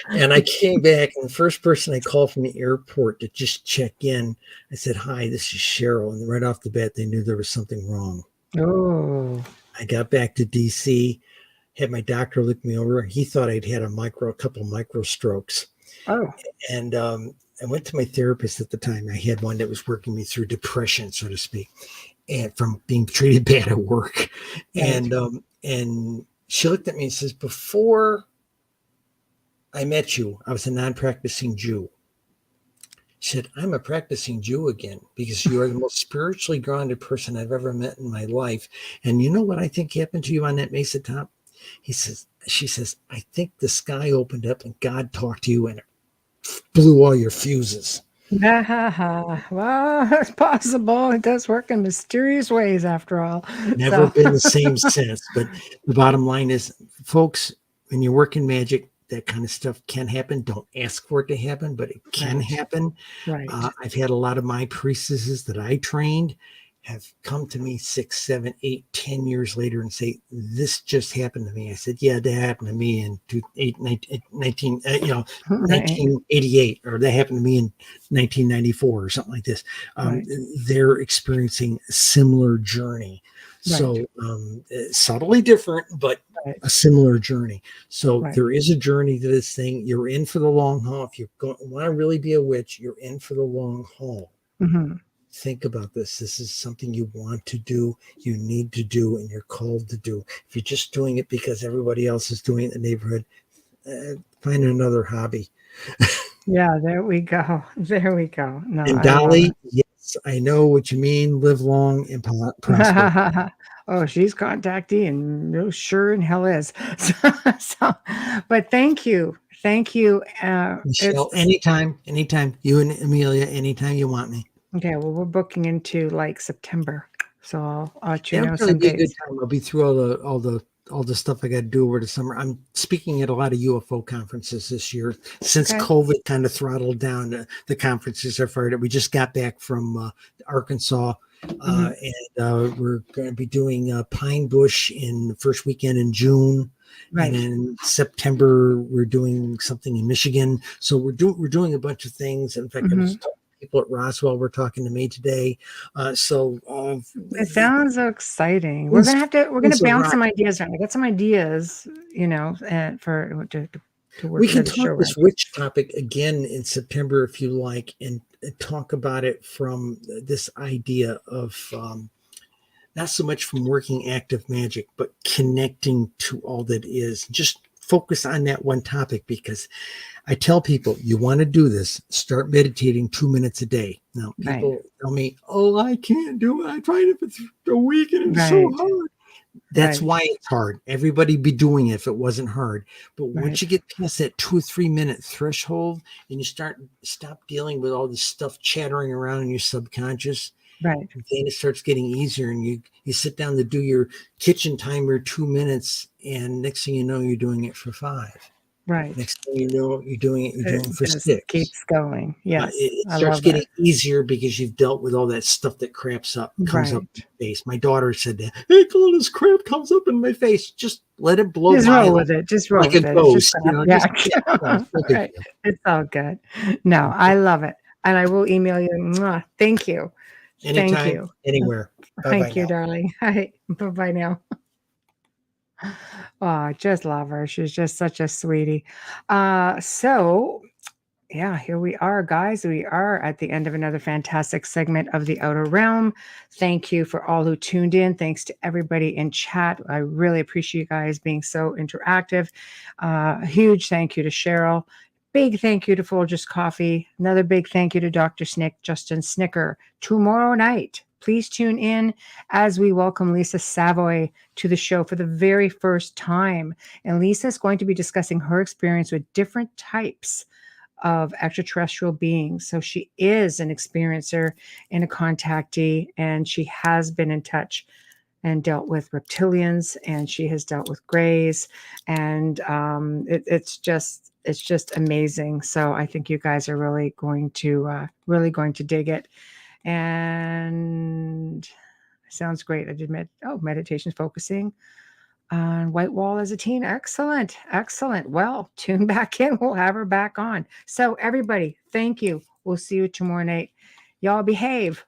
And I came back, and the first person I called from the airport to just check in, I said, "Hi, this is Cheryl." And right off the bat, they knew there was something wrong. Oh. I got back to DC, had my doctor look me over. He thought I'd had a couple micro strokes. Oh, And I went to my therapist at the time. I had one that was working me through depression, so to speak, and from being treated bad at work. right. And she looked at me and says, before I met you, I was a non-practicing Jew. She said, I'm a practicing Jew again because you are the most spiritually grounded person I've ever met in my life. And you know what I think happened to you on that Mesa top? She says, I think the sky opened up and God talked to you and it blew all your fuses. Well, it's possible. It does work in mysterious ways after all. Never So, been the same since. But the bottom line is, folks, when you work in magic, that kind of stuff can happen. Don't ask for it to happen, but it can right, happen. right. I've had a lot of my priestesses that I trained have come to me 6, 7, 8, 10 years later and say, this just happened to me. I said, yeah, that happened to me in 1988, or that happened to me in 1994 or something like this. Right. They're experiencing a similar journey. Right. So subtly different, but Right. a similar journey. So Right. there is a journey to this thing. You're in for the long haul. If you want to really be a witch, you're in for the long haul. Mm-hmm. Think about this. This is something you want to do, you need to do, and you're called to do. If you're just doing it because everybody else is doing it in the neighborhood, find another hobby. Yeah, there we go. There we go. No, And I love Dolly, yes, I know what you mean. Live long and prosper. it. Oh, she's contactee and no, sure in hell is. So, but thank you. Thank you. Michelle, anytime. You and Amelia, anytime you want me. Okay, well, we're booking into like September, so I'll let you It'll know probably some be a good dates. time. I'll be through all the stuff I got to do over the summer. I'm speaking at a lot of UFO conferences this year. Since Okay. COVID kind of throttled down, the conferences are fired up. We just got back from Arkansas, Mhm. and we're going to be doing Pine Bush in the first weekend in June. Right. And in September, we're doing something in Michigan. So we're doing a bunch of things. In fact, I was talking to people at Roswell were talking to me today. It sounds so exciting. We're gonna bounce some ideas around. I got some ideas, and for to work we can the show talk this around. witch topic again in September if you like, and talk about it from this idea of not so much from working active magic, but connecting to all that is. Just focus on that one topic, because I tell people, you want to do this, start meditating 2 minutes a day. Now, people Right. tell me, oh, I can't do it. I tried it for a week and it's so Right. hard. That's Right. why it's hard. Everybody be doing it if it wasn't hard. But once Right. you get past that 2 or 3 minute threshold and you stop dealing with all this stuff chattering around in your subconscious, Right. then it starts getting easier, and you sit down to do your kitchen timer 2 minutes, and next thing you know, you're doing it for 5. Right. Next thing you know, you're doing It it for just 6. keeps going. Yes, It I starts love getting it. easier because you've dealt with all that stuff that comes up in Right. your face. My daughter said that, hey, all this crap comes up in my face. Just let it blow Just by roll with it. Just roll like a with it. It's just ghost. You know, yeah. no big Right. deal. It's all good. No, I love it, and I will email you. Mwah. Thank you. Thank Anytime, you. anywhere. Bye-bye Thank you, now. darling. Hi. Bye-bye now. Oh, I just love her. She's just such a sweetie. So yeah, here we are, guys. We are at the end of another fantastic segment of the Outer Realm. Thank you for all who tuned in. Thanks to everybody in chat. I really appreciate you guys being so interactive. A huge thank you to Cheryl. Big thank you to Folgers Coffee. Another big thank you to Dr. Justin Snicker. Tomorrow night, please tune in as we welcome Lisa Savoy to the show for the very first time. And Lisa is going to be discussing her experience with different types of extraterrestrial beings. So she is an experiencer and a contactee, and she has been in touch and dealt with reptilians, and she has dealt with greys, and it's just amazing. So I think you guys are really going to dig it, and it sounds great. I did meditation focusing on White Wall as a teen. Excellent. Excellent. Well, tune back in. We'll have her back on. So everybody, thank you. We'll see you tomorrow night. Y'all behave.